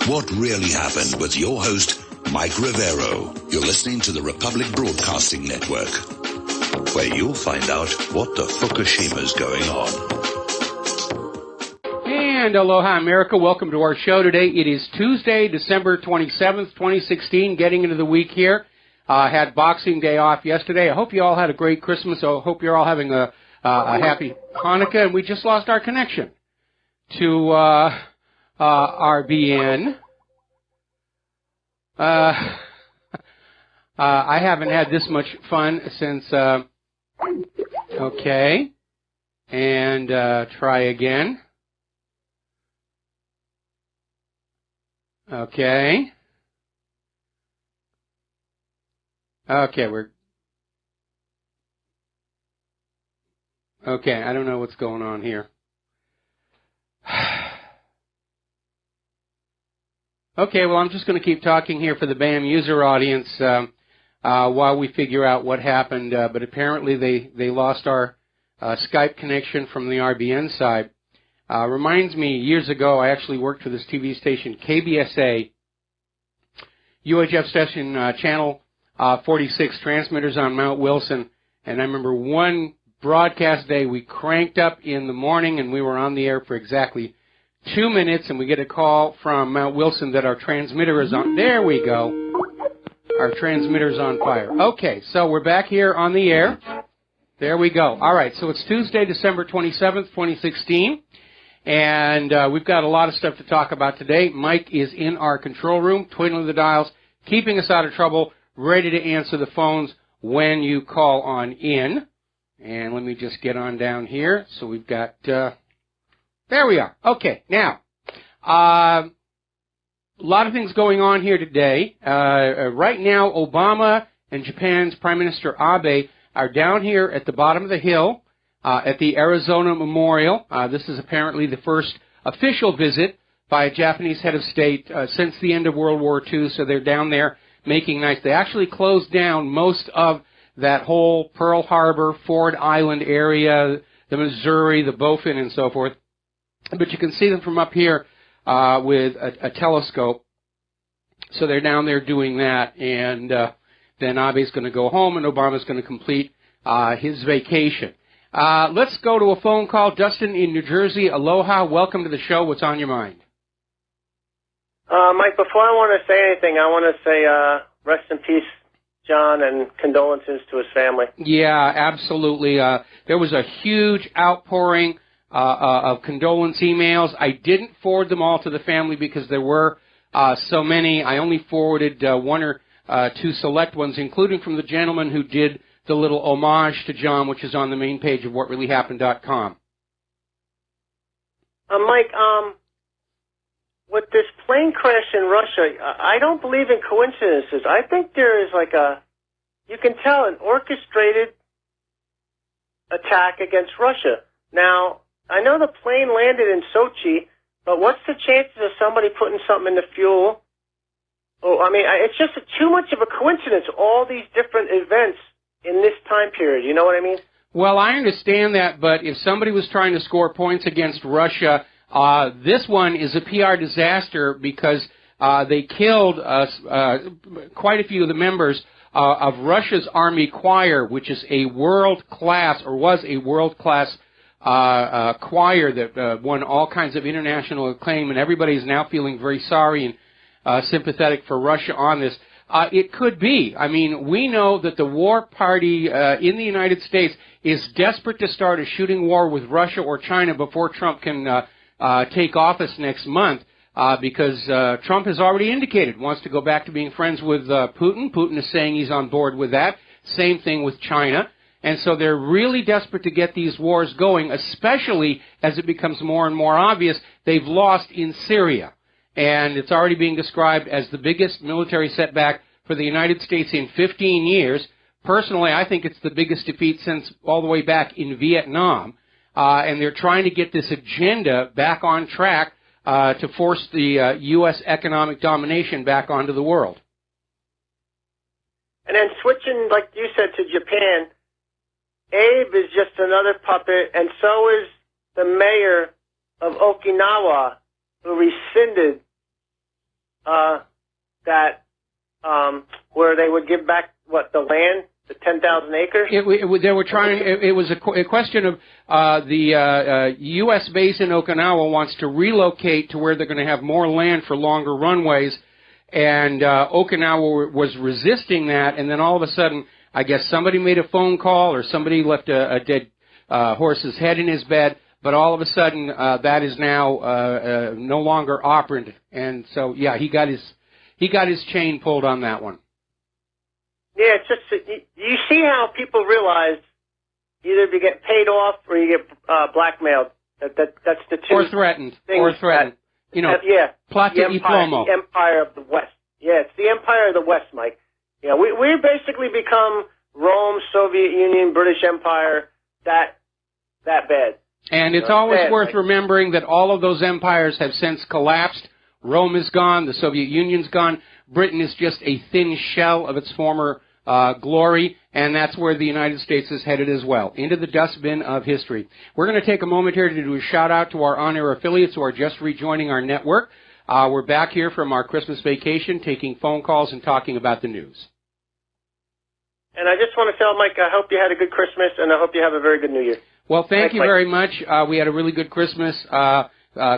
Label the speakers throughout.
Speaker 1: What Really Happened with your host, Mike Rivero. You're listening to the Republic Broadcasting Network, where you'll find out what the Fukushima's going on.
Speaker 2: And aloha, America. Welcome to our show today. It is Tuesday, December 27th, 2016, getting into the week here. Had Boxing Day off yesterday. I hope you all had a great Christmas. I hope you're all having a happy Hanukkah. And we just lost our connection to RBN. I haven't had this much fun since, okay, and try again. Okay. Okay, okay, I don't know what's going on here. Okay, well, I'm just going to keep talking here for the BAM user audience while we figure out what happened. But apparently they lost our Skype connection from the RBN side. Reminds me, years ago, I actually worked for this TV station, KBSA, UHF station channel 46, transmitters on Mount Wilson. And I remember one broadcast day we cranked up in the morning and we were on the air for exactly 2 minutes, and we get a call from Mount Wilson that our transmitter is on. There we go. Our transmitter's on fire. Okay, so we're back here on the air. There we go. All right, so it's Tuesday, December 27th, 2016, and we've got a lot of stuff to talk about today. Mike is in our control room, twiddling the dials, keeping us out of trouble, ready to answer the phones when you call on in. And let me just get on down here. So we've got... there we are. Okay, now, a lot of things going on here today. Right now, Obama and Japan's Prime Minister Abe are down here at the bottom of the hill at the Arizona Memorial. This is apparently the first official visit by a Japanese head of state since the end of World War II, so they're down there making nice. They actually closed down most of that whole Pearl Harbor, Ford Island area, the Missouri, the Beaufort, and so forth. But you can see them from up here with a telescope. So they're down there doing that, and then Abe's going to go home, and Obama's going to complete his vacation. Let's go to a phone call. Dustin in New Jersey. Aloha. Welcome to the show. What's on your mind?
Speaker 3: Mike, before I want to say anything, I want to say rest in peace, John, and condolences to his family. Yeah,
Speaker 2: absolutely. There was a huge outpouring of condolence emails. I didn't forward them all to the family because there were so many. I only forwarded one or two select ones, including from the gentleman who did the little homage to John, which is on the main page of WhatReallyHappened.com.
Speaker 3: Mike, with this plane crash in Russia, I don't believe in coincidences. I think there is you can tell, an orchestrated attack against Russia. Now, I know the plane landed in Sochi, but what's the chances of somebody putting something in the fuel? Oh, I mean, it's just too much of a coincidence, all these different events in this time period. You know what I mean?
Speaker 2: Well, I understand that, but if somebody was trying to score points against Russia, this one is a PR disaster because they killed quite a few of the members of Russia's Army Choir, which is a world-class, or was a world-class choir that won all kinds of international acclaim, and everybody is now feeling very sorry and sympathetic for Russia on this. It could be. I mean, we know that the war party in the United States is desperate to start a shooting war with Russia or China before Trump can take office next month because Trump has already indicated wants to go back to being friends with Putin. Putin is saying he's on board with that. Same thing with China. And so they're really desperate to get these wars going, especially as it becomes more and more obvious they've lost in Syria. And it's already being described as the biggest military setback for the United States in 15 years. Personally, I think it's the biggest defeat since all the way back in Vietnam. And they're trying to get this agenda back on track to force the U.S. economic domination back onto the world.
Speaker 3: And then switching, like you said, to Japan, Abe is just another puppet, and so is the mayor of Okinawa, who rescinded that where they would give back the land, the 10,000 acres?
Speaker 2: They were trying. It was a question of the U.S. base in Okinawa wants to relocate to where they're going to have more land for longer runways, and Okinawa was resisting that. And then all of a sudden, I guess somebody made a phone call or somebody left a dead horse's head in his bed. But all of a sudden, that is now no longer operant, and so yeah, he got his chain pulled on that one.
Speaker 3: Yeah, it's just you see how people realize either you get paid off or you get blackmailed. That's the two.
Speaker 2: Or threatened. You know,
Speaker 3: yeah.
Speaker 2: Plata y plomo.
Speaker 3: The empire of the West. Yeah, it's the empire of the West, Mike. Yeah, we basically become Rome, Soviet Union, British Empire. That bad.
Speaker 2: And it's always worth remembering that all of those empires have since collapsed. Rome is gone. The Soviet Union's gone. Britain is just a thin shell of its former glory, and that's where the United States is headed as well, into the dustbin of history. We're going to take a moment here to do a shout-out to our on-air affiliates who are just rejoining our network. We're back here from our Christmas vacation, taking phone calls and talking about the news. And
Speaker 3: I just want to tell Mike, I hope you had a good Christmas, and I hope you have a very good New Year.
Speaker 2: Well, thank you very much. We had a really good Christmas.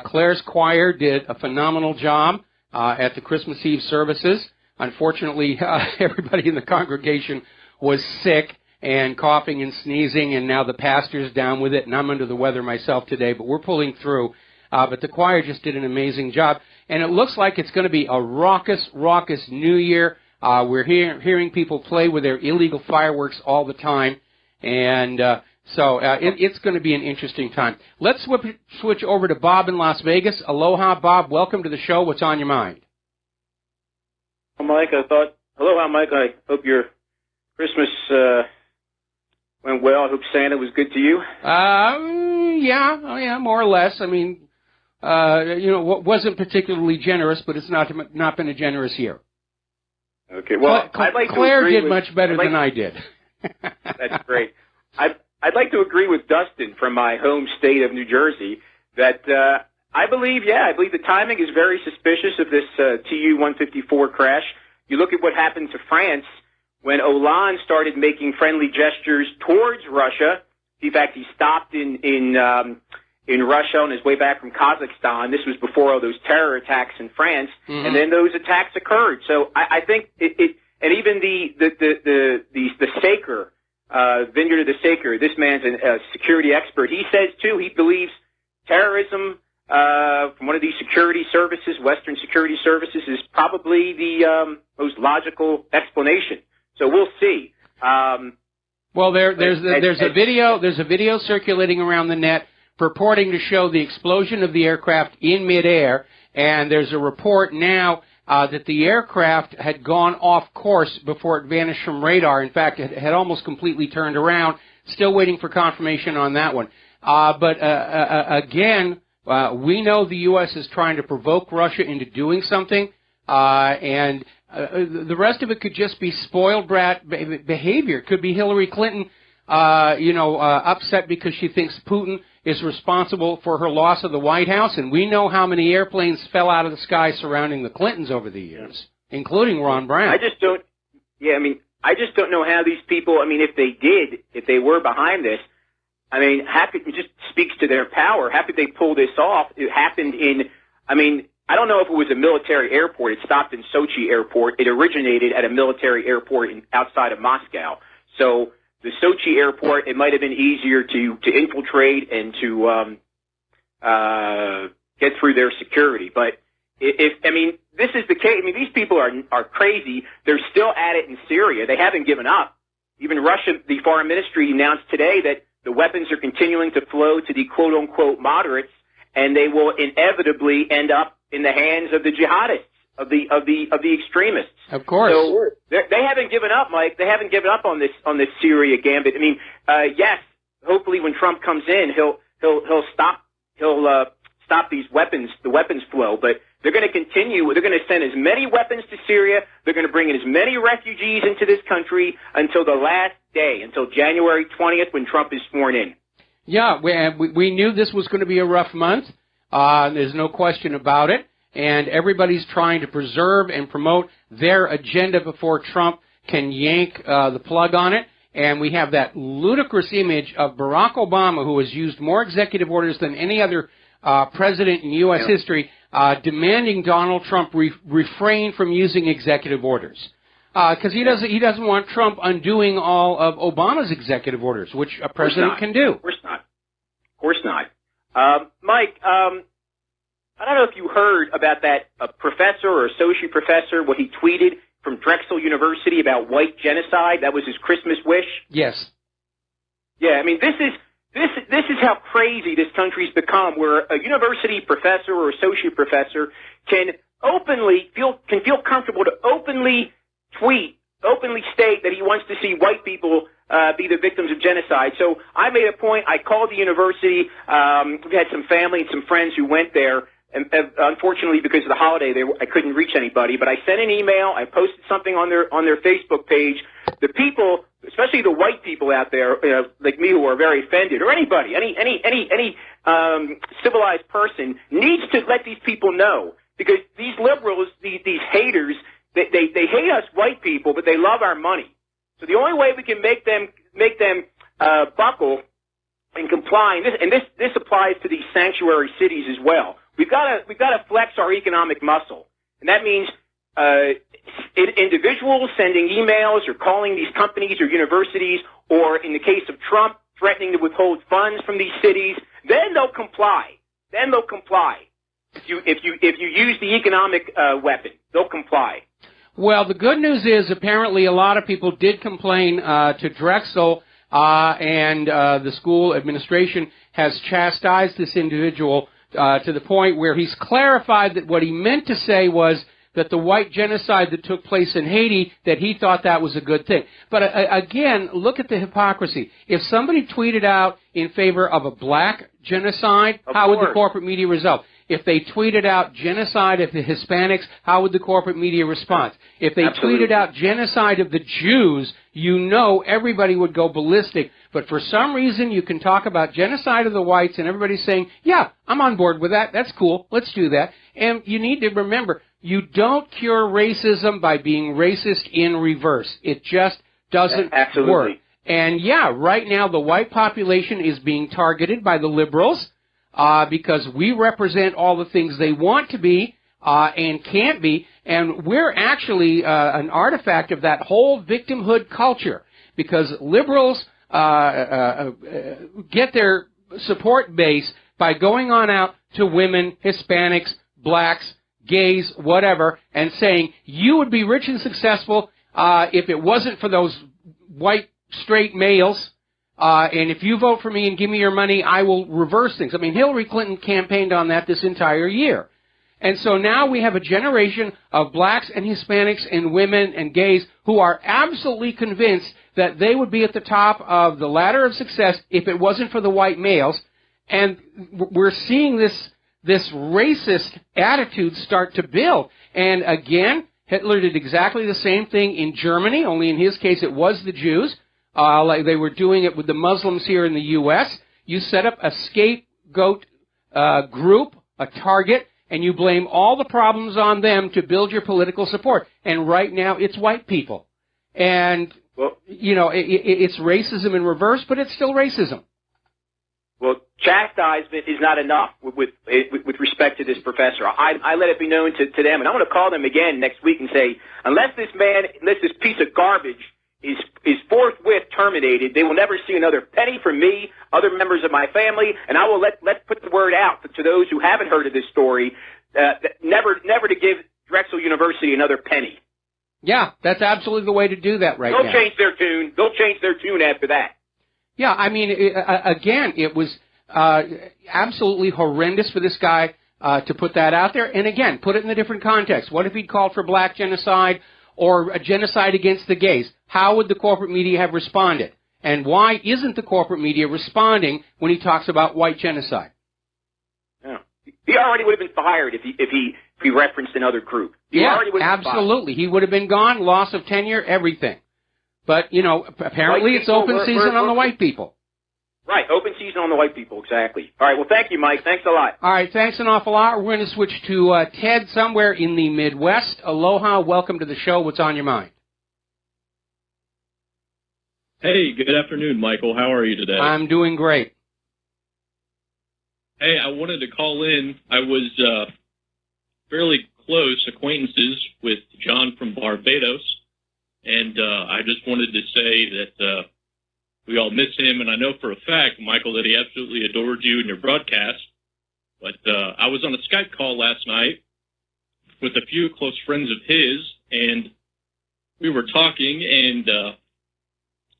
Speaker 2: Claire's choir did a phenomenal job at the Christmas Eve services. Unfortunately, everybody in the congregation was sick and coughing and sneezing, and now the pastor's down with it, and I'm under the weather myself today, but we're pulling through. But the choir just did an amazing job, and it looks like it's going to be a raucous New Year. We're hearing people play with their illegal fireworks all the time, and so it's going to be an interesting time. Let's switch over to Bob in Las Vegas. Aloha, Bob. Welcome to the show. What's on your mind?
Speaker 4: Mike, aloha, Mike. I hope your Christmas went well. I hope Santa was good to you.
Speaker 2: Yeah, more or less. I mean, wasn't particularly generous, but it's not been a generous year.
Speaker 4: Okay, well,
Speaker 2: Claire did much better than I did.
Speaker 4: That's great. I'd like to agree with Dustin from my home state of New Jersey that I believe the timing is very suspicious of this Tu-154 crash. You look at what happened to France when Hollande started making friendly gestures towards Russia. In fact, he stopped in Russia on his way back from Kazakhstan. This was before all those terror attacks in France, and then those attacks occurred. So I think and even the Saker. Vineyard of the Saker, this man's a security expert. He says, too, he believes terrorism from one of these security services, Western security services, is probably the most logical explanation. So we'll see.
Speaker 2: Well, there's a video circulating around the net purporting to show the explosion of the aircraft in midair, and there's a report now that the aircraft had gone off course before it vanished from radar. In fact, it had almost completely turned around. Still waiting for confirmation on that one. But again, we know the U.S. is trying to provoke Russia into doing something, and the rest of it could just be spoiled brat behavior. It could be Hillary Clinton, upset because she thinks Putin is responsible for her loss of the White House, and we know how many airplanes fell out of the sky surrounding the Clintons over the years, including Ron Brown.
Speaker 4: I just don't know how these people, if they were behind this, it just speaks to their power. How could they pull this off? It happened I don't know if it was a military airport. It stopped in Sochi Airport. It originated at a military airport outside of Moscow. So the Sochi airport, it might have been easier to infiltrate and to get through their security. But this is the case. These people are crazy. They're still at it in Syria. They haven't given up. Even Russia, the foreign ministry announced today that the weapons are continuing to flow to the quote unquote moderates, and they will inevitably end up in the hands of the jihadists, of the extremists.
Speaker 2: Of course.
Speaker 4: So they haven't given up, Mike. They haven't given up on this Syria gambit. Yes, hopefully when Trump comes in, he'll stop these weapons, the weapons flow. But they're going to continue. They're going to send as many weapons to Syria. They're going to bring in as many refugees into this country until the last day, until January 20th when Trump is sworn in.
Speaker 2: Yeah, we knew this was going to be a rough month. There's no question about it. and everybody's trying to preserve and promote their agenda before Trump can yank the plug on it. And we have that ludicrous image of Barack Obama, who has used more executive orders than any other president in U.S. history, demanding Donald Trump refrain from using executive orders. Because he doesn't want Trump undoing all of Obama's executive orders, which a president can do.
Speaker 4: Of course not. Of course not. Mike, I don't know if you heard about that professor or associate professor, what he tweeted from Drexel University about white genocide. That was his Christmas wish.
Speaker 2: Yes.
Speaker 4: Yeah, I mean, this is how crazy this country's become, where a university professor or associate professor can feel comfortable to openly tweet, openly state that he wants to see white people be the victims of genocide. So I made a point. I called the university. We had some family and some friends who went there. And unfortunately, because of the holiday, I couldn't reach anybody. But I sent an email. I posted something on their Facebook page. The people, especially the white people out there, like me, who are very offended, or anybody, any civilized person, needs to let these people know, because these liberals, these haters, they hate us white people, but they love our money. So the only way we can make them buckle and comply, and this applies to these sanctuary cities as well. We've got to flex our economic muscle, and that means individuals sending emails or calling these companies or universities, or in the case of Trump, threatening to withhold funds from these cities. Then they'll comply. If you use the economic weapon, they'll comply.
Speaker 2: Well, the good news is apparently a lot of people did complain to Drexel, and the school administration has chastised this individual to the point where he's clarified that what he meant to say was that the white genocide that took place in Haiti, that he thought that was a good thing. But again, look at the hypocrisy. If somebody tweeted out in favor of a black genocide, how would the corporate media result? If they tweeted out genocide of the Hispanics, how would the corporate media respond? If they tweeted out genocide of the Jews, you know everybody would go ballistic. But for some reason, you can talk about genocide of the whites, and everybody's saying, yeah, I'm on board with that. That's cool. Let's do that. And you need to remember, you don't cure racism by being racist in reverse. It just doesn't work. And yeah, right now the white population is being targeted by the liberals, because we represent all the things they want to be and can't be, and we're actually an artifact of that whole victimhood culture, because liberals get their support base by going on out to women, Hispanics, blacks, gays, whatever, and saying, you would be rich and successful if it wasn't for those white straight males. And if you vote for me and give me your money, I will reverse things. I mean, Hillary Clinton campaigned on that this entire year. And so now we have a generation of blacks and Hispanics and women and gays who are absolutely convinced that they would be at the top of the ladder of success if it wasn't for the white males. And we're seeing this racist attitude start to build. And again, Hitler did exactly the same thing in Germany, only in his case it was the Jews. Like they were doing it with the Muslims here in the U.S. You set up a scapegoat group, a target, and you blame all the problems on them to build your political support. And right now, it's white people. And, you know, it's racism in reverse, but it's still racism.
Speaker 4: Well, chastisement is not enough with respect to this professor. I let it be known to them, and I'm going to call them again next week and say, unless this piece of garbage is forthwith terminated, they will never see another penny from me, other members of my family, and I will let's put the word out to those who haven't heard of this story, never to give Drexel University another penny.
Speaker 2: Yeah, that's absolutely the way to do that right now.
Speaker 4: They'll change their tune. They'll change their tune after that.
Speaker 2: Yeah, I mean, again, it was absolutely horrendous for this guy to put that out there. And again, put it in a different context. What if he'd called for black genocide or a genocide against the gays? How would the corporate media have responded? And why isn't the corporate media responding when he talks about white genocide?
Speaker 4: Yeah. He already would have been fired if he referenced another group.
Speaker 2: Absolutely. He would have been gone, loss of tenure, everything. But, you know, apparently it's open season on the white people.
Speaker 4: Right, open season on the white people, exactly. All right, well, thank you, Mike. Thanks a lot.
Speaker 2: All right, thanks an awful lot. We're going to switch to Ted somewhere in the Midwest. Aloha, welcome to the show. What's on your mind?
Speaker 5: Hey, good afternoon, Michael. How are you today?
Speaker 2: I'm doing great.
Speaker 5: Hey, I wanted to call in. I was fairly close acquaintances with John from Barbados, and I just wanted to say that we all miss him, and I know for a fact, Michael, that he absolutely adored you and your broadcast. But I was on a Skype call last night with a few close friends of his, and we were talking, and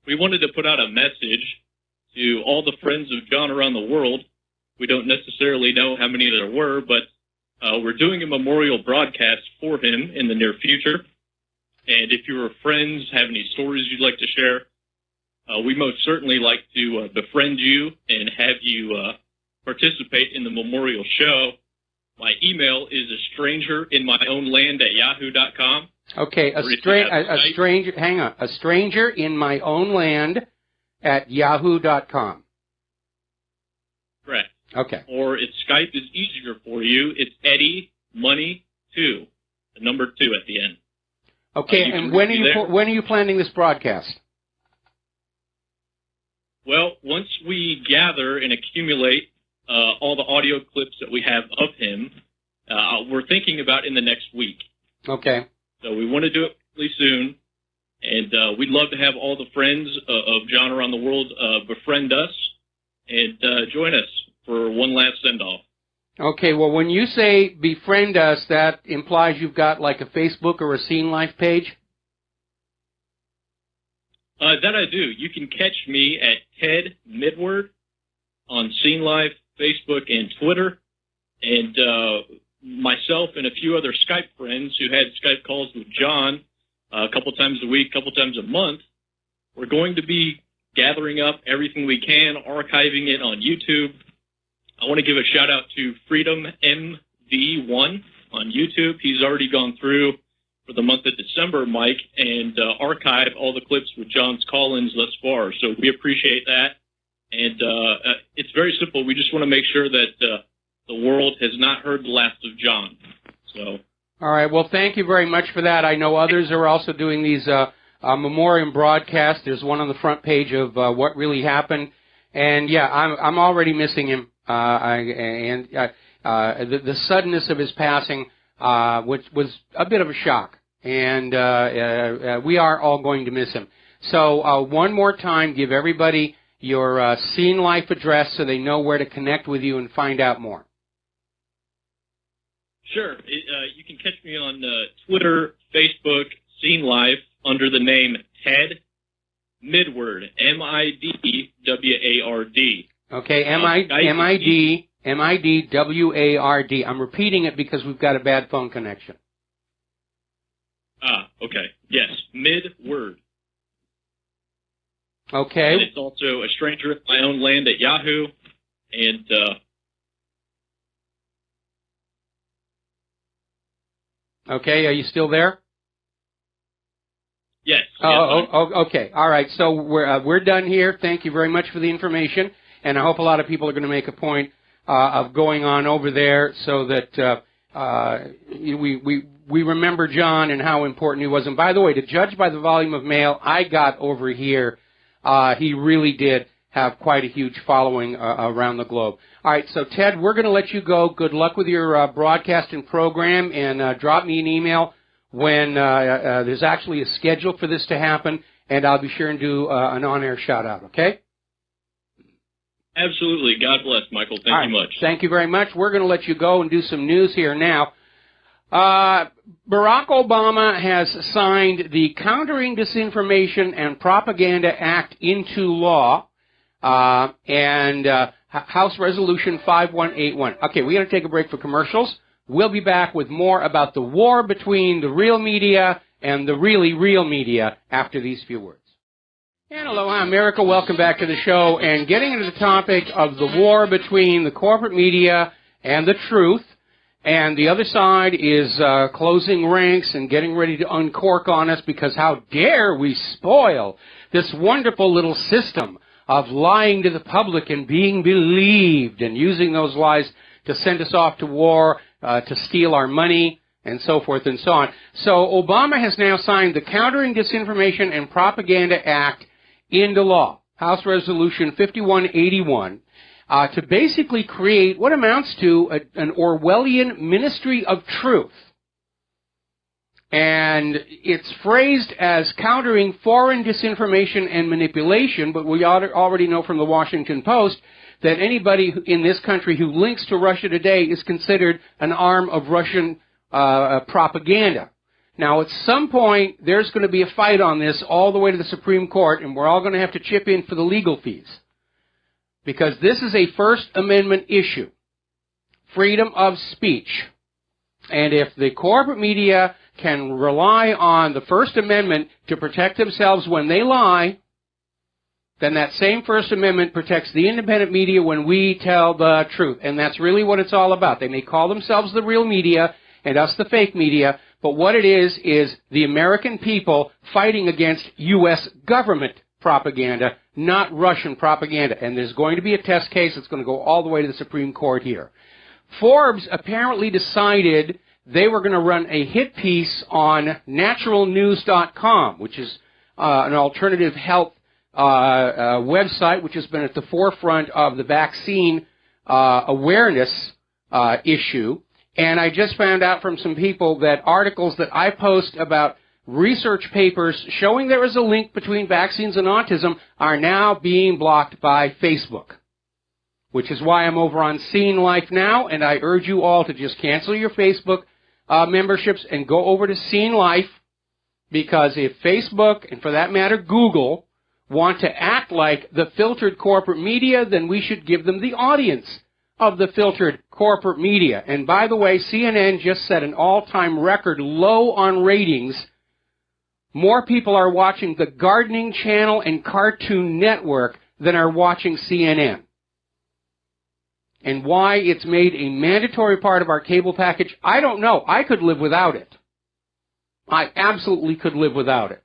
Speaker 5: we wanted to put out a message to all the friends of John around the world. We don't necessarily know how many there were, but we're doing a memorial broadcast for him in the near future. And if your friends have any stories you'd like to share, we most certainly like to befriend you and have you participate in the memorial show. My email is astrangerin-my-own-land@yahoo.com.
Speaker 2: Okay, a stranger. Hang on, a stranger in my own land at yahoo.com.
Speaker 5: Correct.
Speaker 2: Okay.
Speaker 5: Or if Skype is easier for you, it's Eddie Money 2, the number 2 at the end.
Speaker 2: Okay, and when are you planning this broadcast?
Speaker 5: Well, once we gather and accumulate all the audio clips that we have of him, we're thinking about in the next week.
Speaker 2: Okay.
Speaker 5: So we want to do it really soon, and we'd love to have all the friends of John around the world befriend us and join us for one last send-off.
Speaker 2: Okay, well, when you say befriend us, that implies you've got like a Facebook or a Scene Life page?
Speaker 5: That I do. You can catch me at Ted Midward on Scene Life, Facebook, and Twitter. And myself and a few other Skype friends who had Skype calls with John a couple times a week, a couple times a month, we're going to be gathering up everything we can, archiving it on YouTube. I want to give a shout-out to Freedom MV1 on YouTube. He's already gone through for the month of December, Mike, and archived all the clips with John's call-ins thus far. So we appreciate that. And it's very simple. We just want to make sure that the world has not heard the last of John. So.
Speaker 2: All right. Well, thank you very much for that. I know others are also doing these memoriam broadcasts. There's one on the front page of What Really Happened. And, yeah, I'm already missing him. The suddenness of his passing, which was a bit of a shock. And we are all going to miss him. So one more time, give everybody your Scene Life address so they know where to connect with you and find out more.
Speaker 5: Sure. You can catch me on Twitter, Facebook, Scene Life under the name Ted Midward, M-I-D-W-A-R-D.
Speaker 2: Okay, M-I-D-W-A-R-D. I'm repeating it because we've got a bad phone connection.
Speaker 5: Okay. Yes, Midward.
Speaker 2: Okay.
Speaker 5: And it's also a stranger in my own land at Yahoo. And
Speaker 2: okay, are you still there?
Speaker 5: Yes.
Speaker 2: Okay. All right. So we're done here. Thank you very much for the information, and I hope a lot of people are going to make a point of going on over there so that we remember John and how important he was. And by the way, to judge by the volume of mail I got over here, he really did have quite a huge following around the globe. All right, so Ted, we're going to let you go. Good luck with your broadcasting program, and drop me an email when there's actually a schedule for this to happen, and I'll be sure and do an on-air shout-out, okay?
Speaker 5: Absolutely. God bless, Michael. Thank you much.
Speaker 2: Thank you very much. We're going to let you go and do some news here now. Barack Obama has signed the Countering Disinformation and Propaganda Act into law, and House Resolution 5181. Okay, we're going to take a break for commercials. We'll be back with more about the war between the real media and the really real media after these few words. And aloha, America. Welcome back to the show. And getting into the topic of the war between the corporate media and the truth. And the other side is closing ranks and getting ready to uncork on us because how dare we spoil this wonderful little system of lying to the public and being believed and using those lies to send us off to war, to steal our money, and so forth and so on. So Obama has now signed the Countering Disinformation and Propaganda Act into law, House Resolution 5181, to basically create what amounts to an Orwellian Ministry of Truth. And it's phrased as countering foreign disinformation and manipulation, but we already know from the Washington Post that anybody in this country who links to Russia today is considered an arm of Russian propaganda. Now, at some point, there's going to be a fight on this all the way to the Supreme Court, and we're all going to have to chip in for the legal fees. Because this is a First Amendment issue. Freedom of speech. And if the corporate media can rely on the First Amendment to protect themselves when they lie, then that same First Amendment protects the independent media when we tell the truth. And that's really what it's all about. They may call themselves the real media and us the fake media, but what it is the American people fighting against U.S. government propaganda, not Russian propaganda. And there's going to be a test case that's going to go all the way to the Supreme Court here. Forbes apparently decided they were going to run a hit piece on naturalnews.com, which is an alternative health website which has been at the forefront of the vaccine awareness issue. And I just found out from some people that articles that I post about research papers showing there is a link between vaccines and autism are now being blocked by Facebook, which is why I'm over on Seeing Life now, and I urge you all to just cancel your Facebook memberships and go over to Seeing Life, because if Facebook, and for that matter Google, want to act like the filtered corporate media, then we should give them the audience of the filtered corporate media. And by the way, CNN just set an all-time record low on ratings. More people are watching the Gardening Channel and Cartoon Network than are watching CNN. And why it's made a mandatory part of our cable package, I don't know. I could live without it. I absolutely could live without it.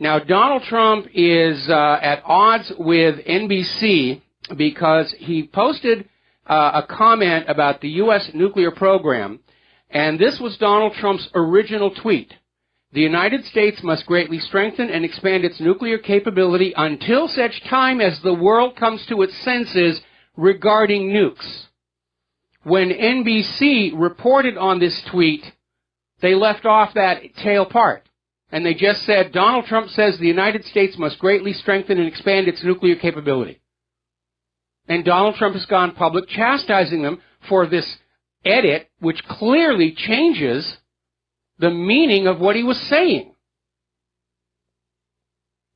Speaker 2: Now, Donald Trump is at odds with NBC because he posted a comment about the U.S. nuclear program, and this was Donald Trump's original tweet. The United States must greatly strengthen and expand its nuclear capability until such time as the world comes to its senses regarding nukes. When NBC reported on this tweet, they left off that tail part. And they just said, Donald Trump says the United States must greatly strengthen and expand its nuclear capability. And Donald Trump has gone public chastising them for this edit, which clearly changes the meaning of what he was saying.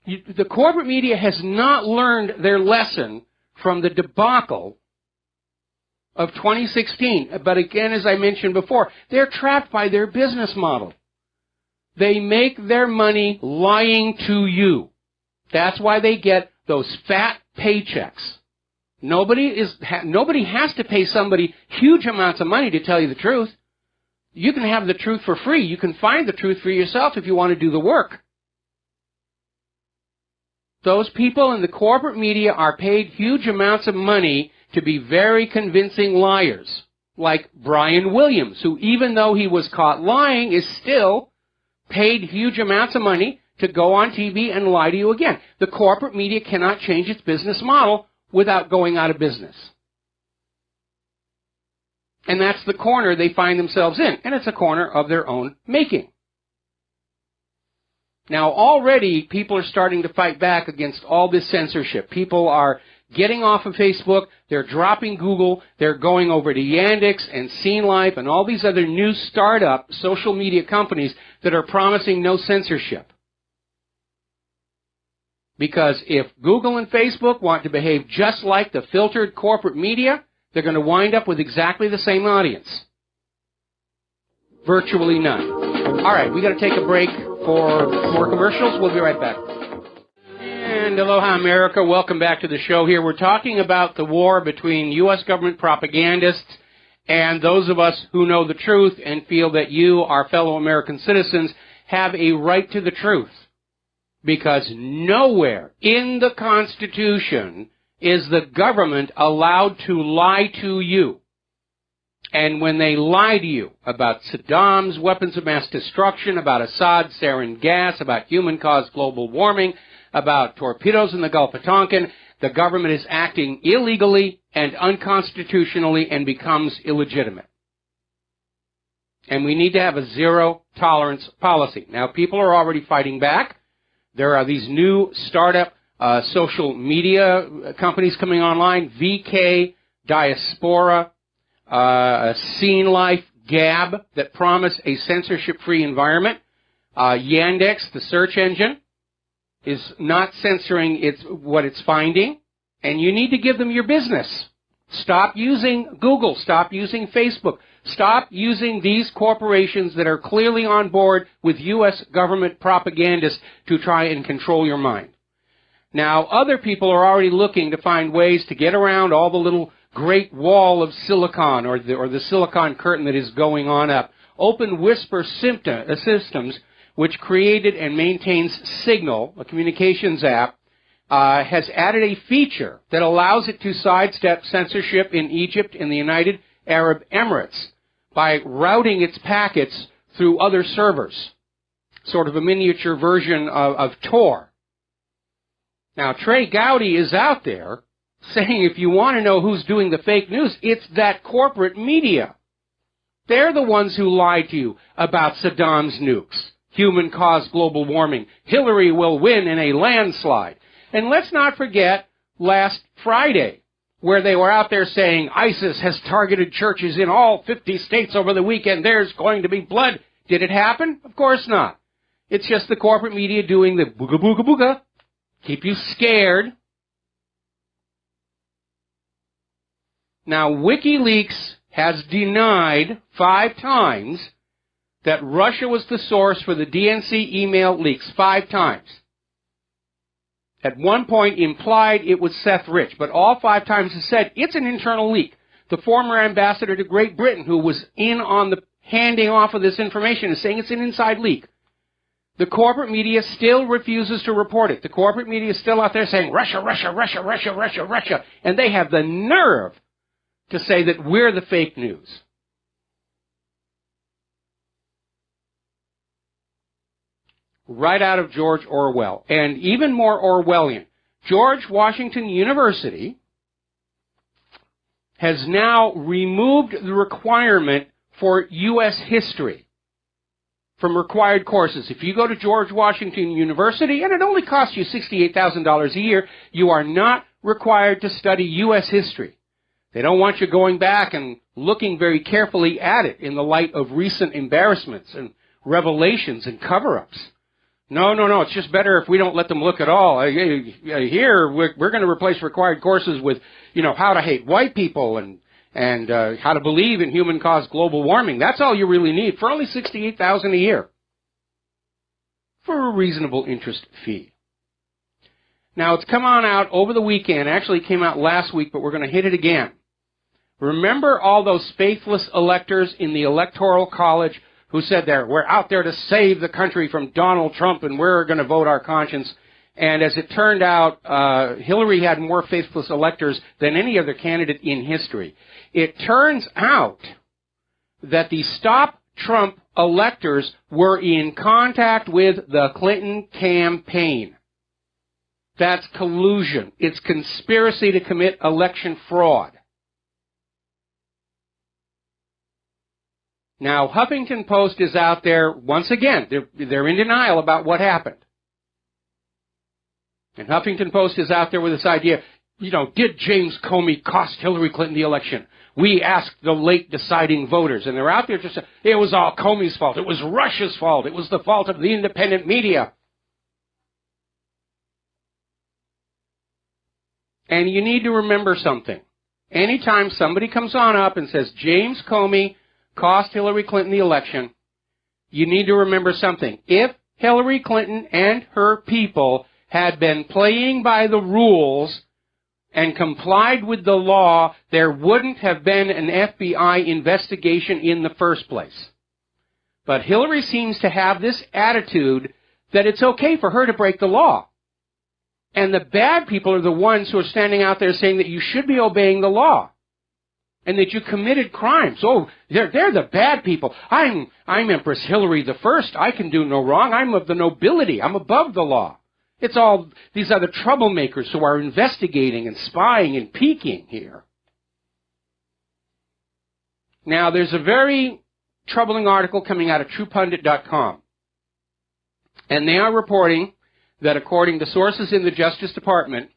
Speaker 2: The corporate media has not learned their lesson from the debacle of 2016. But again, as I mentioned before, they're trapped by their business model. They make their money lying to you. That's why they get those fat paychecks. Nobody has to pay somebody huge amounts of money to tell you the truth. You can have the truth for free. You can find the truth for yourself if you want to do the work. Those people in the corporate media are paid huge amounts of money to be very convincing liars, like Brian Williams, who even though he was caught lying, is still paid huge amounts of money to go on TV and lie to you again. The corporate media cannot change its business model without going out of business. And that's the corner they find themselves in, and it's a corner of their own making. Now, already people are starting to fight back against all this censorship. People are getting off of Facebook, they're dropping Google, they're going over to Yandex and Seeing Life and all these other new startup social media companies that are promising no censorship. Because if Google and Facebook want to behave just like the filtered corporate media, they're going to wind up with exactly the same audience. Virtually none. All right, we got to take a break for more commercials. We'll be right back. And aloha, America. Welcome back to the show here. We're talking about the war between U.S. government propagandists and those of us who know the truth and feel that you, our fellow American citizens, have a right to the truth. because nowhere in the Constitution is the government allowed to lie to you. And when they lie to you about Saddam's weapons of mass destruction, about Assad's sarin gas, about human-caused global warming, about torpedoes in the Gulf of Tonkin, the government is acting illegally and unconstitutionally and becomes illegitimate. And we need to have a zero-tolerance policy. Now, people are already fighting back. There are these new startup social media companies coming online, VK, Diaspora, Scene Life, Gab, that promise a censorship-free environment. Yandex, the search engine, is not censoring what it's finding, and you need to give them your business. Stop using Google. Stop using Facebook. Stop using these corporations that are clearly on board with U.S. government propagandists to try and control your mind. Now, other people are already looking to find ways to get around all the little great wall of silicon or the silicon curtain that is going on up. Open Whisper Systems, which created and maintains Signal, a communications app, has added a feature that allows it to sidestep censorship in Egypt and the United Arab Emirates by routing its packets through other servers, sort of a miniature version of Tor. Now, Trey Gowdy is out there saying if you want to know who's doing the fake news, it's that corporate media. They're the ones who lie to you about Saddam's nukes, human-caused global warming. Hillary will win in a landslide. And let's not forget last Friday, where they were out there saying ISIS has targeted churches in all 50 states over the weekend. There's going to be blood. Did it happen? Of course not. It's just the corporate media doing the booga booga booga. Keep you scared. Now, WikiLeaks has denied 5 times that Russia was the source for the DNC email leaks. 5 times. At one point implied it was Seth Rich, but all 5 times has said it's an internal leak. The former ambassador to Great Britain, who was in on the handing off of this information, is saying it's an inside leak. The corporate media still refuses to report it. The corporate media is still out there saying Russia, Russia, Russia, Russia, Russia, Russia, and they have the nerve to say that we're the fake news. Right out of George Orwell. And even more Orwellian, George Washington University has now removed the requirement for U.S. history from required courses. If you go to George Washington University, and it only costs you $68,000 a year, you are not required to study U.S. history. They don't want you going back and looking very carefully at it in the light of recent embarrassments and revelations and cover-ups. No, it's just better if we don't let them look at all. Here, we're going to replace required courses with, how to hate white people and how to believe in human-caused global warming. That's all you really need for only $68,000 a year for a reasonable interest fee. Now, it's come on out over the weekend. Actually, it came out last week, but we're going to hit it again. Remember all those faithless electors in the Electoral College who said we're out there to save the country from Donald Trump and we're going to vote our conscience? And as it turned out, Hillary had more faithless electors than any other candidate in history. It turns out that the Stop Trump electors were in contact with the Clinton campaign. That's collusion. It's conspiracy to commit election fraud. Now, Huffington Post is out there, once again, they're in denial about what happened. And Huffington Post is out there with this idea, did James Comey cost Hillary Clinton the election? We asked the late deciding voters, and they're out there just saying, it was all Comey's fault. It was Russia's fault. It was the fault of the independent media. And you need to remember something. Anytime somebody comes on up and says, James Comey cost Hillary Clinton the election, you need to remember something. If Hillary Clinton and her people had been playing by the rules and complied with the law, there wouldn't have been an FBI investigation in the first place. But Hillary seems to have this attitude that it's okay for her to break the law. And the bad people are the ones who are standing out there saying that you should be obeying the law and that you committed crimes. Oh, they're the bad people. I'm Empress Hillary the First. I can do no wrong. I'm of the nobility. I'm above the law. It's all these other troublemakers who are investigating and spying and peeking here. Now, there's a very troubling article coming out of TruePundit.com. And they are reporting that according to sources in the Justice Department,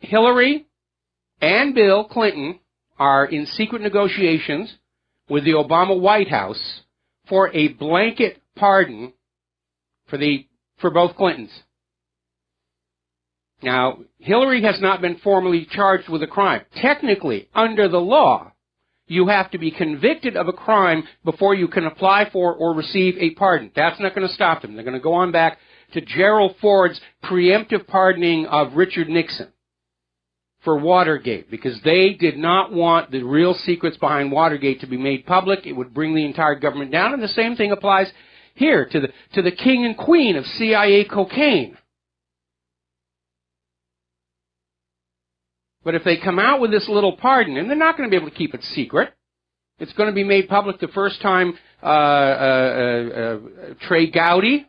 Speaker 2: Hillary and Bill Clinton are in secret negotiations with the Obama White House for a blanket pardon for both Clintons. Now, Hillary has not been formally charged with a crime. Technically, under the law, you have to be convicted of a crime before you can apply for or receive a pardon. That's not going to stop them. They're going to go on back to Gerald Ford's preemptive pardoning of Richard Nixon for Watergate, because they did not want the real secrets behind Watergate to be made public. It would bring the entire government down, and the same thing applies here to the king and queen of CIA cocaine. But if they come out with this little pardon, and they're not going to be able to keep it secret, it's going to be made public the first time Trey Gowdy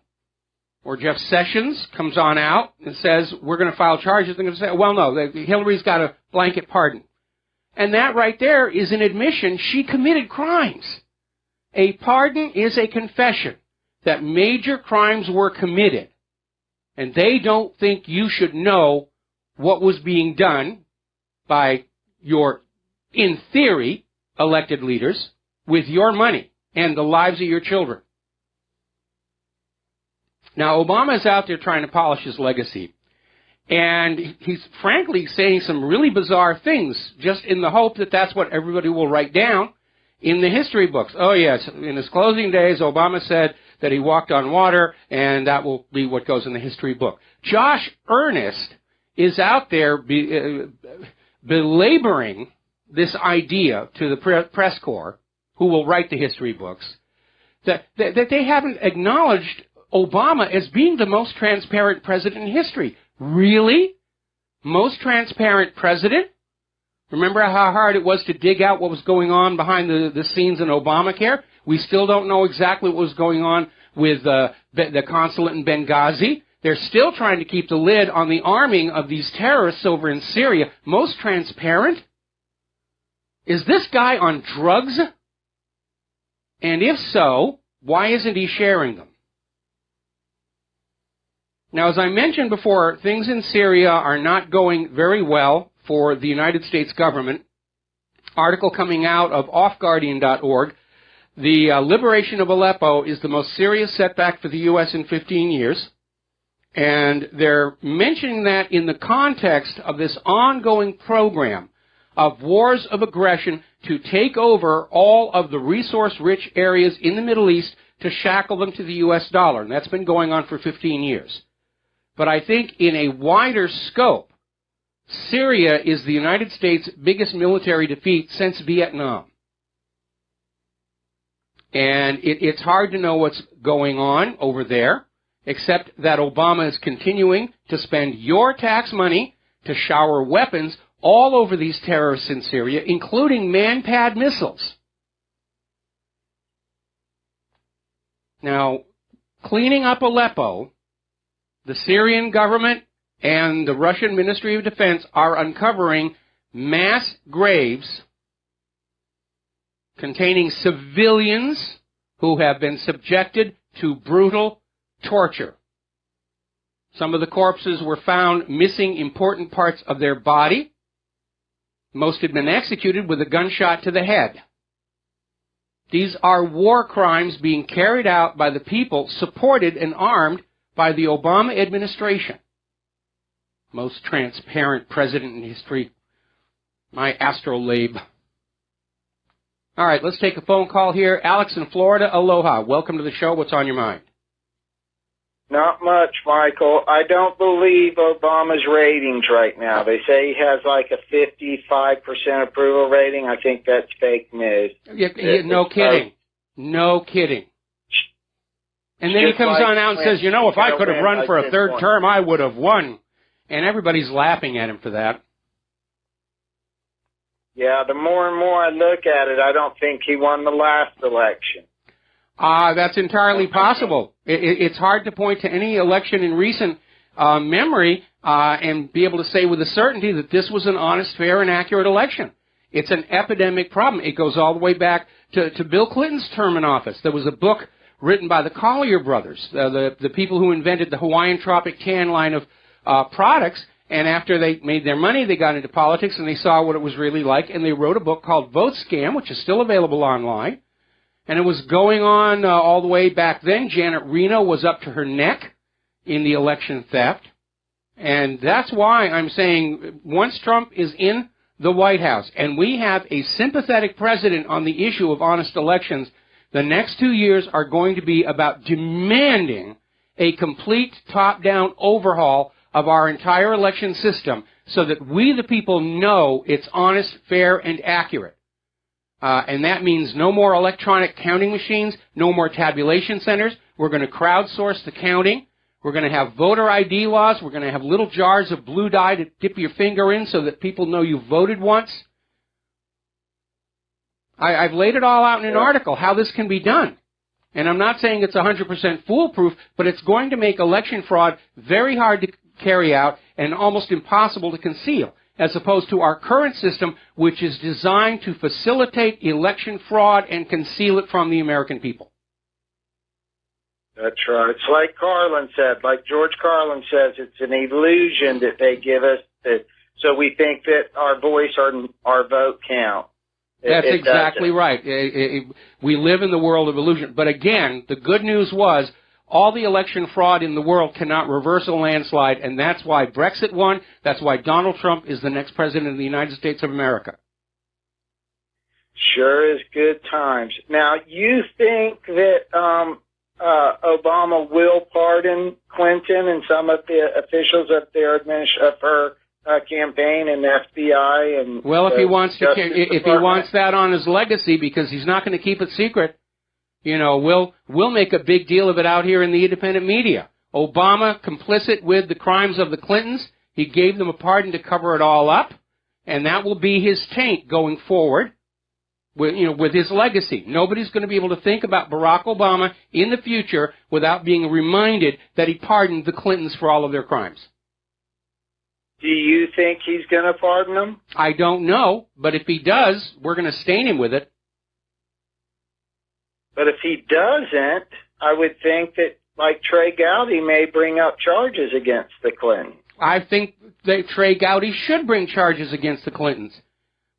Speaker 2: or Jeff Sessions comes on out and says, we're going to file charges. They're going to say, well, no, Hillary's got a blanket pardon. And that right there is an admission she committed crimes. A pardon is a confession that major crimes were committed. And they don't think you should know what was being done by your, in theory, elected leaders with your money and the lives of your children. Now, Obama is out there trying to polish his legacy. And he's frankly saying some really bizarre things just in the hope that that's what everybody will write down in the history books. Oh, yes, in his closing days, Obama said that he walked on water, and that will be what goes in the history book. Josh Earnest is out there belaboring this idea to the press corps, who will write the history books, that they haven't acknowledged Obama as being the most transparent president in history. Really? Most transparent president? Remember how hard it was to dig out what was going on behind the scenes in Obamacare? We still don't know exactly what was going on with the consulate in Benghazi. They're still trying to keep the lid on the arming of these terrorists over in Syria. Most transparent? Is this guy on drugs? And if so, why isn't he sharing them? Now, as I mentioned before, things in Syria are not going very well for the United States government. Article coming out of offguardian.org. The liberation of Aleppo is the most serious setback for the U.S. in 15 years. And they're mentioning that in the context of this ongoing program of wars of aggression to take over all of the resource-rich areas in the Middle East to shackle them to the U.S. dollar. And that's been going on for 15 years. But I think in a wider scope, Syria is the United States' biggest military defeat since Vietnam. And it's hard to know what's going on over there, except that Obama is continuing to spend your tax money to shower weapons all over these terrorists in Syria, including man-pad missiles. Now, cleaning up Aleppo, the Syrian government and the Russian Ministry of Defense are uncovering mass graves containing civilians who have been subjected to brutal torture. Some of the corpses were found missing important parts of their body. Most had been executed with a gunshot to the head. These are war crimes being carried out by the people supported and armed by the Obama administration. Most transparent president in history. My astrolabe. All right, let's take a phone call here. Alex in Florida, aloha. Welcome to the show. What's on your mind?
Speaker 6: Not much, Michael. I don't believe Obama's ratings right now. They say he has like a 55% approval rating. I think that's fake news.
Speaker 2: No kidding. No kidding. And then he comes on out and says, you know, if I could have run for a third term, I would have won. And everybody's laughing at him for that.
Speaker 6: Yeah, the more and more I look at it, I don't think he won the last election.
Speaker 2: That's entirely possible. It's hard to point to any election in recent memory and be able to say with a certainty that this was an honest, fair, and accurate election. It's an epidemic problem. It goes all the way back to Bill Clinton's term in office. There was a book written by the Collier brothers, the people who invented the Hawaiian Tropic Can line of products, and after they made their money, they got into politics and they saw what it was really like, and they wrote a book called Vote Scam, which is still available online. And it was going on all the way back then. Janet Reno was up to her neck in the election theft. And that's why I'm saying once Trump is in the White House and we have a sympathetic president on the issue of honest elections, the next 2 years are going to be about demanding a complete top-down overhaul of our entire election system so that we, the people, know it's honest, fair, and accurate. And that means no more electronic counting machines, no more tabulation centers. We're going to crowdsource the counting. We're going to have voter ID laws. We're going to have little jars of blue dye to dip your finger in so that people know you voted once. I've laid it all out in an article, how this can be done. And I'm not saying it's 100% foolproof, but it's going to make election fraud very hard to carry out and almost impossible to conceal, as opposed to our current system, which is designed to facilitate election fraud and conceal it from the American people.
Speaker 6: That's right. It's like Carlin said, like George Carlin says, it's an illusion that they give us, so we think that our voice or our vote count.
Speaker 2: That's exactly right. We live in the world of illusion. But again, the good news was all the election fraud in the world cannot reverse a landslide, and that's why Brexit won. That's why Donald Trump is the next president of the United States of America.
Speaker 6: Sure is good times. Now, you think that Obama will pardon Clinton and some of the officials of their campaign and the FBI and
Speaker 2: well, if he wants that on his legacy, because he's not going to keep it secret, you know, we'll make a big deal of it out here in the independent media. Obama complicit with the crimes of the Clintons. He gave them a pardon to cover it all up, and that will be his taint going forward. With his legacy. Nobody's going to be able to think about Barack Obama in the future without being reminded that he pardoned the Clintons for all of their crimes.
Speaker 6: Do you think he's going to pardon them?
Speaker 2: I don't know, but if he does, we're going to stain him with it.
Speaker 6: But if he doesn't, I would think that, like Trey Gowdy may bring up charges against the Clintons.
Speaker 2: I think that Trey Gowdy should bring charges against the Clintons.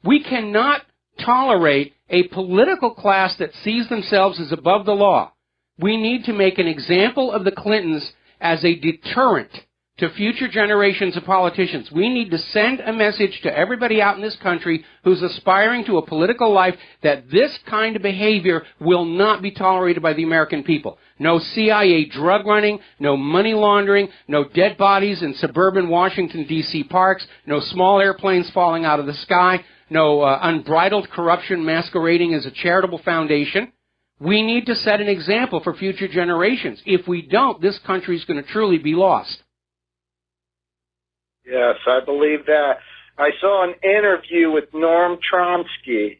Speaker 2: We cannot tolerate a political class that sees themselves as above the law. We need to make an example of the Clintons as a deterrent to future generations of politicians. We need to send a message to everybody out in this country who's aspiring to a political life that this kind of behavior will not be tolerated by the American people. No CIA drug running, no money laundering, no dead bodies in suburban Washington, D.C. parks, no small airplanes falling out of the sky, no unbridled corruption masquerading as a charitable foundation. We need to set an example for future generations. If we don't, this country is going to truly be lost.
Speaker 6: Yes, I believe that. I saw an interview with Noam Chomsky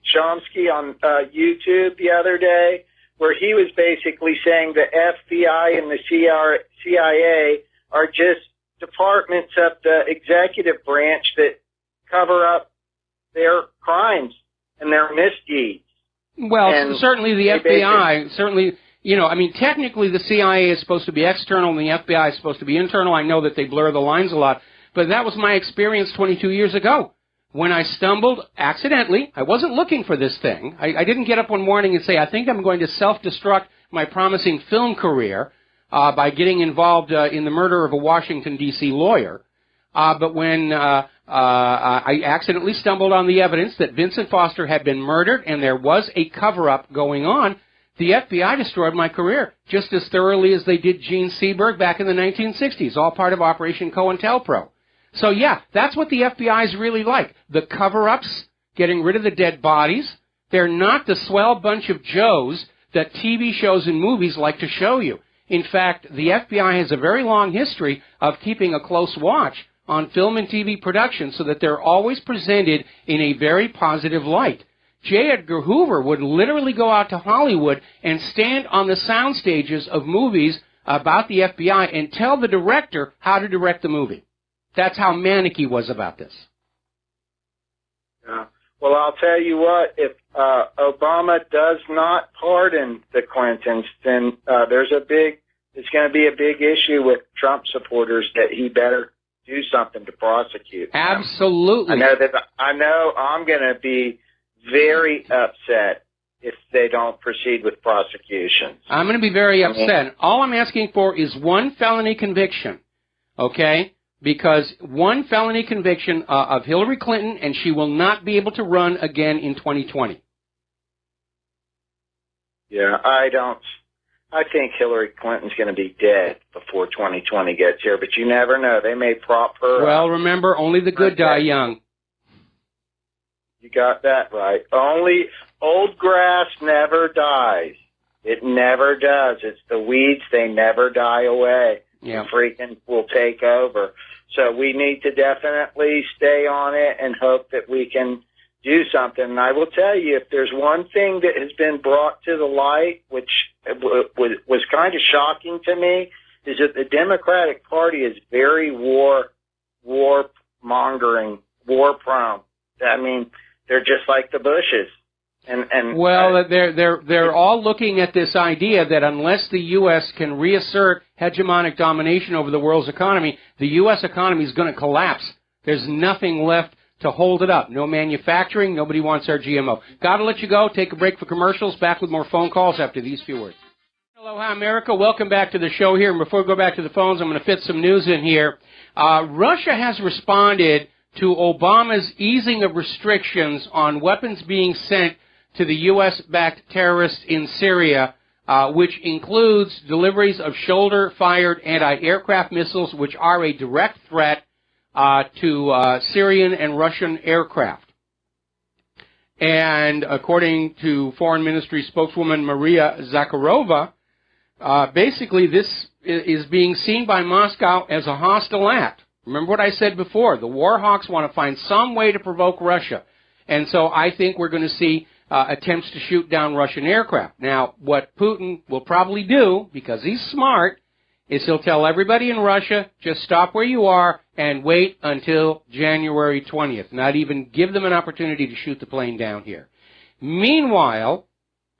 Speaker 6: on YouTube the other day, where he was basically saying the FBI and the CIA are just departments of the executive branch that cover up their crimes and their misdeeds.
Speaker 2: Well,
Speaker 6: and
Speaker 2: certainly the FBI, technically the CIA is supposed to be external and the FBI is supposed to be internal. I know that they blur the lines a lot, but that was my experience 22 years ago. When I stumbled accidentally, I wasn't looking for this thing. I didn't get up one morning and say, I think I'm going to self-destruct my promising film career by getting involved in the murder of a Washington, D.C. lawyer. But when I accidentally stumbled on the evidence that Vincent Foster had been murdered and there was a cover-up going on, the FBI destroyed my career just as thoroughly as they did Gene Seberg back in the 1960s, all part of Operation COINTELPRO. So, yeah, that's what the FBI is really like. The cover-ups, getting rid of the dead bodies. They're not the swell bunch of Joes that TV shows and movies like to show you. In fact, the FBI has a very long history of keeping a close watch on film and TV productions so that they're always presented in a very positive light. J. Edgar Hoover would literally go out to Hollywood and stand on the sound stages of movies about the FBI and tell the director how to direct the movie. That's how manic he was about this.
Speaker 6: Well, I'll tell you what, if Obama does not pardon the Clintons, then there's going to be a big issue with Trump supporters that he better do something to prosecute them.
Speaker 2: Absolutely.
Speaker 6: I know I'm going to be very upset if they don't proceed with prosecutions.
Speaker 2: I'm going to be very upset. All I'm asking for is one felony conviction, okay? Because one felony conviction of Hillary Clinton, and she will not be able to run again in 2020.
Speaker 6: Yeah, I think Hillary Clinton's going to be dead before 2020 gets here, but you never know. They may prop her up.
Speaker 2: Well, remember, only the good die young.
Speaker 6: You got that right. Only old grass never dies. It never does. It's the weeds. They never die away.
Speaker 2: Yeah.
Speaker 6: The freaking will take over. So we need to definitely stay on it and hope that we can do something. And I will tell you, if there's one thing that has been brought to the light, which was kind of shocking to me, is that the Democratic Party is very war-mongering, war-prone. I mean, they're just like the Bushes.
Speaker 2: Well, they're all looking at this idea that unless the U.S. can reassert hegemonic domination over the world's economy, the U.S. economy is going to collapse. There's nothing left to hold it up. No manufacturing. Nobody wants our GMO. Got to let you go. Take a break for commercials. Back with more phone calls after these few words. Aloha, America. Welcome back to the show here. And before we go back to the phones, I'm going to fit some news in here. Russia has responded to Obama's easing of restrictions on weapons being sent to the U.S.-backed terrorists in Syria, which includes deliveries of shoulder-fired anti-aircraft missiles, which are a direct threat to Syrian and Russian aircraft. And according to Foreign Ministry spokeswoman Maria Zakharova, basically this is being seen by Moscow as a hostile act. Remember what I said before. The war hawks want to find some way to provoke Russia. And so I think we're going to see attempts to shoot down Russian aircraft. Now, what Putin will probably do, because he's smart, is he'll tell everybody in Russia, just stop where you are and wait until January 20th, not even give them an opportunity to shoot the plane down here. Meanwhile,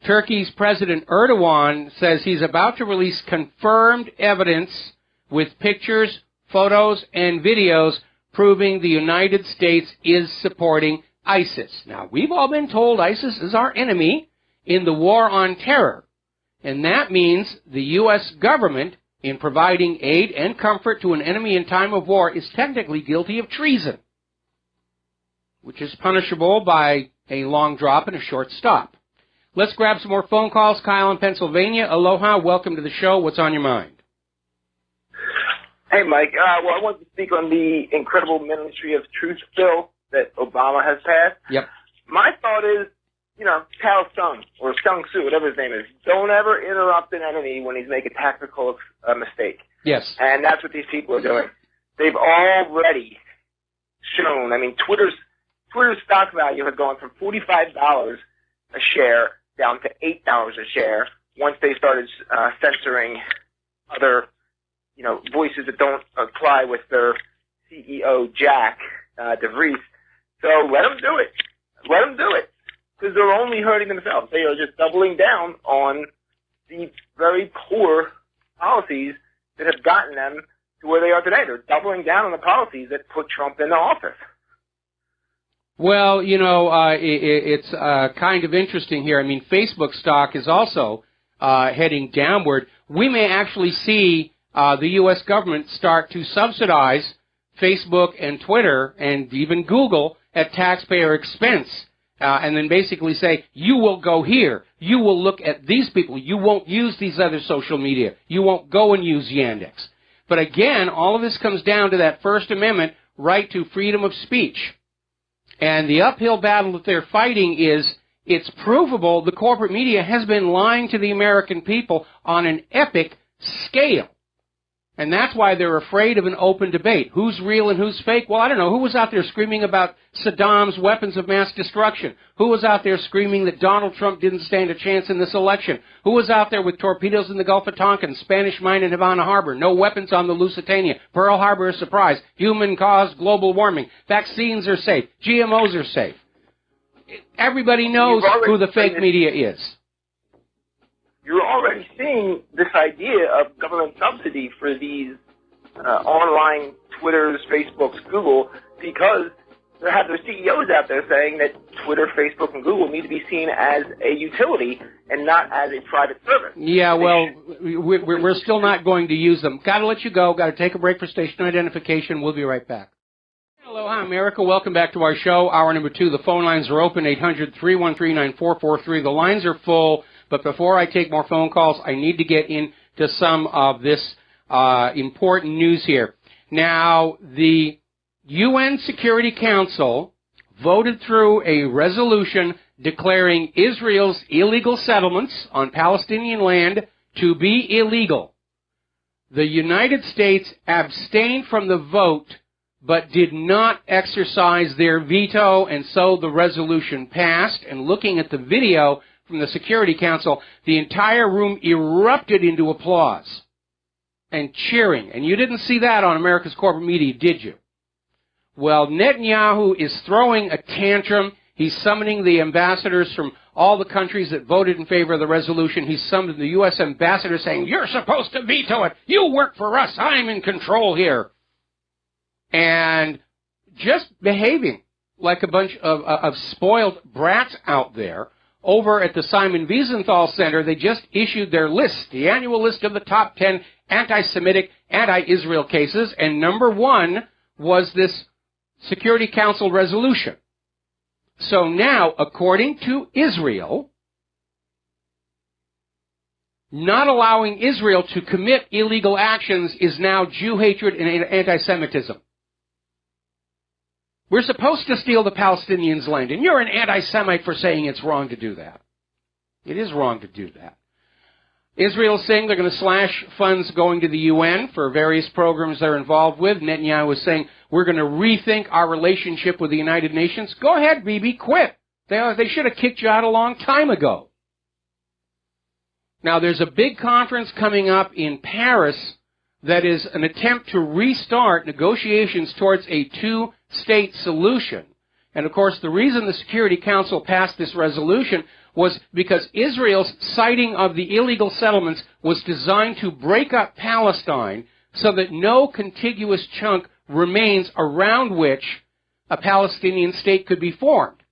Speaker 2: Turkey's President Erdogan says he's about to release confirmed evidence with pictures, photos, and videos proving the United States is supporting ISIS. Now, we've all been told ISIS is our enemy in the war on terror, and that means the U.S. government, in providing aid and comfort to an enemy in time of war, is technically guilty of treason, which is punishable by a long drop and a short stop. Let's grab some more phone calls. Kyle in Pennsylvania. Aloha. Welcome to the show. What's on your mind?
Speaker 7: Hey, Mike. Well, I want to speak on the incredible Ministry of Truth bill that Obama has passed.
Speaker 2: Yep.
Speaker 7: My thought is, Tao Sung, or Sung Soo, whatever his name is, don't ever interrupt an enemy when he's making a tactical mistake.
Speaker 2: Yes.
Speaker 7: And that's what these people are doing. They've already shown, Twitter's stock value had gone from $45 a share down to $8 a share once they started censoring other, voices that don't apply with their CEO, Jack DeVries. So let them do it. Let them do it. Because they're only hurting themselves. They are just doubling down on the very poor policies that have gotten them to where they are today. They're doubling down on the policies that put Trump in the office.
Speaker 2: Well, it's kind of interesting here. Facebook stock is also heading downward. We may actually see the U.S. government start to subsidize Facebook and Twitter and even Google at taxpayer expense, and then basically say, you will go here, you will look at these people, you won't use these other social media, you won't go and use Yandex. But again, all of this comes down to that First Amendment right to freedom of speech. And the uphill battle that they're fighting is, it's provable the corporate media has been lying to the American people on an epic scale. And that's why they're afraid of an open debate. Who's real and who's fake? Well, I don't know. Who was out there screaming about Saddam's weapons of mass destruction? Who was out there screaming that Donald Trump didn't stand a chance in this election? Who was out there with torpedoes in the Gulf of Tonkin, Spanish mine in Havana Harbor, no weapons on the Lusitania, Pearl Harbor a surprise, human-caused global warming, vaccines are safe, GMOs are safe? Everybody knows who the fake media is.
Speaker 7: You're already seeing this idea of government subsidy for these online Twitters, Facebooks, Google, because they have their CEOs out there saying that Twitter, Facebook, and Google need to be seen as a utility and not as a private service.
Speaker 2: Yeah, well, we're still not going to use them. Got to let you go. Got to take a break for station identification. We'll be right back. Aloha, America. Welcome back to our show. Hour number 2. The phone lines are open, 800-313-9443. The lines are full. But before I take more phone calls, I need to get into some of this important news here. Now, the UN Security Council voted through a resolution declaring Israel's illegal settlements on Palestinian land to be illegal. The United States abstained from the vote, but did not exercise their veto, and so the resolution passed. And looking at the video from the Security Council, the entire room erupted into applause and cheering. And you didn't see that on America's corporate media, did you? Well, Netanyahu is throwing a tantrum. He's summoning the ambassadors from all the countries that voted in favor of the resolution. He's summoned the U.S. ambassador saying, "You're supposed to veto it. You work for us. I'm in control here." And just behaving like a bunch of spoiled brats out there. Over at the Simon Wiesenthal Center, they just issued their list, the annual list of the top 10 anti-Semitic, anti-Israel cases, and number 1 was this Security Council resolution. So now, according to Israel, not allowing Israel to commit illegal actions is now Jew hatred and anti-Semitism. We're supposed to steal the Palestinians' land, and you're an anti-Semite for saying it's wrong to do that. It is wrong to do that. Israel's saying they're going to slash funds going to the UN for various programs they're involved with. Netanyahu is saying we're going to rethink our relationship with the United Nations. Go ahead, Bibi, quit. They should have kicked you out a long time ago. Now, there's a big conference coming up in Paris that is an attempt to restart negotiations towards a two-state solution. And, of course, the reason the Security Council passed this resolution was because Israel's citing of the illegal settlements was designed to break up Palestine so that no contiguous chunk remains around which a Palestinian state could be formed.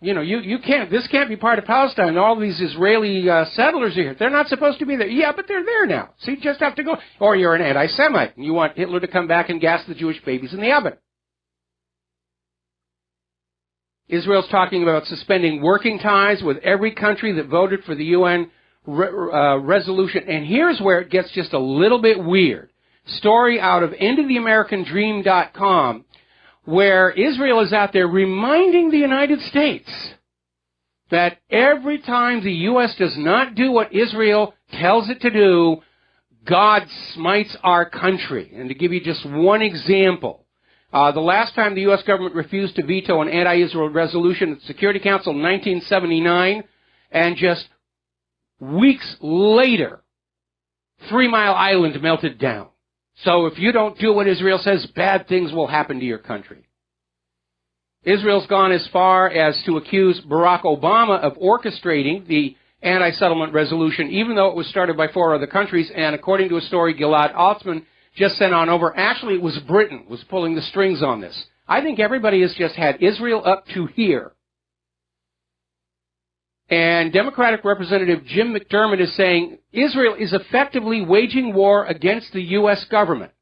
Speaker 2: You know, you can't, this can't be part of Palestine. All these Israeli settlers are here. They're not supposed to be there. Yeah, but they're there now. So you just have to go. Or you're an anti-Semite and you want Hitler to come back and gas the Jewish babies in the oven. Israel's talking about suspending working ties with every country that voted for the UN resolution. And here's where it gets just a little bit weird. Story out of endoftheamericandream.com, where Israel is out there reminding the United States that every time the U.S. does not do what Israel tells it to do, God smites our country. And to give you just one example, the last time the U.S. government refused to veto an anti-Israel resolution at the Security Council in 1979, and just weeks later, 3 Mile Island melted down. So if you don't do what Israel says, bad things will happen to your country. Israel's gone as far as to accuse Barack Obama of orchestrating the anti-settlement resolution, even though it was started by 4 other countries. And according to a story Gilad Altman just sent on over, actually it was Britain was pulling the strings on this. I think everybody has just had Israel up to here. And Democratic Representative Jim McDermott is saying Israel is effectively waging war against the U.S. government.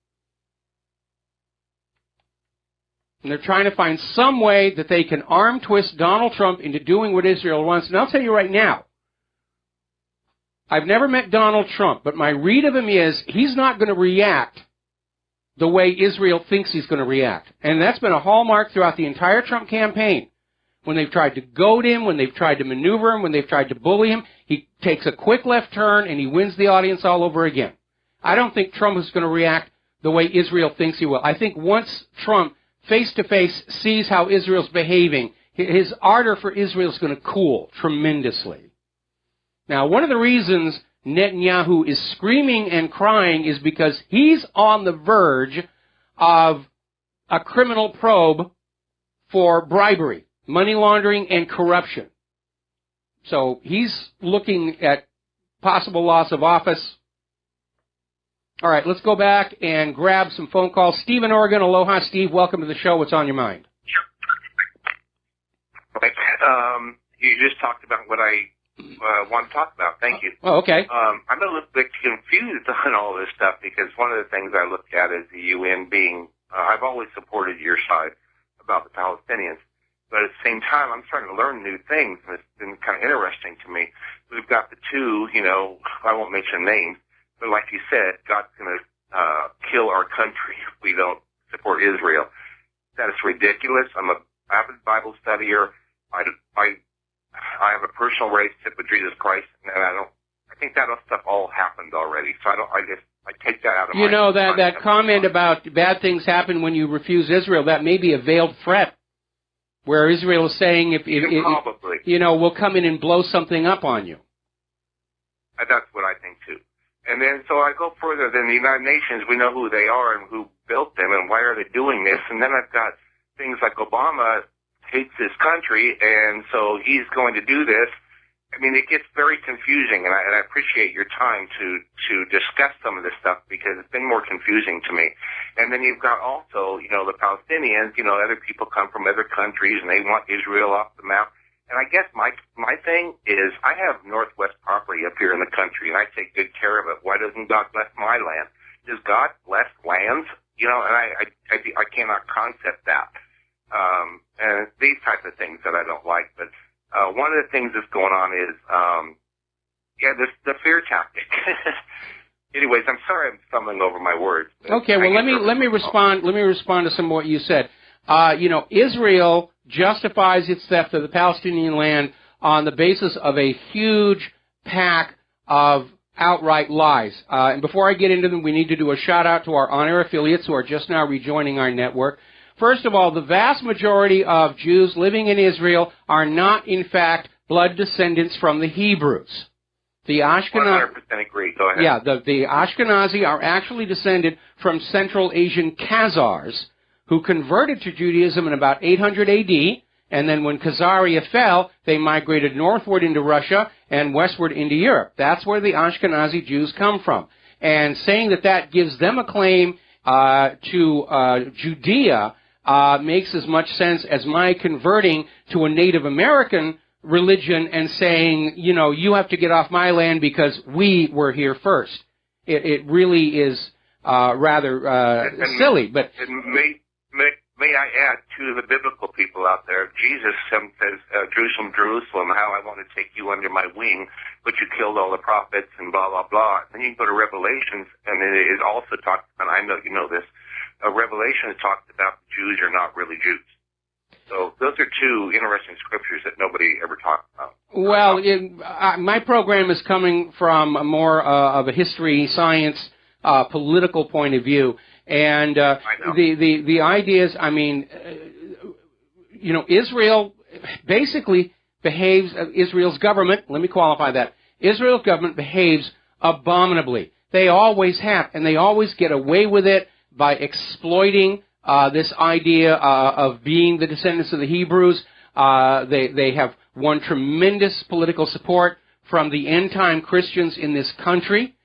Speaker 2: And they're trying to find some way that they can arm twist Donald Trump into doing what Israel wants. And I'll tell you right now, I've never met Donald Trump, but my read of him is he's not going to react the way Israel thinks he's going to react. And that's been a hallmark throughout the entire Trump campaign. when they've tried to goad him, when they've tried to maneuver him, when they've tried to bully him. He takes a quick left turn and he wins the audience all over again. I don't think Trump is going to react the way Israel thinks he will. I think once Trump face-to-face sees how Israel's behaving, his ardor for Israel is going to cool tremendously. Now, one of the reasons Netanyahu is screaming and crying is because he's on the verge of a criminal probe for bribery, money laundering, and corruption. So he's looking at possible loss of office. All right, let's go back and grab some phone calls. Steve in Oregon. Aloha, Steve. Welcome to the show. What's on your mind?
Speaker 8: Okay. You just talked about what I want to talk about. Thank you.
Speaker 2: Oh, okay.
Speaker 8: I'm a little bit confused on all this stuff because one of the things I look at is the UN being, I've always supported your side about the Palestinians, but at the same time, I'm starting to learn new things, and it's been kind of interesting to me. We've got the two, I won't mention names, but like you said, God's going to kill our country if we don't support Israel. That is ridiculous. I'm an avid Bible studier. I have a personal relationship with Jesus Christ, and I think that stuff all happened already. So I take that out of my
Speaker 2: that comment about bad things happen when you refuse Israel, that may be a veiled threat, where Israel is saying if we'll come in and blow something up on you.
Speaker 8: That's what I think too. And then so I go further than the United Nations. We know who they are and who built them and why are they doing this. And then I've got things like Obama hates his country, and so he's going to do this. I mean, it gets very confusing, and I appreciate your time to discuss some of this stuff because it's been more confusing to me. And then you've got also, the Palestinians, other people come from other countries, and they want Israel off the map. And I guess my thing is I have Northwest property up here in the country, and I take good care of it. Why doesn't God bless my land? Does God bless lands? And I cannot concept that. And these types of things that I don't like. But one of the things that's going on is, the fear tactic. Anyways, I'm sorry I'm stumbling over my words.
Speaker 2: Okay, well, let me respond. Let me respond to some of what you said. Israel justifies its theft of the Palestinian land on the basis of a huge pack of outright lies. And before I get into them, we need to do a shout-out to our on-air affiliates who are just now rejoining our network. First of all, the vast majority of Jews living in Israel are not, in fact, blood descendants from the Hebrews. The
Speaker 8: 100% agree. Go ahead.
Speaker 2: Yeah, the Ashkenazi are actually descended from Central Asian Khazars who converted to Judaism in about 800 A.D., and then when Khazaria fell, they migrated northward into Russia and westward into Europe. That's where the Ashkenazi Jews come from. And saying that gives them a claim to Judea makes as much sense as my converting to a Native American religion and saying, you have to get off my land because we were here first. It really is rather silly. But
Speaker 8: may I add to the biblical people out there, Jesus says, Jerusalem, Jerusalem, how I want to take you under my wing, but you killed all the prophets and blah, blah, blah. Then you can go to Revelations, and it also talks, and I know you know this, Revelation talks about Jews are not really Jews. So those are two interesting scriptures that nobody ever talks about.
Speaker 2: Well, my program is coming from more of a history, science, political point of view. And the idea is, Israel basically behaves, Israel's government, let me qualify that, Israel's government behaves abominably. They always have, and they always get away with it by exploiting this idea of being the descendants of the Hebrews. They have won tremendous political support from the end-time Christians in this country.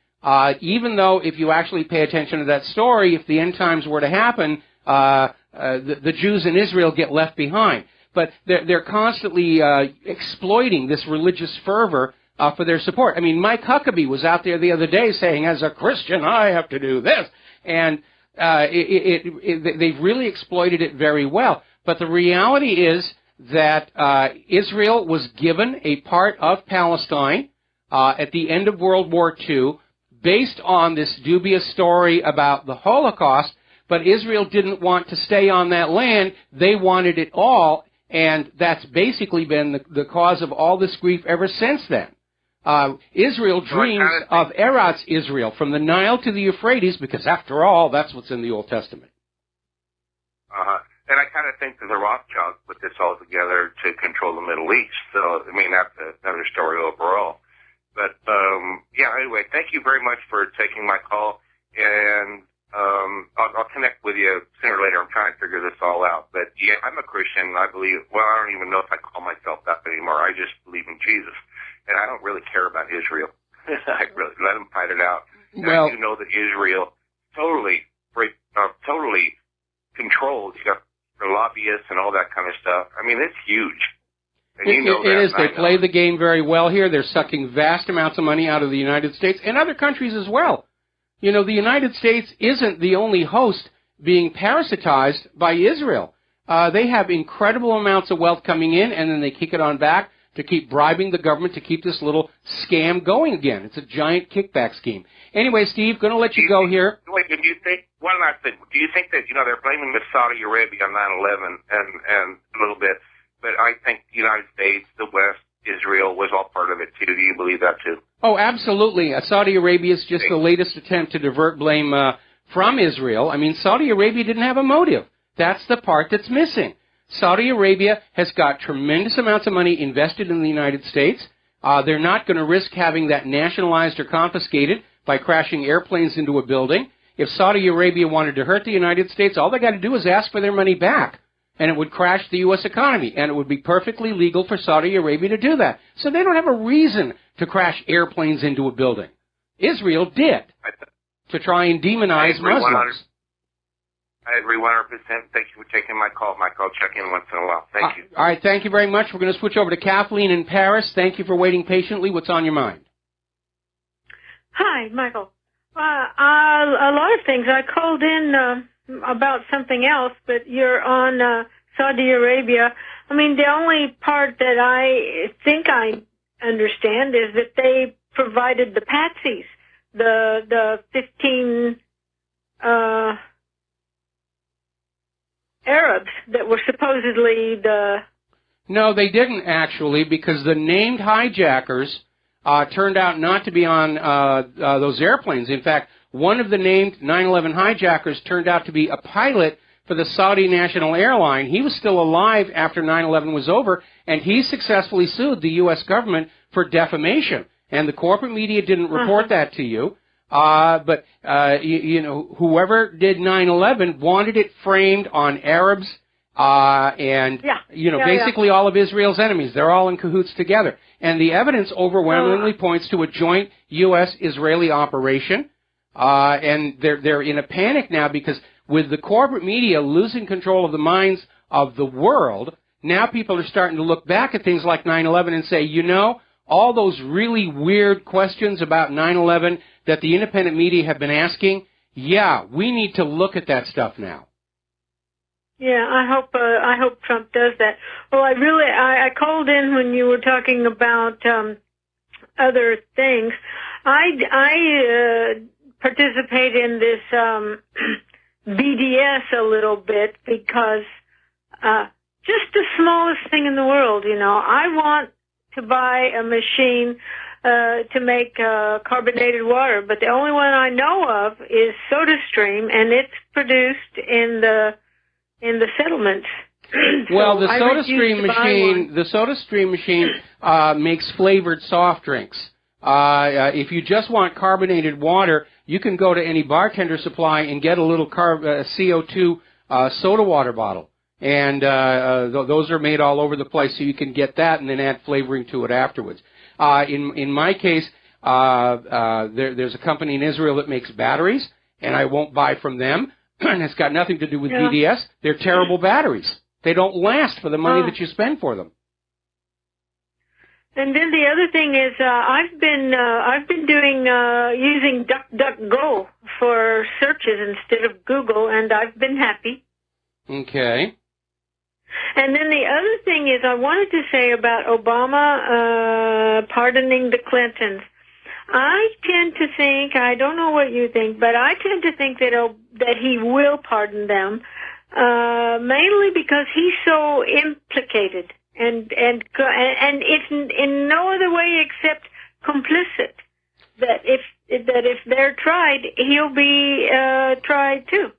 Speaker 2: Even though if you actually pay attention to that story, if the end times were to happen, the Jews in Israel get left behind. But they're constantly exploiting this religious fervor for their support. I mean, Mike Huckabee was out there the other day saying, as a Christian, I have to do this. And they've really exploited it very well. But the reality is that Israel was given a part of Palestine at the end of World War II, based on this dubious story about the Holocaust, but Israel didn't want to stay on that land. They wanted it all, And that's basically been the cause of all this grief ever since then. Israel dreams of Eretz Israel, from the Nile to the Euphrates, because after all, that's what's in the Old Testament.
Speaker 8: And I kind of think that the Rothschilds put this all together to control the Middle East. So, I mean, that's another story overall. But, yeah, anyway, thank you very much for taking my call. And I'll connect with you sooner or later. I'm trying to figure this all out. But, yeah, I'm a Christian. I believe, well, I don't even know if I call myself that anymore. I just believe in Jesus. And I don't really care about Israel. I really let them fight it out. And I do know that Israel totally controlled. You got the lobbyists and all that kind of stuff. I mean, it's huge. And you know
Speaker 2: it is. They play the game very well here. They're sucking vast amounts of money out of the United States and other countries as well. You know, the United States isn't the only host being parasitized by Israel. They have incredible amounts of wealth coming in, and then they kick it on back to keep bribing the government to keep this little scam going again. It's a giant kickback scheme. Anyway, Steve, going to let you go here.
Speaker 8: Wait, do you think, one last thing, do you think that, you know, they're blaming the Saudi Arabia on 9/11 and a little bit, but I think the United States, the West, Israel was all part of it too. Do you believe that too?
Speaker 2: Oh, absolutely. Saudi Arabia is just the latest attempt to divert blame from Israel. I mean, Saudi Arabia didn't have a motive. That's the part that's missing. Saudi Arabia has got tremendous amounts of money invested in the United States. They're not going to risk having that nationalized or confiscated by crashing airplanes into a building. If Saudi Arabia wanted to hurt the United States, all they got to do is ask for their money back, and it would crash the U.S. economy, and it would be perfectly legal for Saudi Arabia to do that. So they don't have a reason to crash airplanes into a building. Israel did, to try and demonize Muslims.
Speaker 8: I agree 100%. Thank you for taking my call. Mike, I'll check in once in a while. Thank you.
Speaker 2: All right, thank you very much. We're going to switch over to Kathleen in Paris. Thank you for waiting patiently. What's on your mind?
Speaker 9: Hi, Michael. A lot of things. I called in about something else, but you're on Saudi Arabia. I mean, the only part that I think I understand is that they provided the patsies, the 15 Arabs that were supposedly the...
Speaker 2: No, they didn't actually, because the named hijackers turned out not to be on those airplanes. In fact, one of the named 9/11 hijackers turned out to be a pilot for the Saudi National Airline. He was still alive after 9/11 was over, and he successfully sued the U.S. government for defamation. And the corporate media didn't report that to you. But you know, whoever did 9/11 wanted it framed on Arabs and, basically all of Israel's enemies. They're all in cahoots together. And the evidence overwhelmingly points to a joint U.S.-Israeli operation. And they're in a panic now because with the corporate media losing control of the minds of the world, now people are starting to look back at things like 9/11 and say, you know, all those really weird questions about 9/11 that the independent media have been asking, yeah, we need to look at that stuff now.
Speaker 9: Yeah, I hope Trump does that. Well, I called in when you were talking about other things. I participate in this BDS a little bit because just the smallest thing in the world, you know. I want to buy a machine to make carbonated water, but the only one I know of is SodaStream, and it's produced in the settlements.
Speaker 2: Well, the SodaStream machine makes flavored soft drinks. If you just want carbonated water, you can go to any bartender supply and get a little CO2 soda water bottle. And those are made all over the place, so you can get that and then add flavoring to it afterwards. In my case, there's a company in Israel that makes batteries, and I won't buy from them. And it's got nothing to do with BDS. They're terrible batteries. They don't last for the money that you spend for them.
Speaker 9: And then the other thing is, I've been doing using DuckDuckGo for searches instead of Google, and I've been happy.
Speaker 2: Okay.
Speaker 9: And then the other thing is, I wanted to say about Obama pardoning the Clintons. I tend to think, I don't know what you think, but I tend to think that he will pardon them mainly because he's so implicated and it's in no other way except complicit. That if they're tried, he'll be tried too.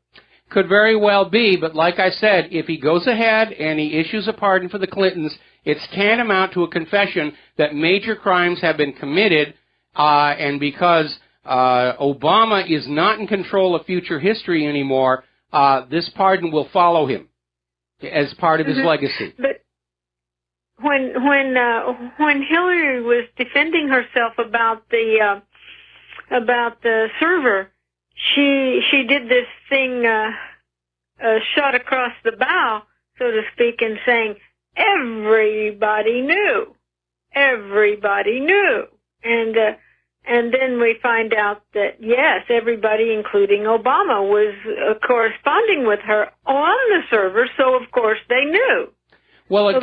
Speaker 2: Could very well be, but like I said, if he goes ahead and he issues a pardon for the Clintons, it's tantamount to a confession that major crimes have been committed, and because Obama is not in control of future history anymore, this pardon will follow him as part of his legacy.
Speaker 9: But when Hillary was defending herself about the server, she did this thing, shot across the bow, so to speak, and saying everybody knew, and then we find out that yes, everybody, including Obama, was corresponding with her on the server, so of course they knew.
Speaker 2: Well,
Speaker 9: it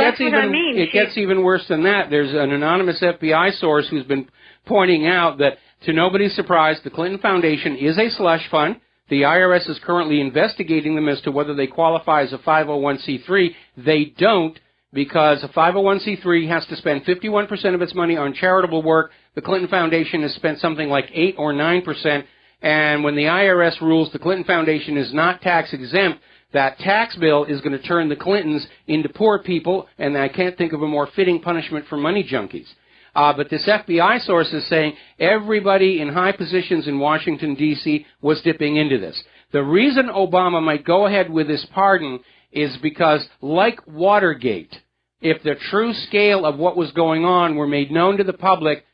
Speaker 2: gets even worse than that. There's an anonymous FBI source who's been pointing out that, to nobody's surprise, the Clinton Foundation is a slush fund. The IRS is currently investigating them as to whether they qualify as a 501c3. They don't, because a 501c3 has to spend 51% of its money on charitable work. The Clinton Foundation has spent something like 8 or 9%. And when the IRS rules the Clinton Foundation is not tax exempt, that tax bill is going to turn the Clintons into poor people, and I can't think of a more fitting punishment for money junkies. But this FBI source is saying everybody in high positions in Washington, D.C. was dipping into this. The reason Obama might go ahead with this pardon is because, like Watergate, if the true scale of what was going on were made known to the public,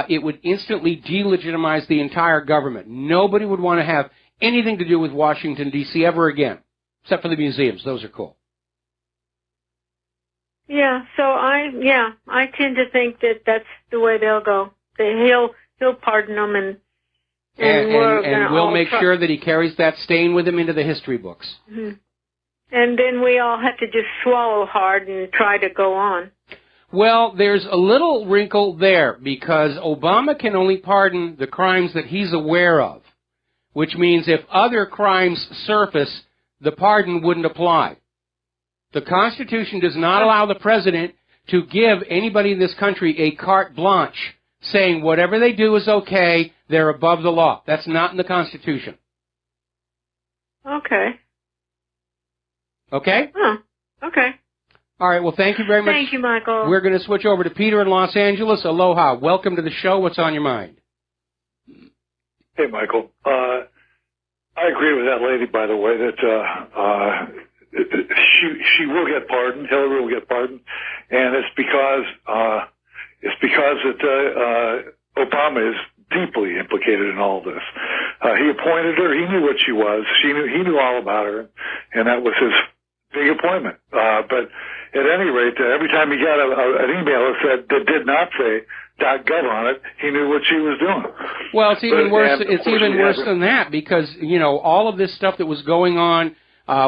Speaker 2: it would instantly delegitimize the entire government. Nobody would want to have anything to do with Washington, D.C. ever again, except for the museums. Those are cool.
Speaker 9: Yeah, so I tend to think that that's the way they'll go. He'll pardon them, and
Speaker 2: we'll make sure that he carries that stain with him into the history books.
Speaker 9: Mm-hmm. And then we all have to just swallow hard and try to go on.
Speaker 2: Well, there's a little wrinkle there, because Obama can only pardon the crimes that he's aware of, which means if other crimes surface, the pardon wouldn't apply. The Constitution does not allow the president to give anybody in this country a carte blanche, saying whatever they do is okay, they're above the law. That's not in the Constitution.
Speaker 9: Okay.
Speaker 2: Okay?
Speaker 9: Huh. Okay.
Speaker 2: All right, well, thank you very much.
Speaker 9: Thank you, Michael.
Speaker 2: We're going to switch over to Peter in Los Angeles. Aloha. Welcome to the show. What's on your mind?
Speaker 10: Hey, Michael. I agree with that lady, by the way, that she will get pardoned. Hillary will get pardoned, and it's because that Obama is deeply implicated in all this. He appointed her. He knew what she was. He knew all about her, and that was his big appointment. But at any rate, every time he got an email that did not say .gov on it, he knew what she was doing.
Speaker 2: Well, it's even worse. It's even worse than that, because all of this stuff that was going on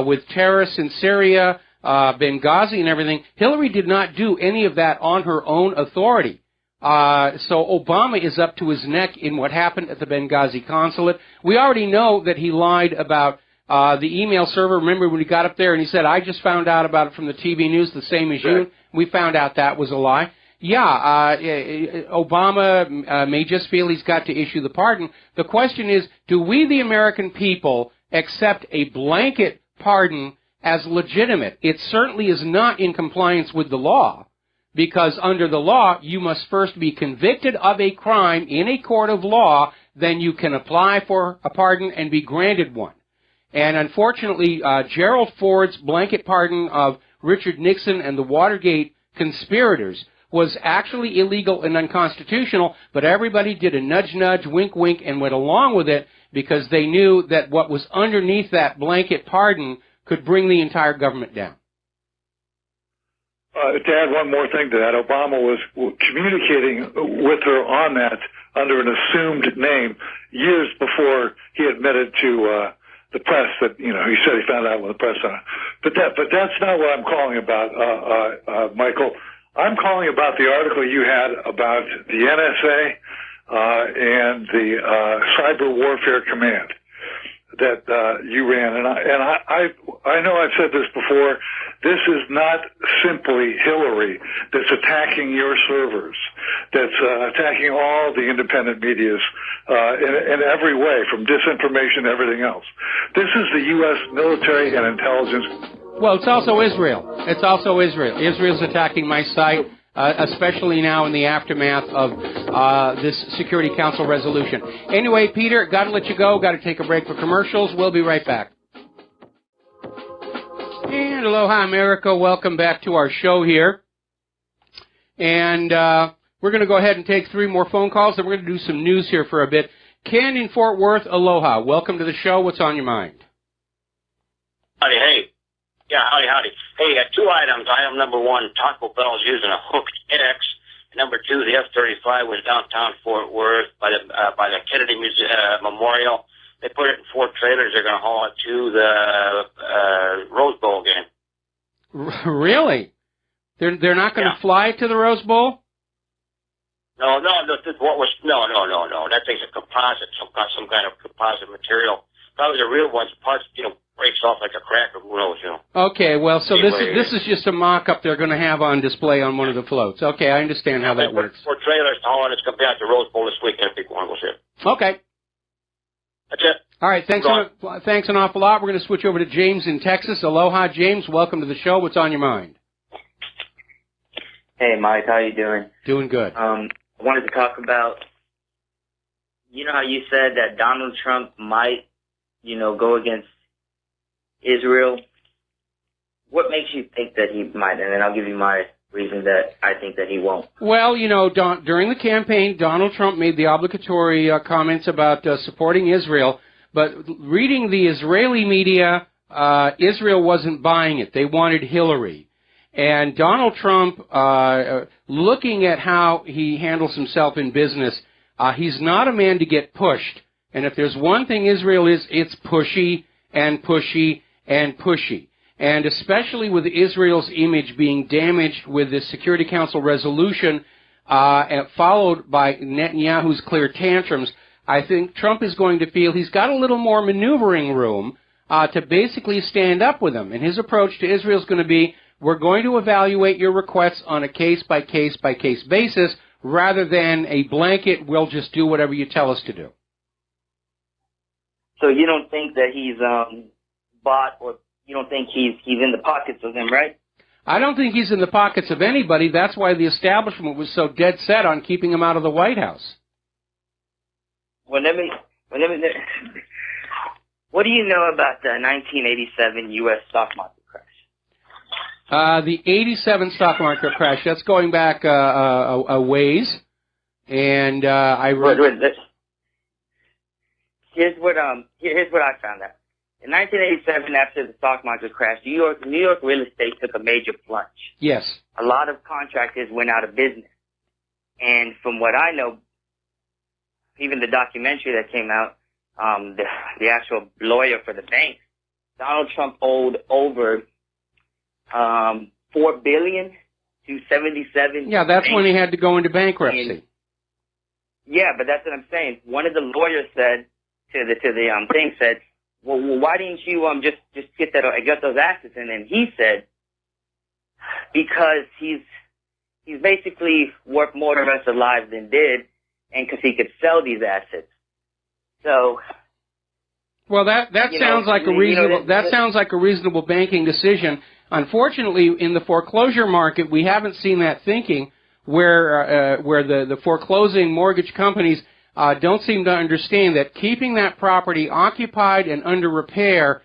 Speaker 2: with terrorists in Syria, Benghazi, and everything, Hillary did not do any of that on her own authority. So Obama is up to his neck in what happened at the Benghazi consulate. We already know that he lied about the email server. Remember when he got up there and he said, I just found out about it from the TV news, the same as you. We found out that was a lie. Yeah, Obama may just feel he's got to issue the pardon. The question is, do we, the American people, accept a blanket pardon as legitimate? It certainly is not in compliance with the law, because under the law, you must first be convicted of a crime in a court of law, then you can apply for a pardon and be granted one. And unfortunately, Gerald Ford's blanket pardon of Richard Nixon and the Watergate conspirators was actually illegal and unconstitutional, but everybody did a nudge-nudge, wink-wink, and went along with it because they knew that what was underneath that blanket pardon could bring the entire government down.
Speaker 10: To add one more thing to that, Obama was communicating with her on that under an assumed name years before he admitted to the press that, he said he found out when the press on it. But that's not what I'm calling about, Michael. I'm calling about the article you had about the NSA and the Cyber Warfare Command. that you ran, and I know I've said this before. This is not simply Hillary that's attacking your servers, that's attacking all the independent medias in every way, from disinformation to everything else. This is the U.S. military and intelligence.
Speaker 2: Well, it's also Israel. It's also Israel. Israel's attacking my site, especially now in the aftermath of this Security Council resolution. Anyway, Peter, got to let you go. Got to take a break for commercials. We'll be right back. And aloha, America. Welcome back to our show here. And we're going to go ahead and take 3 more phone calls, and we're going to do some news here for a bit. Ken in Fort Worth, aloha. Welcome to the show. What's on your mind?
Speaker 11: Howdy, hey. Yeah, howdy. Hey, 2 items. Item number 1, Taco Bell's using a hooked X. And number 2, the F-35 was downtown Fort Worth by the Kennedy Memorial. They put it in 4 trailers. They're going to haul it to the Rose Bowl game.
Speaker 2: Really? They're not going to fly it to the Rose Bowl?
Speaker 11: No. That thing's a composite, some kind of composite material. Probably the real ones, parts, breaks off like a cracker. Who knows,
Speaker 2: Okay, well, so anyway, this is just a mock-up they're going to have on display on one of the floats. Okay, I understand how that works.
Speaker 11: 4 trailers hauling it's going to be at the Rose Bowl this weekend if people want to go see it.
Speaker 2: Okay.
Speaker 11: That's it.
Speaker 2: All right, thanks an awful lot. We're going to switch over to James in Texas. Aloha, James. Welcome to the show. What's on your mind?
Speaker 12: Hey, Mike. How you doing?
Speaker 2: Doing good.
Speaker 12: I wanted to talk about, how you said that Donald Trump might, go against Israel. What makes you think that he might? And then I'll give you my reason that I think that he won't. Well,
Speaker 2: during the campaign, Donald Trump made the obligatory comments about supporting Israel. But reading the Israeli media, Israel wasn't buying it. They wanted Hillary. And Donald Trump, looking at how he handles himself in business, he's not a man to get pushed. And if there's one thing Israel is, it's pushy and pushy and pushy. And especially with Israel's image being damaged with the Security Council resolution, followed by Netanyahu's clear tantrums, I think Trump is going to feel he's got a little more maneuvering room to basically stand up with him. And his approach to Israel is going to be, we're going to evaluate your requests on a case-by-case-by-case basis rather than a blanket, we'll just do whatever you tell us to do.
Speaker 12: So you don't think that he's bought, or you don't think he's in the pockets of them, right?
Speaker 2: I don't think he's in the pockets of anybody. That's why the establishment was so dead set on keeping him out of the White House.
Speaker 12: What do you know about the 1987 U.S. stock market crash?
Speaker 2: The 87 stock market crash, that's going back a ways. And I read...
Speaker 12: Here's what I found out. In 1987, after the stock market crashed, New York real estate took a major plunge.
Speaker 2: Yes.
Speaker 12: A lot of contractors went out of business. And from what I know, even the documentary that came out, the actual lawyer for the bank, Donald Trump owed over $4 billion to 77.
Speaker 2: Yeah, that's
Speaker 12: banks.
Speaker 2: when he had to go into bankruptcy.
Speaker 12: Yeah, but that's what I'm saying. One of the lawyers said to the thing said, well, why didn't you just get those assets? And then he said, because he's basically worth more to us alive than dead, and because he could sell these assets. So,
Speaker 2: well, that sounds like a reasonable sounds like a reasonable banking decision. Unfortunately, in the foreclosure market, we haven't seen that thinking, where the foreclosing mortgage companies don't seem to understand that keeping that property occupied and under repair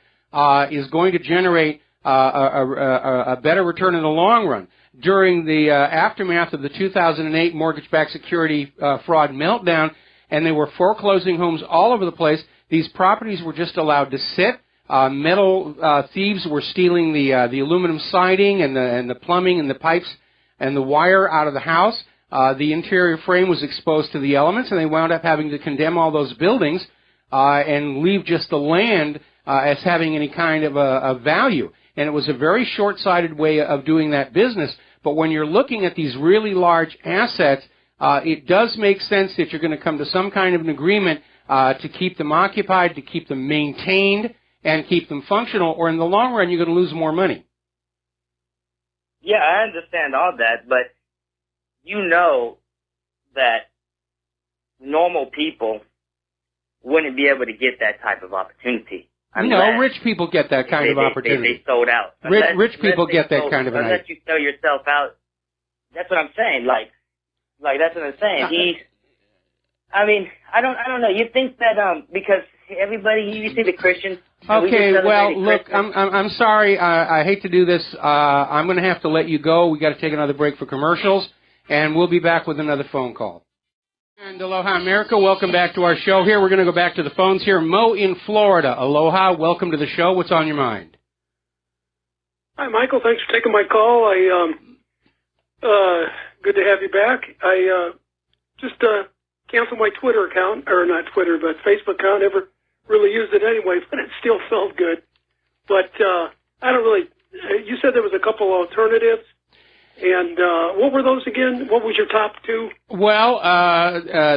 Speaker 2: is going to generate a better return in the long run. During the aftermath of the 2008 mortgage-backed security fraud meltdown, and they were foreclosing homes all over the place, these properties were just allowed to sit. Metal thieves were stealing the aluminum siding and the plumbing and the pipes and the wire out of the house. The interior frame was exposed to the elements, and they wound up having to condemn all those buildings and leave just the land as having any kind of a value. And it was a very short-sighted way of doing that business. But when you're looking at these really large assets, it does make sense that you're going to come to some kind of an agreement to keep them occupied, to keep them maintained, and keep them functional, or in the long run, you're going to lose more money.
Speaker 12: Yeah, I understand all that, but you know that normal people wouldn't be able to get that type of opportunity.
Speaker 2: No, rich people get that kind of opportunity.
Speaker 12: They sold out.
Speaker 2: Rich people get that kind of an
Speaker 12: unless you sell yourself out. That's what I'm saying. Like that's what I'm saying. I don't know. You think that because everybody, you see the Christians.
Speaker 2: Okay, well, look, I'm sorry. I hate to do this. I'm going to have to let you go. We got to take another break for commercials, and we'll be back with another phone call. And aloha, America. Welcome back to our show here. We're going to go back to the phones here. Mo in Florida. Aloha. Welcome to the show. What's on your mind?
Speaker 13: Hi, Michael. Thanks for taking my call. Good to have you back. I just canceled my Twitter account, or not Twitter, but Facebook account. Never really used it anyway, but it still felt good. But I don't really. You said there was a couple alternatives. And what were those again? What was your top two?
Speaker 2: Well,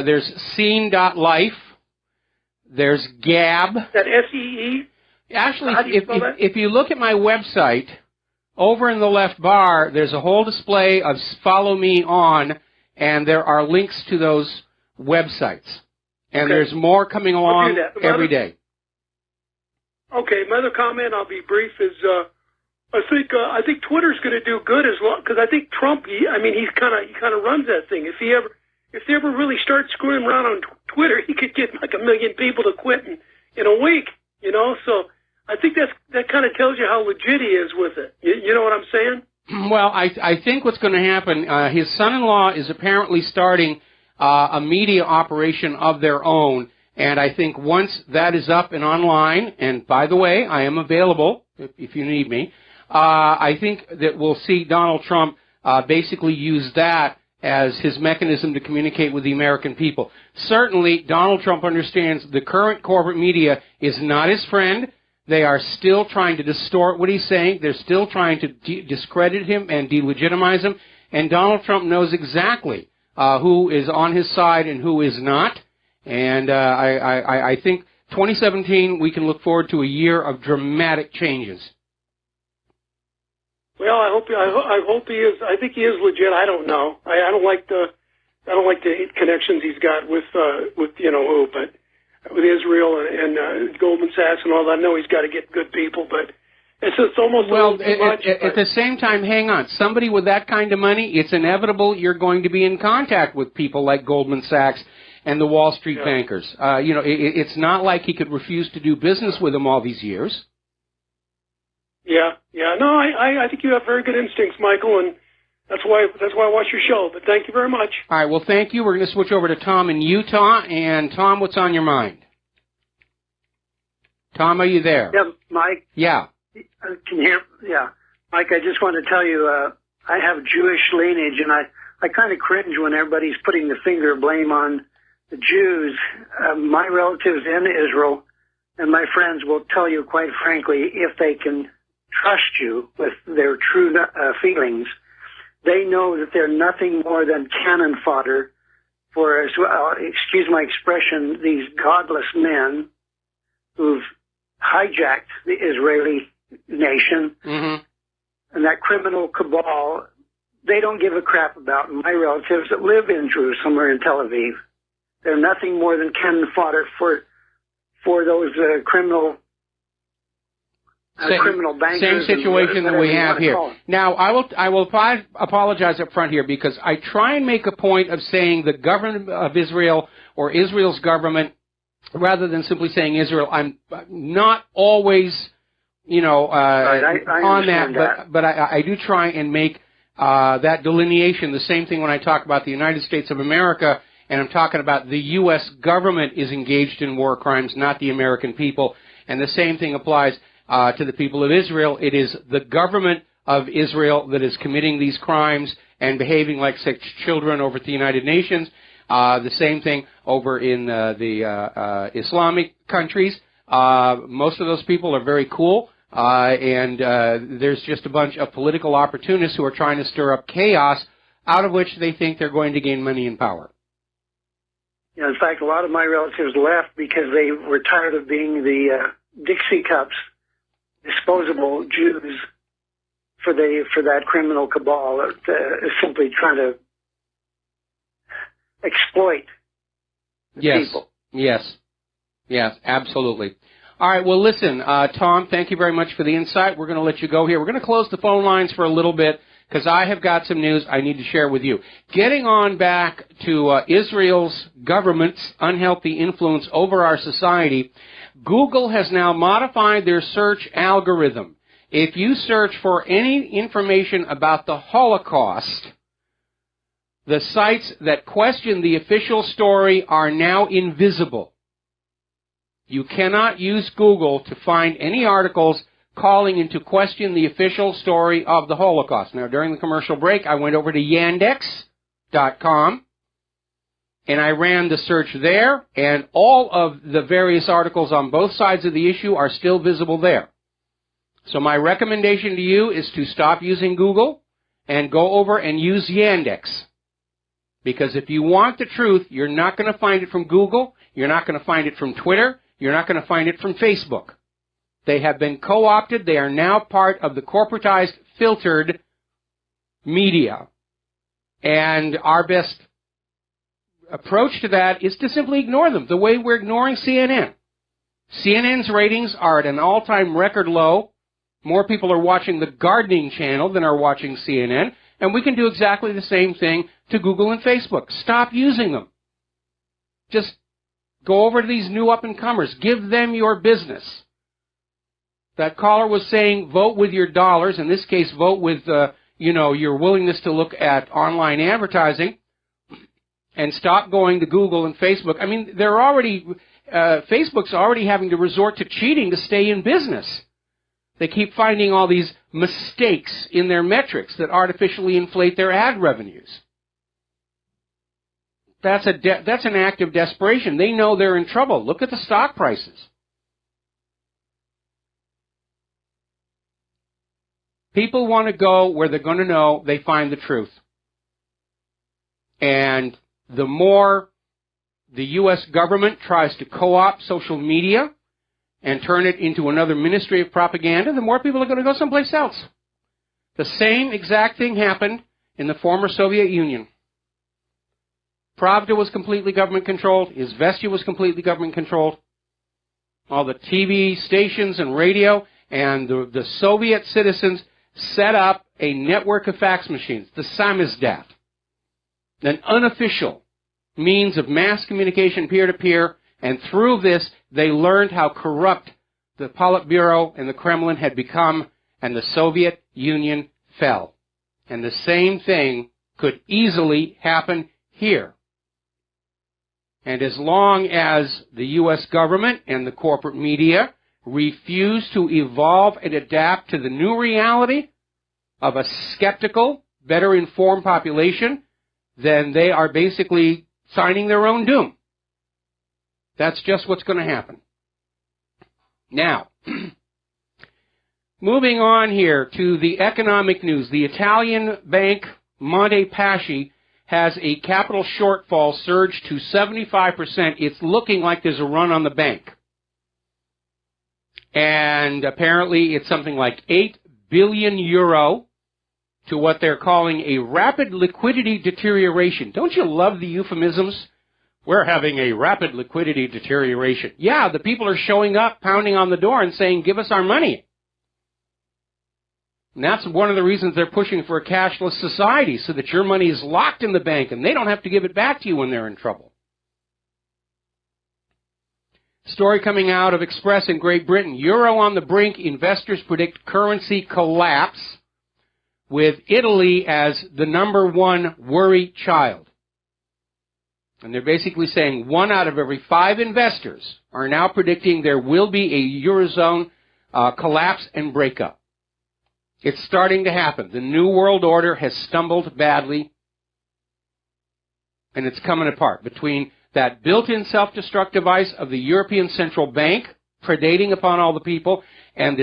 Speaker 2: there's Scene.life. There's Gab.
Speaker 13: That S-E-E?
Speaker 2: Actually, if you look at my website, over in the left bar, there's a whole display of Follow Me On, and there are links to those websites. And there's more coming along every day.
Speaker 13: Okay, my other comment, I'll be brief, is... I think Twitter's going to do good as long because I think Trump. He kind of runs that thing. If they ever really start screwing around on Twitter, he could get like 1 million people to quit in a week. You know, so I think that kind of tells you how legit he is with it. You know what I'm saying?
Speaker 2: Well, I think what's going to happen. His son-in-law is apparently starting a media operation of their own, and I think once that is up and online, and by the way, I am available if you need me. I think that we'll see Donald Trump basically use that as his mechanism to communicate with the American people. Certainly, Donald Trump understands the current corporate media is not his friend. They are still trying to distort what he's saying. They're still trying to discredit him and delegitimize him. And Donald Trump knows exactly who is on his side and who is not. And I think 2017, we can look forward to a year of dramatic changes.
Speaker 13: Well, I hope he is. I think he is legit. I don't know. I don't like the connections he's got with you know who, but with Israel and Goldman Sachs and all that. I know he's got to get good people, but it's almost
Speaker 2: at the same time. Hang on, somebody with that kind of money, it's inevitable you're going to be in contact with people like Goldman Sachs and the Wall Street bankers. You know, it's not like he could refuse to do business with them all these years.
Speaker 13: Yeah. No, I think you have very good instincts, Michael, and that's why I watch your show. But thank you very much.
Speaker 2: All right. Well, thank you. We're going to switch over to Tom in Utah. And Tom, what's on your mind? Tom, are you there?
Speaker 14: Yeah, Mike.
Speaker 2: Yeah.
Speaker 14: Can you hear? Yeah, Mike. I just want to tell you, I have Jewish lineage, and I kind of cringe when everybody's putting the finger of blame on the Jews. My relatives in Israel and my friends will tell you, quite frankly, if they can trust you with their true feelings, they know that they're nothing more than cannon fodder for, excuse my expression, these godless men who've hijacked the Israeli nation and that criminal cabal. They don't give a crap about my relatives that live in Jerusalem or in Tel Aviv. They're nothing more than cannon fodder for those criminal bankers.
Speaker 2: Same situation that we have here. Now, I will apologize up front here because I try and make a point of saying the government of Israel or Israel's government rather than simply saying Israel. I'm not always, on that, but I do try and make that delineation. The same thing when I talk about the United States of America, and I'm talking about the U.S. government is engaged in war crimes, not the American people. And the same thing applies to the people of Israel. It is the government of Israel that is committing these crimes and behaving like such children over at the United Nations. The same thing over in the Islamic countries. Most of those people are very cool, and there's just a bunch of political opportunists who are trying to stir up chaos, out of which they think they're going to gain money and power.
Speaker 14: You know, in fact, a lot of my relatives left because they were tired of being the Dixie cups, disposable Jews for that criminal cabal that is simply trying to exploit people.
Speaker 2: Yes, absolutely. All right, well, listen, Tom, thank you very much for the insight. We're going to let you go here. We're going to close the phone lines for a little bit because I have got some news I need to share with you. Getting on back to Israel's government's unhealthy influence over our society, Google has now modified their search algorithm. If you search for any information about the Holocaust, the sites that question the official story are now invisible. You cannot use Google to find any articles calling into question the official story of the Holocaust. Now, during the commercial break, I went over to Yandex.com, and I ran the search there, and all of the various articles on both sides of the issue are still visible there. So my recommendation to you is to stop using Google and go over and use Yandex. Because if you want the truth, you're not going to find it from Google, you're not going to find it from Twitter, you're not going to find it from Facebook. They have been co-opted. They are now part of the corporatized, filtered media. And our best approach to that is to simply ignore them, the way we're ignoring CNN. CNN's ratings are at an all-time record low. More people are watching the gardening channel than are watching CNN. And we can do exactly the same thing to Google and Facebook. Stop using them. Just go over to these new up-and-comers. Give them your business. That caller was saying vote with your dollars. In this case, vote with, your willingness to look at online advertising. And stop going to Google and Facebook. I mean, Facebook's already having to resort to cheating to stay in business. They keep finding all these mistakes in their metrics that artificially inflate their ad revenues. That's an act of desperation. They know they're in trouble. Look at the stock prices. People want to go where they're going to know they find the truth. And the more the U.S. government tries to co-opt social media and turn it into another ministry of propaganda, the more people are going to go someplace else. The same exact thing happened in the former Soviet Union. Pravda was completely government-controlled. Izvestia was completely government-controlled. All the TV stations and radio and the Soviet citizens set up a network of fax machines, the samizdat, an unofficial means of mass communication peer-to-peer, and through this they learned how corrupt the Politburo and the Kremlin had become, and the Soviet Union fell. And the same thing could easily happen here. And as long as the U.S. government and the corporate media refuse to evolve and adapt to the new reality of a skeptical, better informed population, then they are basically signing their own doom. That's just what's going to happen. Now, moving on here to the economic news. The Italian bank Monte Paschi has a capital shortfall surge to 75%. It's looking like there's a run on the bank. And apparently it's something like 8 billion euro to what they're calling a rapid liquidity deterioration. Don't you love the euphemisms? We're having a rapid liquidity deterioration. Yeah, the people are showing up, pounding on the door and saying, give us our money. And that's one of the reasons they're pushing for a cashless society, so that your money is locked in the bank and they don't have to give it back to you when they're in trouble. Story coming out of Express in Great Britain. Euro on the brink, investors predict currency collapse, with Italy as the number one worry child. And they're basically saying 1 out of every 5 investors are now predicting there will be a Eurozone collapse and breakup. It's starting to happen. The New World Order has stumbled badly, and it's coming apart between that built-in self-destruct device of the European Central Bank predating upon all the people and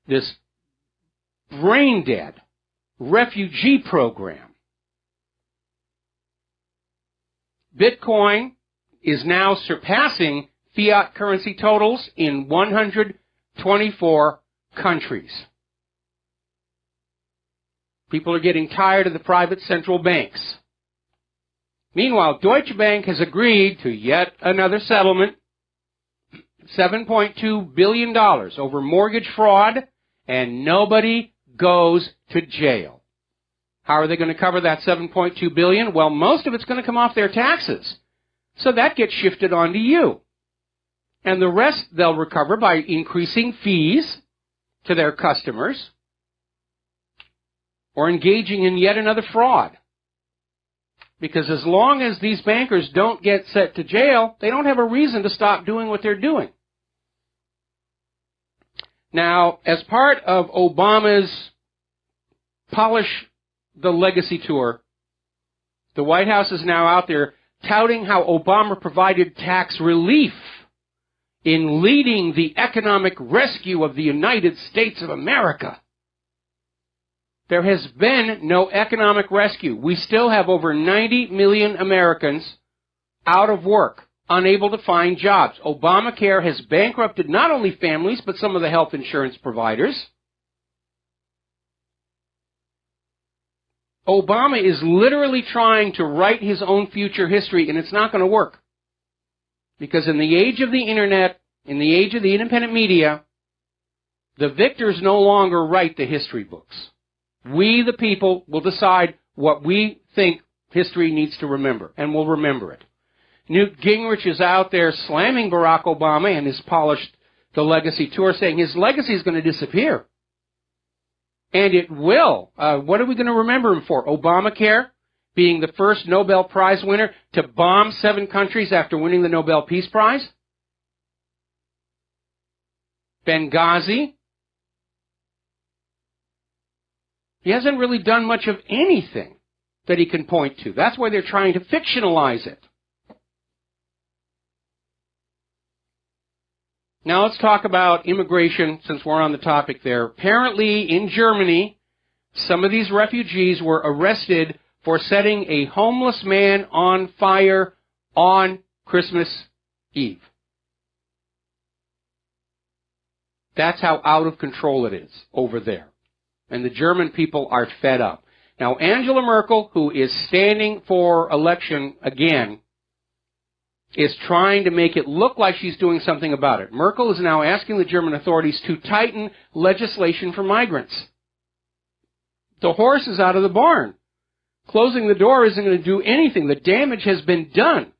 Speaker 2: this brain-dead refugee program. Bitcoin is now surpassing fiat currency totals in 124 countries. People are getting tired of the private central banks. Meanwhile, Deutsche Bank has agreed to yet another settlement, $7.2 billion over mortgage fraud, and nobody goes to jail. How are they going to cover that $7.2 billion? Well, most of it's going to come off their taxes. So that gets shifted onto you. And the rest they'll recover by increasing fees to their customers or engaging in yet another fraud. Because as long as these bankers don't get sent to jail, they don't have a reason to stop doing what they're doing. Now, as part of Obama's Polish the Legacy tour, the White House is now out there touting how Obama provided tax relief in leading the economic rescue of the United States of America. There has been no economic rescue. We still have over 90 million Americans out of work, unable to find jobs. Obamacare has bankrupted not only families, but some of the health insurance providers. Obama is literally trying to write his own future history, and it's not going to work. Because in the age of the internet, in the age of the independent media, the victors no longer write the history books. We, the people, will decide what we think history needs to remember, and we'll remember it. Newt Gingrich is out there slamming Barack Obama and his polished the legacy tour, saying his legacy is going to disappear. And it will. What are we going to remember him for? Obamacare, being the first Nobel Prize winner to bomb 7 countries after winning the Nobel Peace Prize? Benghazi? He hasn't really done much of anything that he can point to. That's why they're trying to fictionalize it. Now let's talk about immigration, since we're on the topic there. Apparently, in Germany, some of these refugees were arrested for setting a homeless man on fire on Christmas Eve. That's how out of control it is over there. And the German people are fed up. Now, Angela Merkel, who is standing for election again, is trying to make it look like she's doing something about it. Merkel is now asking the German authorities to tighten legislation for migrants. The horse is out of the barn. Closing the door isn't going to do anything. The damage has been done.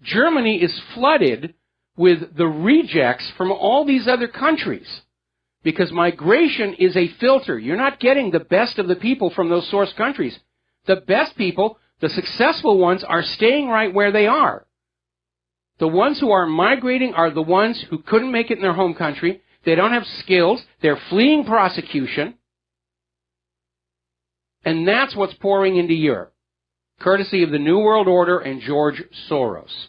Speaker 2: Germany is flooded with the rejects from all these other countries. Because migration is a filter. You're not getting the best of the people from those source countries. The best people, the successful ones, are staying right where they are. The ones who are migrating are the ones who couldn't make it in their home country. They don't have skills. They're fleeing prosecution. And that's what's pouring into Europe, courtesy of the New World Order and George Soros.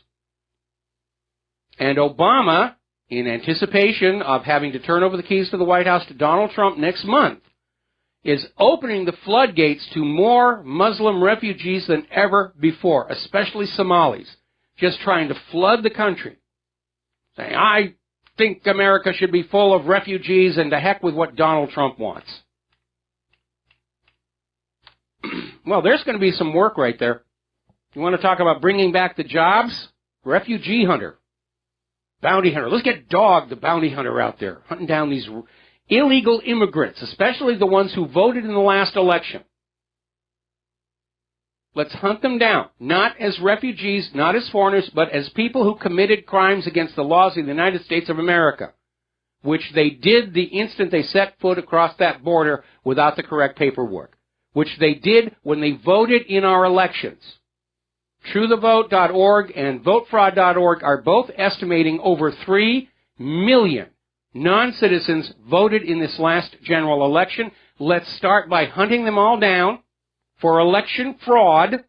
Speaker 2: And Obama, in anticipation of having to turn over the keys to the White House to Donald Trump next month, is opening the floodgates to more Muslim refugees than ever before, especially Somalis, just trying to flood the country, saying, I think America should be full of refugees and to heck with what Donald Trump wants. Well, there's going to be some work right there. You want to talk about bringing back the jobs? Refugee hunter. Bounty hunter. Let's get Dog, the bounty hunter, out there, hunting down these illegal immigrants, especially the ones who voted in the last election. Let's hunt them down, not as refugees, not as foreigners, but as people who committed crimes against the laws of the United States of America, which they did the instant they set foot across that border without the correct paperwork, which they did when they voted in our elections. TrueTheVote.org and VoteFraud.org are both estimating over 3 million non-citizens voted in this last general election. Let's start by hunting them all down for election fraud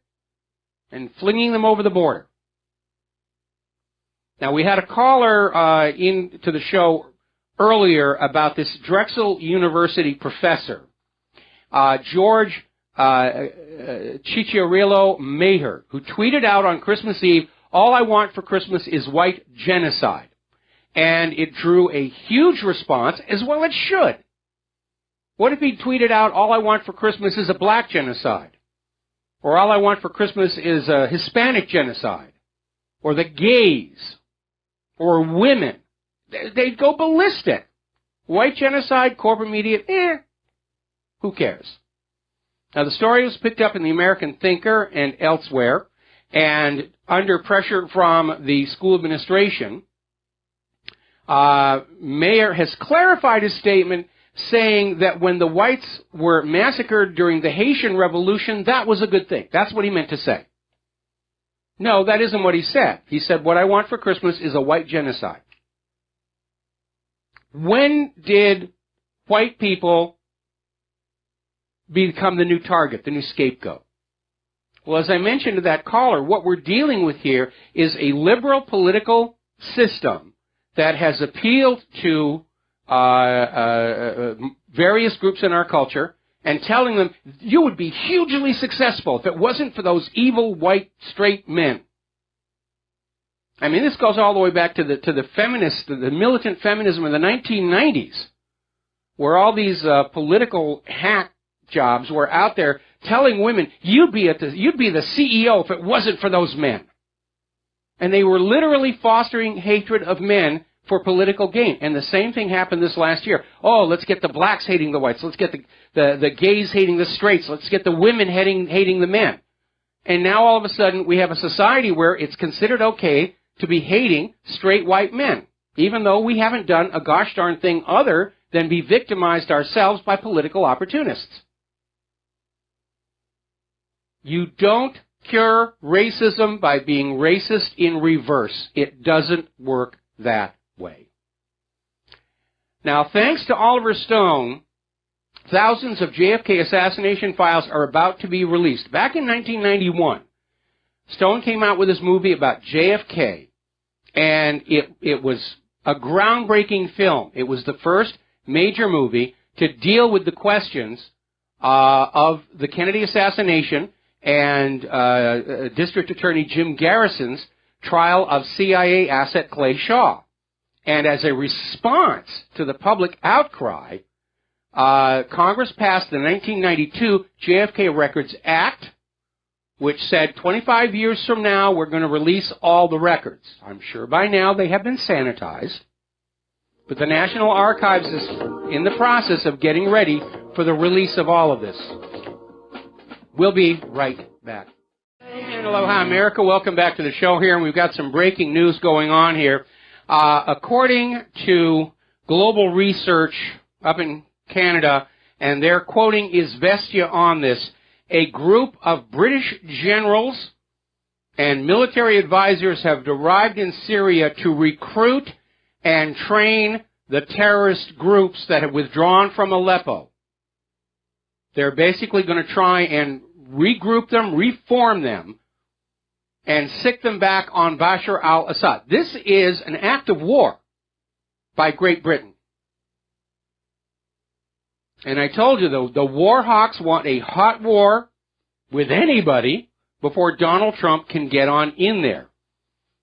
Speaker 2: and flinging them over the border. Now, we had a caller into the show earlier about this Drexel University professor, George Cicciarillo Maher, who tweeted out on Christmas Eve, all I want for Christmas is white genocide. And it drew a huge response, as well it should. What if he tweeted out, all I want for Christmas is a black genocide? Or all I want for Christmas is a Hispanic genocide? Or the gays? Or women? They'd go ballistic. White genocide, corporate media, who cares? Now, the story was picked up in the American Thinker and elsewhere, and under pressure from the school administration, Mayor has clarified his statement, saying that when the whites were massacred during the Haitian Revolution, that was a good thing. That's what he meant to say. No, that isn't what he said. He said, what I want for Christmas is a white genocide. When did white people become the new target, the new scapegoat? Well, as I mentioned to that caller, what we're dealing with here is a liberal political system that has appealed to various groups in our culture and telling them, you would be hugely successful if it wasn't for those evil white straight men. I mean, this goes all the way back to the feminists, the militant feminism of the 1990s, where all these political hack jobs were out there telling women, you'd be the CEO if it wasn't for those men. And they were literally fostering hatred of men for political gain. And the same thing happened this last year. Oh, let's get the blacks hating the whites. Let's get the gays hating the straights. Let's get the women hating the men. And now all of a sudden we have a society where it's considered okay to be hating straight white men, even though we haven't done a gosh darn thing other than be victimized ourselves by political opportunists. You don't cure racism by being racist in reverse. It doesn't work that way. Now, thanks to Oliver Stone, thousands of JFK assassination files are about to be released. Back in 1991, Stone came out with this movie about JFK, and it was a groundbreaking film. It was the first major movie to deal with the questions of the Kennedy assassination and District Attorney Jim Garrison's trial of CIA asset Clay Shaw. And as a response to the public outcry, Congress passed the 1992 JFK Records Act, which said 25 years from now we're going to release all the records. I'm sure by now they have been sanitized. But the National Archives is in the process of getting ready for the release of all of this. We'll be right back. And aloha, America. Welcome back to the show here. And we've got some breaking news going on here. According to global research up in Canada, and they're quoting Izvestia on this, a group of British generals and military advisors have arrived in Syria to recruit and train the terrorist groups that have withdrawn from Aleppo. They're basically going to try and regroup them, reform them, and sick them back on Bashar al-Assad. This is an act of war by Great Britain. And I told you, the war hawks want a hot war with anybody before Donald Trump can get on in there.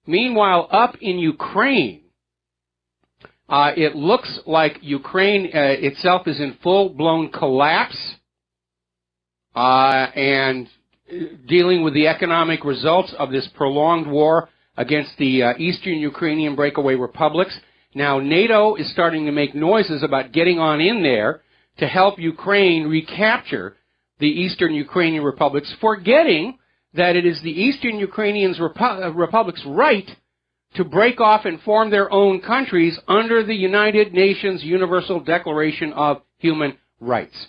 Speaker 2: Meanwhile, up in Ukraine, it looks like Ukraine itself is in full-blown collapse and dealing with the economic results of this prolonged war against the eastern Ukrainian breakaway republics. Now, NATO is starting to make noises about getting on in there to help Ukraine recapture the eastern Ukrainian republics, forgetting that it is the eastern Ukrainian republics' right to break off and form their own countries under the United Nations Universal Declaration of Human Rights.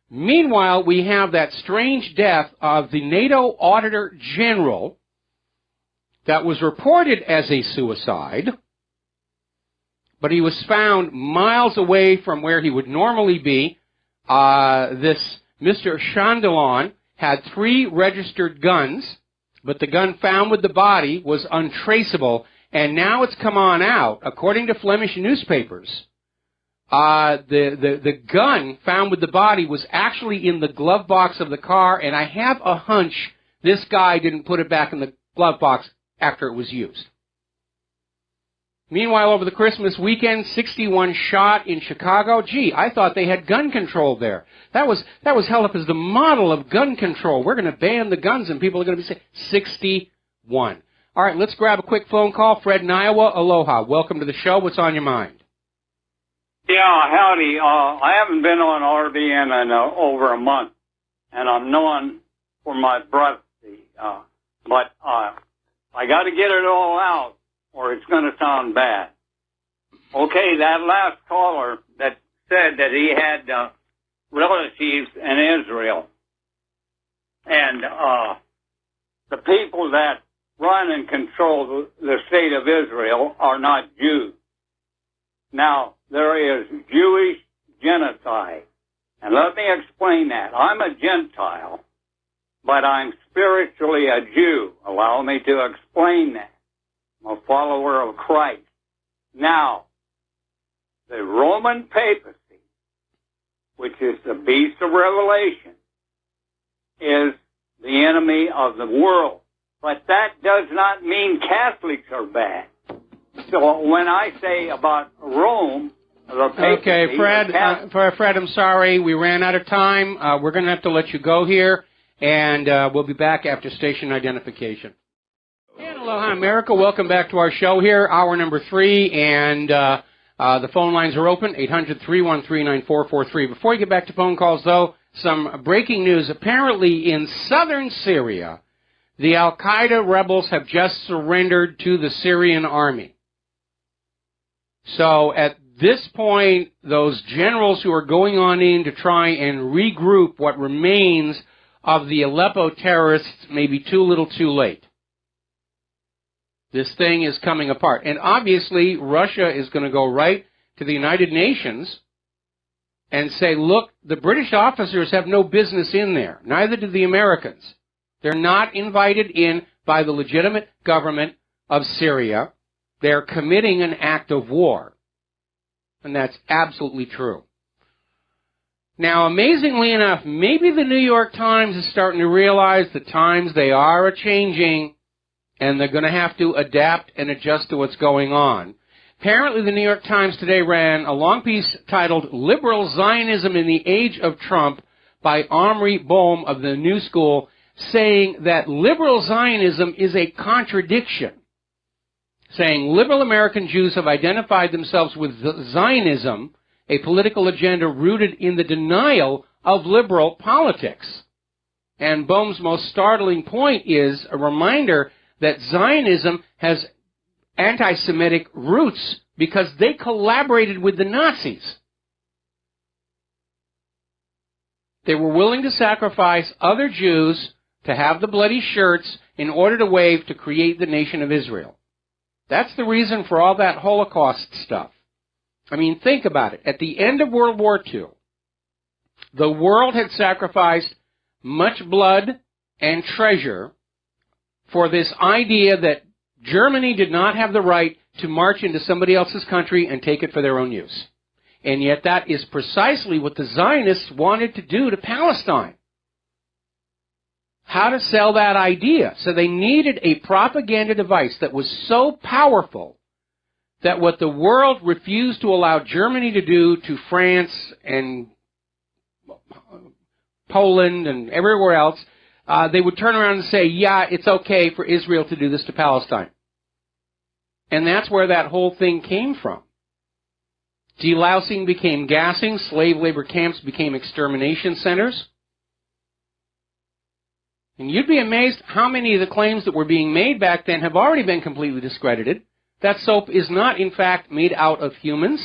Speaker 2: Meanwhile, we have that strange death of the NATO Auditor General that was reported as a suicide, but he was found miles away from where he would normally be. This Mr. Chandelon had 3 registered guns, but the gun found with the body was untraceable, and now it's come on out, according to Flemish newspapers, the gun found with the body was actually in the glove box of the car, and I have a hunch this guy didn't put it back in the glove box after it was used. Meanwhile, over the Christmas weekend, 61 shot in Chicago. Gee, I thought they had gun control there. That was held up as the model of gun control. We're going to ban the guns, and people are going to be saying 61. All right, let's grab a quick phone call. Fred in Iowa, aloha. Welcome to the show. What's on your mind?
Speaker 15: Yeah, howdy. I haven't been on RBN in over a month, and I'm known for my brevity. But I got to get it all out, or it's going to sound bad. Okay, that last caller that said that he had relatives in Israel, and the people that run and control the state of Israel are not Jews. Now, there is Jewish genocide, and let me explain that. I'm a Gentile, but I'm spiritually a Jew. Allow me to explain that. I'm a follower of Christ. Now, the Roman papacy, which is the beast of Revelation, is the enemy of the world. But that does not mean Catholics are bad. So when I say about Rome, the papacy...
Speaker 2: Okay, Fred, I'm sorry. We ran out of time. We're going to have to let you go here, and we'll be back after station identification. And aloha, America. Welcome back to our show here, hour number 3, and the phone lines are open, 800-313-9443. Before we get back to phone calls, though, some breaking news. Apparently, in southern Syria, the Al-Qaeda rebels have just surrendered to the Syrian army. So at this point, those generals who are going on in to try and regroup what remains of the Aleppo terrorists may be too little too late. This thing is coming apart. And obviously, Russia is going to go right to the United Nations and say, look, the British officers have no business in there. Neither do the Americans. They're not invited in by the legitimate government of Syria. They're committing an act of war. And that's absolutely true. Now, amazingly enough, maybe the New York Times is starting to realize the times they are a-changing, and they're going to have to adapt and adjust to what's going on. Apparently, the New York Times today ran a long piece titled Liberal Zionism in the Age of Trump by Omri Bohm of the New School, saying that liberal Zionism is a contradiction, saying liberal American Jews have identified themselves with Zionism, a political agenda rooted in the denial of liberal politics. And Bohm's most startling point is a reminder that Zionism has anti-Semitic roots because they collaborated with the Nazis. They were willing to sacrifice other Jews to have the bloody shirts in order to wave to create the nation of Israel. That's the reason for all that Holocaust stuff. I mean, think about it. At the end of World War II, the world had sacrificed much blood and treasure for this idea that Germany did not have the right to march into somebody else's country and take it for their own use. And yet that is precisely what the Zionists wanted to do to Palestine. How to sell that idea. So they needed a propaganda device that was so powerful that what the world refused to allow Germany to do to France and Poland and everywhere else, they would turn around and say, yeah, it's okay for Israel to do this to Palestine. And that's where that whole thing came from. Delousing became gassing. Slave labor camps became extermination centers. And you'd be amazed how many of the claims that were being made back then have already been completely discredited. That soap is not, in fact, made out of humans.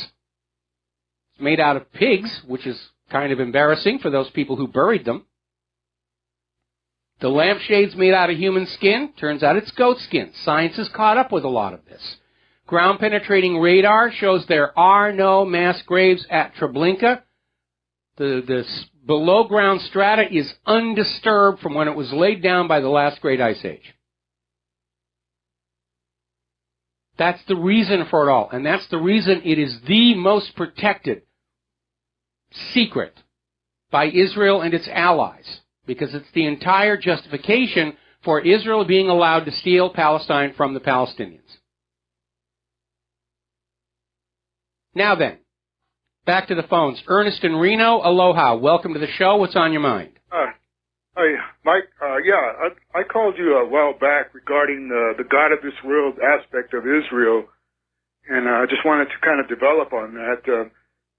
Speaker 2: It's made out of pigs, which is kind of embarrassing for those people who buried them. The lampshade's made out of human skin. Turns out it's goat skin. Science has caught up with a lot of this. Ground-penetrating radar shows there are no mass graves at Treblinka. The below-ground strata is undisturbed from when it was laid down by the last great ice age. That's the reason for it all, and that's the reason it is the most protected secret by Israel and its allies, because it's the entire justification for Israel being allowed to steal Palestine from the Palestinians. Now then, back to the phones. Ernest in Reno, aloha. Welcome to the show. What's on your mind?
Speaker 16: Hi, Mike. I called you a while back regarding the God of this world aspect of Israel, and I just wanted to kind of develop on that.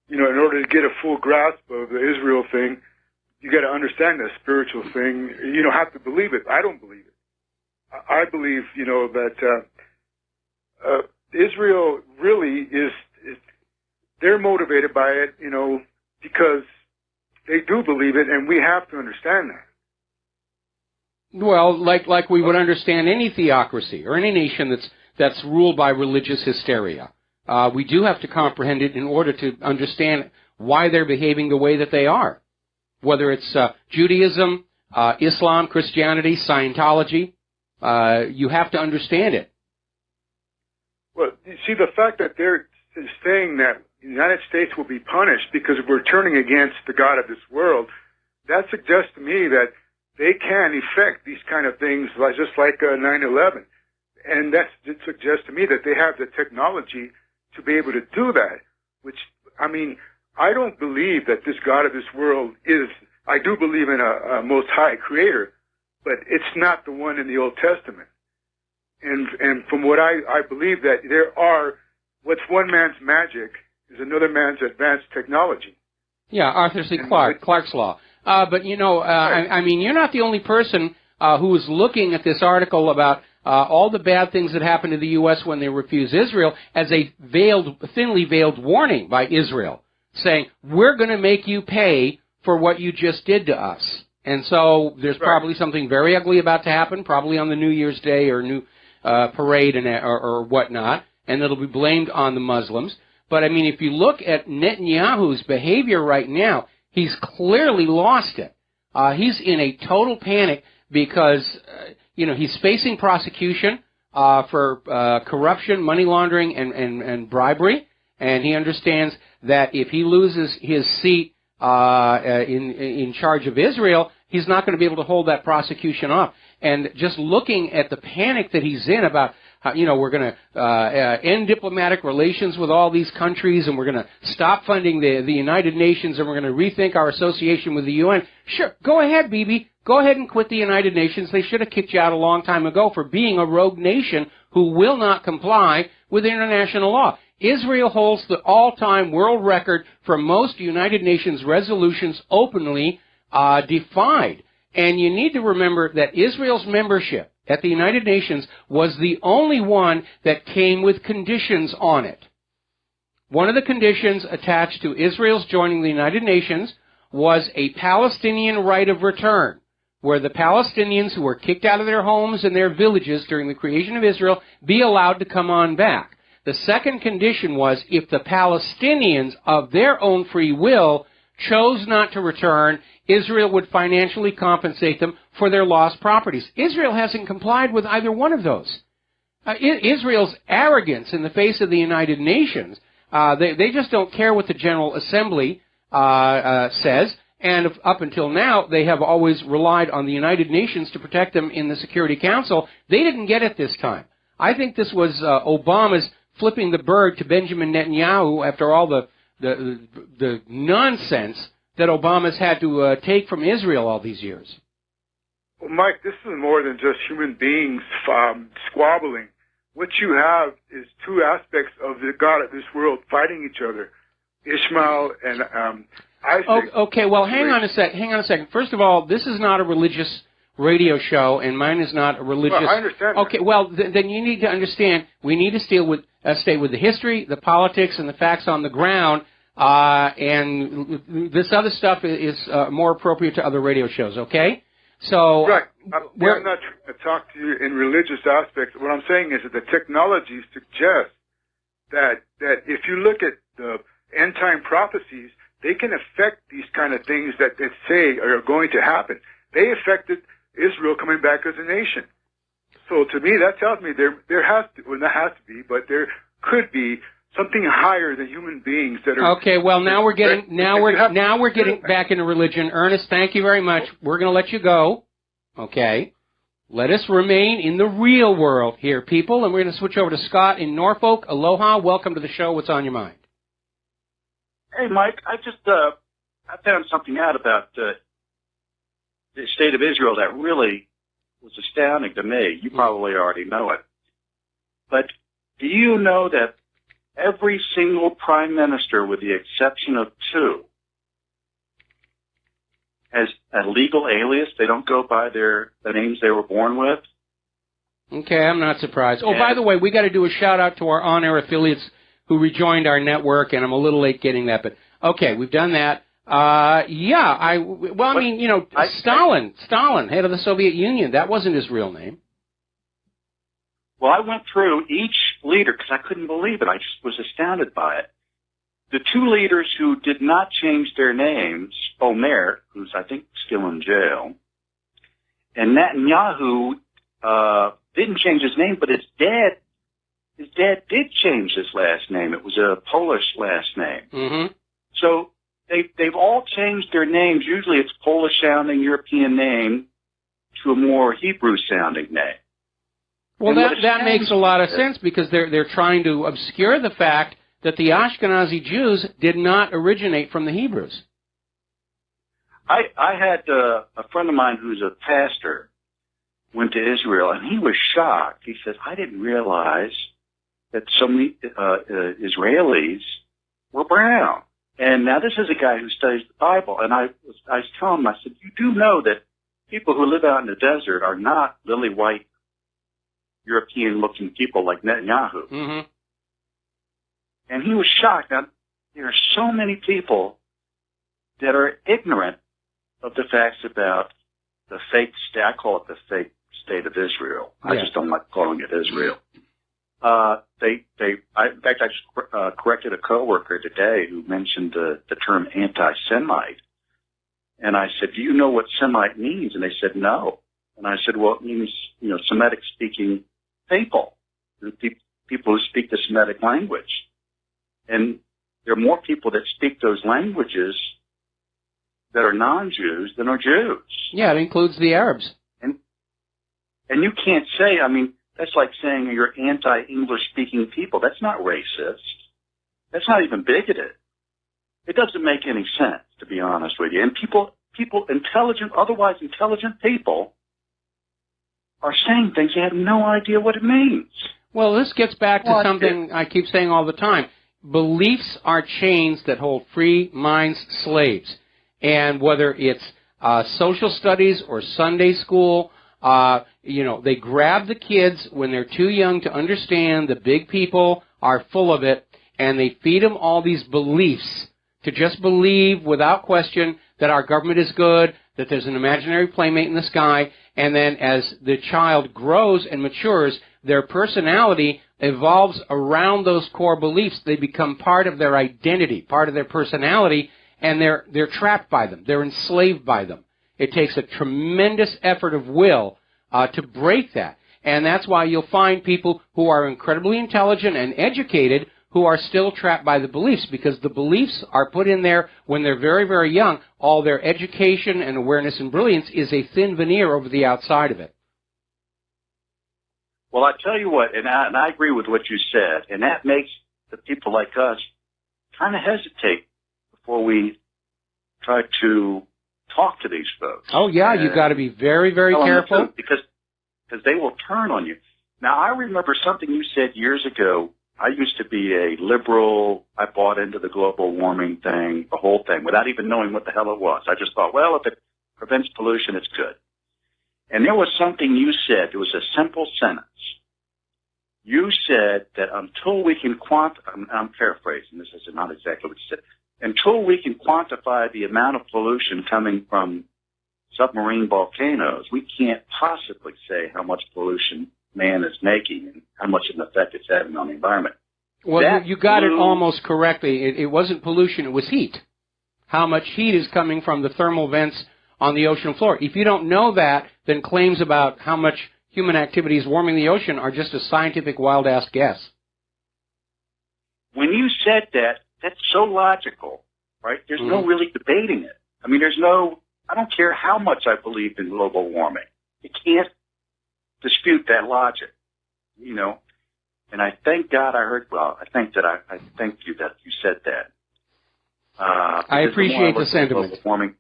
Speaker 16: In order to get a full grasp of the Israel thing, you got to understand the spiritual thing. You don't have to believe it. I don't believe it. I believe, that Israel really is they're motivated by it, because they do believe it, and we have to understand that.
Speaker 2: Well, like we would understand any theocracy or any nation that's ruled by religious hysteria. We do have to comprehend it in order to understand why they're behaving the way that they are. Whether it's Judaism, Islam, Christianity, Scientology, you have to understand it.
Speaker 16: Well, you see, the fact that they're saying that the United States will be punished because we're turning against the God of this world, that suggests to me that they can effect these kind of things, just like 9/11. And that suggests to me that they have the technology to be able to do that, which, I don't believe that this God of this world is, I do believe in a most high creator, but it's not the one in the Old Testament. And from what I believe that there are, what's one man's magic is another man's advanced technology.
Speaker 2: Yeah, Arthur C. Clarke's law. But you're not the only person who is looking at this article about all the bad things that happened to the U.S. when they refused Israel as a thinly veiled warning by Israel, saying, we're going to make you pay for what you just did to us. And so there's probably something very ugly about to happen, probably on the New Year's Day or New parade or whatnot, and it'll be blamed on the Muslims. But, if you look at Netanyahu's behavior right now, he's clearly lost it. He's in a total panic because, he's facing prosecution for corruption, money laundering, and bribery, and he understands that if he loses his seat in charge of Israel, he's not going to be able to hold that prosecution off. And just looking at the panic that he's in about how, we're going to end diplomatic relations with all these countries, and we're going to stop funding the United Nations, and we're going to rethink our association with the UN. Sure, go ahead, Bibi. Go ahead and quit the United Nations. They should have kicked you out a long time ago for being a rogue nation who will not comply with international law. Israel holds the all-time world record for most United Nations resolutions openly defied. And you need to remember that Israel's membership at the United Nations was the only one that came with conditions on it. One of the conditions attached to Israel's joining the United Nations was a Palestinian right of return, where the Palestinians who were kicked out of their homes and their villages during the creation of Israel be allowed to come on back. The second condition was if the Palestinians of their own free will chose not to return, Israel would financially compensate them for their lost properties. Israel hasn't complied with either one of those. Israel's arrogance in the face of the United Nations, they just don't care what the General Assembly says, and up until now, they have always relied on the United Nations to protect them in the Security Council. They didn't get it this time. I think this was Obama's flipping the bird to Benjamin Netanyahu after all the nonsense that Obama's had to take from Israel all these years.
Speaker 16: Well, Mike, this is more than just human beings squabbling. What you have is two aspects of the God of this world fighting each other, Ishmael and Isaac.
Speaker 2: Okay, well, hang on a second. First of all, this is not a religious radio show, and mine is not a religious...
Speaker 16: Well, I understand.
Speaker 2: Okay, well, then you need to understand, we need to stay with the history, the politics, and the facts on the ground, and this other stuff is more appropriate to other radio shows, okay? So...
Speaker 16: Right. I'm not trying to talk to you in religious aspects. What I'm saying is that the technology suggests that if you look at the end-time prophecies, they can affect these kind of things that they say are going to happen. They affected Israel coming back as a nation. So to me, that tells me there has to, well, not has to be, but there could be something higher than human beings that are...
Speaker 2: Okay, well, now we're getting back into religion. Ernest, thank you very much. We're going to let you go. Okay. Let us remain in the real world here, people. And we're going to switch over to Scott in Norfolk. Aloha. Welcome to the show. What's on your mind?
Speaker 17: Hey, Mike. I found something out about the state of Israel that really was astounding to me. You probably already know it. But do you know that every single prime minister, with the exception of 2, has a legal alias? They don't go by the names they were born with.
Speaker 2: Okay, I'm not surprised. Oh, by the way, we got to do a shout-out to our on-air affiliates who rejoined our network, and I'm a little late getting that, but okay, we've done that. Stalin, head of the Soviet Union, that wasn't his real name.
Speaker 17: Well, I went through each leader because I couldn't believe it. I just was astounded by it. The 2 leaders who did not change their names, Omer, who's I think still in jail, and Netanyahu didn't change his name, but his dad did change his last name. It was a Polish last name.
Speaker 2: Mm-hmm.
Speaker 17: So they've all changed their names. Usually it's Polish-sounding European name to a more Hebrew-sounding name.
Speaker 2: Well, that makes a lot of sense because they're trying to obscure the fact that the Ashkenazi Jews did not originate from the Hebrews.
Speaker 17: I had a friend of mine who's a pastor went to Israel, and he was shocked. He said, I didn't realize that so many Israelis were brown. And now this is a guy who studies the Bible, and I was telling him, I said, you do know that people who live out in the desert are not lily white European-looking people like Netanyahu.
Speaker 2: Mm-hmm.
Speaker 17: And he was shocked. Now, there are so many people that are ignorant of the facts about the fake state. I call it the fake state of Israel. Yeah. I just don't like calling it Israel. In fact, I just corrected a coworker today who mentioned the term anti-Semite. And I said, do you know what Semite means? And they said, no. And I said, well, it means, Semitic-speaking people, people who speak the Semitic language. And there are more people that speak those languages that are non-Jews than are Jews.
Speaker 2: Yeah, it includes the Arabs.
Speaker 17: And you can't say, that's like saying you're anti-English speaking people. That's not racist. That's not even bigoted. It doesn't make any sense, to be honest with you. And people, otherwise intelligent people are saying things they have no idea what it means.
Speaker 2: Well, this gets back to something I keep saying all the time. Beliefs are chains that hold free minds slaves. And whether it's social studies or Sunday school, they grab the kids when they're too young to understand the big people are full of it, and they feed them all these beliefs to just believe without question that our government is good, that there's an imaginary playmate in the sky, and then as the child grows and matures, their personality evolves around those core beliefs. They become part of their identity, part of their personality, and they're trapped by them. They're enslaved by them. It takes a tremendous effort of will to break that. And that's why you'll find people who are incredibly intelligent and educated who are still trapped by the beliefs, because the beliefs are put in there when they're very, very young. All their education and awareness and brilliance is a thin veneer over the outside of it.
Speaker 17: Well, I tell you what, and I agree with what you said, and that makes the people like us kind of hesitate before we try to talk to these folks.
Speaker 2: Oh, yeah, you've got to be very, very careful.
Speaker 17: Because they will turn on you. Now, I remember something you said years ago. I used to be a liberal. I bought into the global warming thing, the whole thing, without even knowing what the hell it was. I just thought, well, if it prevents pollution, it's good. And there was something you said. It was a simple sentence. You said that until we can I'm paraphrasing. This is not exactly what you said. Until we can quantify the amount of pollution coming from submarine volcanoes, we can't possibly say how much pollution man is making and how much of an effect it's having on the environment.
Speaker 2: Well, you got it almost correctly. It wasn't pollution, it was heat. How much heat is coming from the thermal vents on the ocean floor. If you don't know that, then claims about how much human activity is warming the ocean are just a scientific wild-ass guess.
Speaker 17: When you said that, that's so logical, right? There's no really debating it. I don't care how much I believe in global warming. It can't dispute that logic, you know. And I thank God I thank you that you said that.
Speaker 2: I appreciate the sentiment.
Speaker 17: Warming,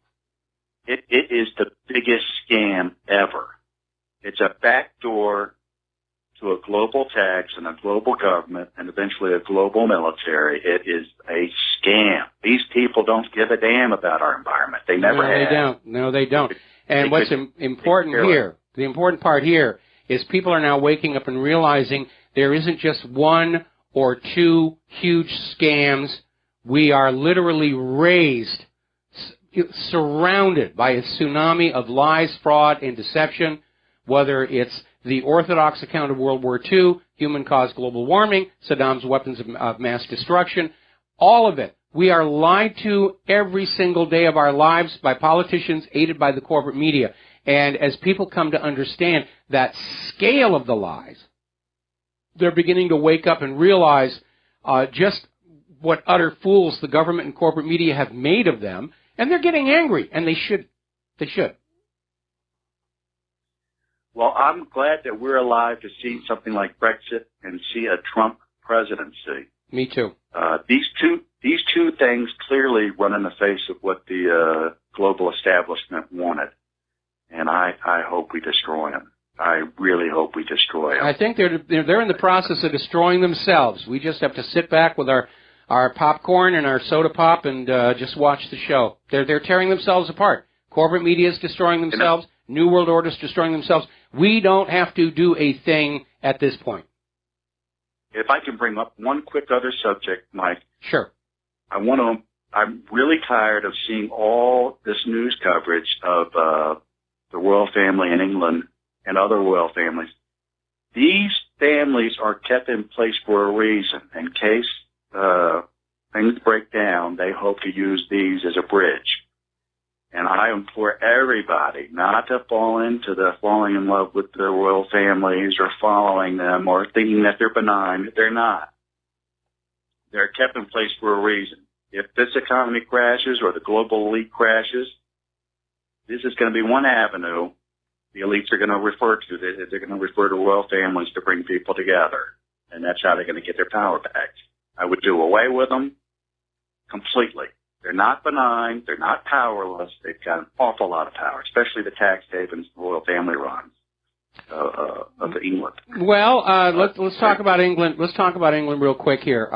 Speaker 17: it is the biggest scam ever. It's a backdoor to a global tax and a global government and eventually a global military. It is a scam. These people don't give a damn about our environment. They never have.
Speaker 2: No, they don't. And what's important here, the important part here, is people are now waking up and realizing there isn't just one or two huge scams. We are literally raised, surrounded by a tsunami of lies, fraud, and deception, whether it's the orthodox account of World War II, human-caused global warming, Saddam's weapons of mass destruction, all of it. We are lied to every single day of our lives by politicians aided by the corporate media. And as people come to understand that scale of the lies, they're beginning to wake up and realize just what utter fools the government and corporate media have made of them, and they're getting angry, and they should. They should.
Speaker 17: Well, I'm glad that we're alive to see something like Brexit and see a Trump presidency.
Speaker 2: Me too.
Speaker 17: These two things clearly run in the face of what the global establishment wanted, and I hope we destroy them. I really hope we destroy them.
Speaker 2: I think they're in the process of destroying themselves. We just have to sit back with our popcorn and our soda pop and just watch the show. They're tearing themselves apart. Corporate media is destroying themselves. New World Order is destroying themselves. We don't have to do a thing at this point.
Speaker 17: If I can bring up one quick other subject, Mike.
Speaker 2: Sure.
Speaker 17: I'm really tired of seeing all this news coverage of the royal family in England and other royal families. These families are kept in place for a reason. In case things break down, they hope to use these as a bridge. And I implore everybody not to fall into the falling in love with the royal families or following them or thinking that they're benign. They're not. They're kept in place for a reason. If this economy crashes or the global elite crashes, this is going to be one avenue the elites are going to refer to. They're going to refer to royal families to bring people together. And that's how they're going to get their power back. I would do away with them completely. They're not benign. They're not powerless. They've got an awful lot of power, especially the tax havens the royal family runs of England.
Speaker 2: Well, let's talk about England. Let's talk about England real quick here.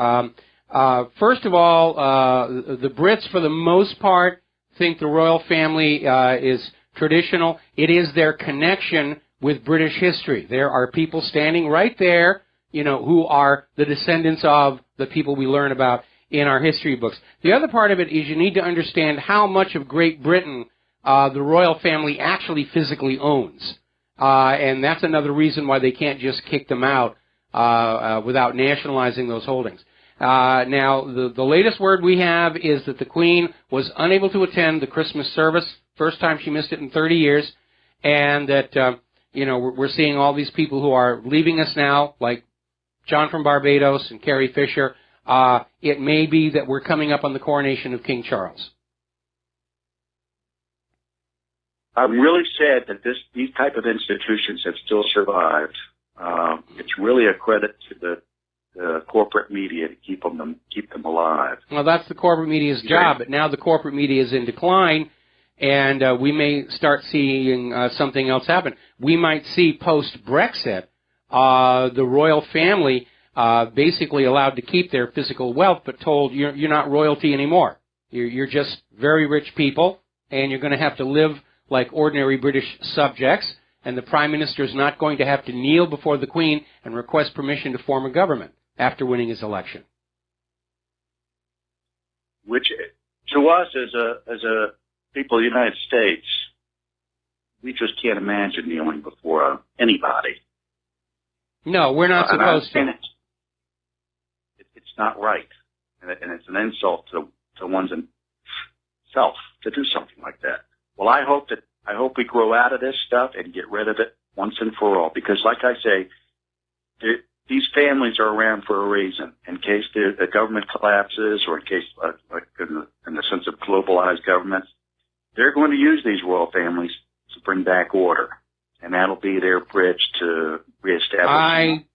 Speaker 2: First of all, the Brits, for the most part, think the royal family is traditional. It is their connection with British history. There are people standing right there, who are the descendants of the people we learn about in our history books. The other part of it is you need to understand how much of Great Britain the royal family actually physically owns. And that's another reason why they can't just kick them out without nationalizing those holdings. Now, the latest word we have is that the Queen was unable to attend the Christmas service, first time she missed it in 30 years, and that, we're seeing all these people who are leaving us now, like John from Barbados and Carrie Fisher. It may be that we're coming up on the coronation of King Charles.
Speaker 17: I'm really sad that these type of institutions have still survived. It's really a credit to the corporate media to keep them alive.
Speaker 2: Well, that's the corporate media's job, but now the corporate media is in decline, and we may start seeing something else happen. We might see post-Brexit the royal family basically allowed to keep their physical wealth, but told you're not royalty anymore. You're just very rich people, and you're going to have to live like ordinary British subjects, and the Prime Minister is not going to have to kneel before the Queen and request permission to form a government after winning his election.
Speaker 17: Which, to us as a people of the United States, we just can't imagine kneeling before anybody.
Speaker 2: No, we're not supposed to.
Speaker 17: It's not right, and it's an insult to one's self to do something like that. Well, I hope we grow out of this stuff and get rid of it once and for all. Because, like I say, these families are around for a reason. In case the government collapses, or in case, like in the sense of globalized governments, they're going to use these royal families to bring back order. and that'll be their bridge to reestablish.
Speaker 2: I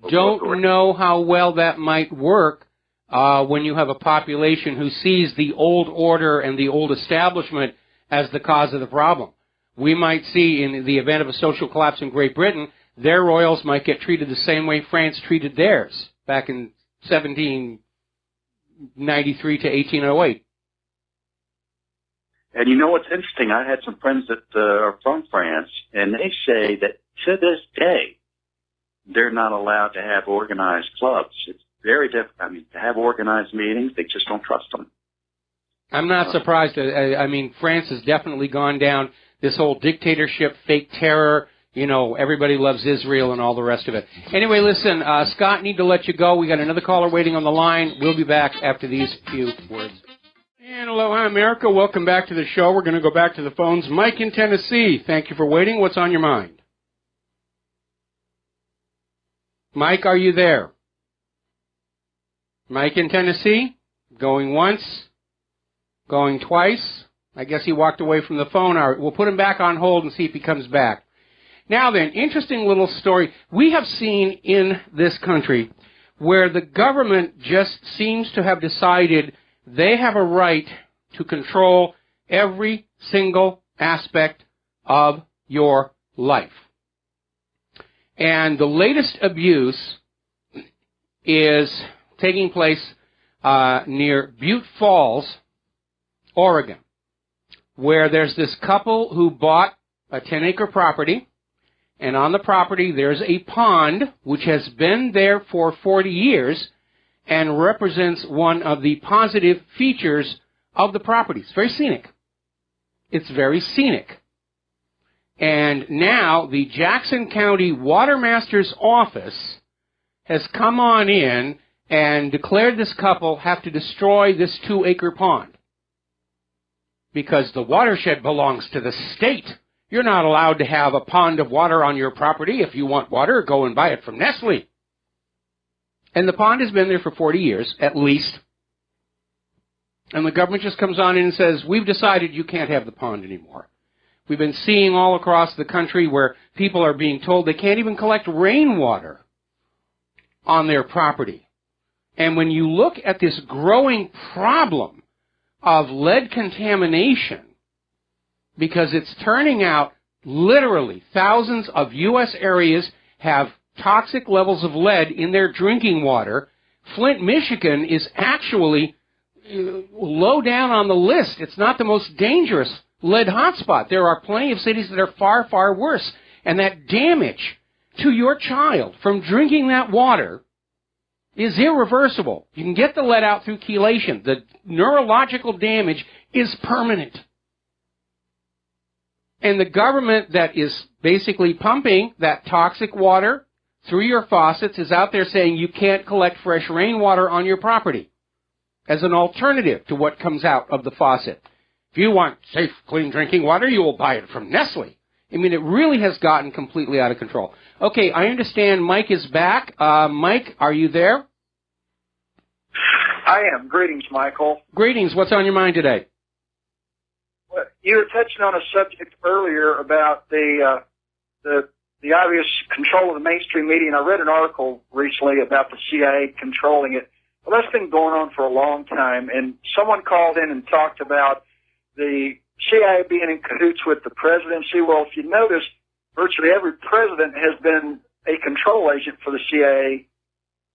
Speaker 2: don't know how well that might work when you have a population who sees the old order and the old establishment as the cause of the problem. We might see, in the event of a social collapse in Great Britain, their royals might get treated the same way France treated theirs back in 1793 to 1808.
Speaker 17: And you know what's interesting? I had some friends that are from France, and they say that to this day, they're not allowed to have organized clubs. It's very difficult. I mean, to have organized meetings, they just don't trust them.
Speaker 2: I'm not surprised. I mean, France has definitely gone down this whole dictatorship, fake terror, you know, everybody loves Israel and all the rest of it. Anyway, listen, Scott, need to let you go. We got another caller waiting on the line. We'll be back after these few words. And aloha, America. Welcome back to the show. We're going to go back to the phones. Mike in Tennessee, thank you for waiting. What's on your mind? Mike, are you there? Mike in Tennessee? Going once? Going twice? I guess he walked away from the phone. All right, we'll put him back on hold and see if he comes back. Now then, interesting little story. We have seen in this country where the government just seems to have decided they have a right to control every single aspect of your life. And the latest abuse is taking place near Butte Falls, Oregon, where there's this couple who bought a 10-acre property, and on the property there's a pond which has been there for 40 years and represents one of the positive features of the property. It's very scenic. It's very scenic. And now the Jackson County Watermaster's Office has come on in and declared this couple have to destroy this 2-acre pond because the watershed belongs to the state. You're not allowed to have a pond of water on your property. If you want water, go and buy it from Nestle. And the pond has been there for 40 years, at least. And the government just comes on in and says, we've decided you can't have the pond anymore. We've been seeing all across the country where people are being told they can't even collect rainwater on their property. And when you look at this growing problem of lead contamination, because it's turning out literally thousands of U.S. areas have toxic levels of lead in their drinking water. Flint, Michigan is actually low down on the list. It's not the most dangerous lead hotspot. There are plenty of cities that are far, far worse. And that damage to your child from drinking that water is irreversible. You can get the lead out through chelation. The neurological damage is permanent. And the government that is basically pumping that toxic water through your faucets is out there saying you can't collect fresh rainwater on your property as an alternative to what comes out of the faucet. If you want safe, clean drinking water, you will buy it from Nestle. I mean, it really has gotten completely out of control. Okay, I understand Mike is back. Mike, are you there?
Speaker 6: I am. Greetings, Michael.
Speaker 2: Greetings. What's on your mind today?
Speaker 6: Well, you were touching on a subject earlier about the obvious control of the mainstream media, and I read an article recently about the CIA controlling it. Well, that's been going on for a long time, and someone called in and talked about the CIA being in cahoots with the presidency. Well, if you notice, virtually every president has been a control agent for the CIA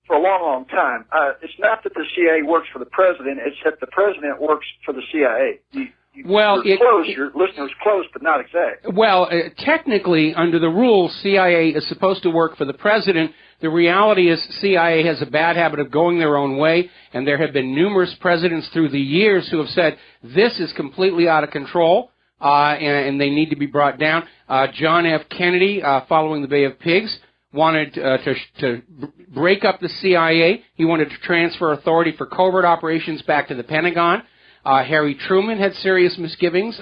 Speaker 6: for a long, long time. It's not that the CIA works for the president, it's that the president works for the CIA. Your listeners close, but not exact.
Speaker 2: Well, technically, under the rules, CIA is supposed to work for the president. The reality is CIA has a bad habit of going their own way, and there have been numerous presidents through the years who have said, this is completely out of control, and they need to be brought down. John F. Kennedy, following the Bay of Pigs, wanted to break up the CIA. He wanted to transfer authority for covert operations back to the Pentagon. Harry Truman had serious misgivings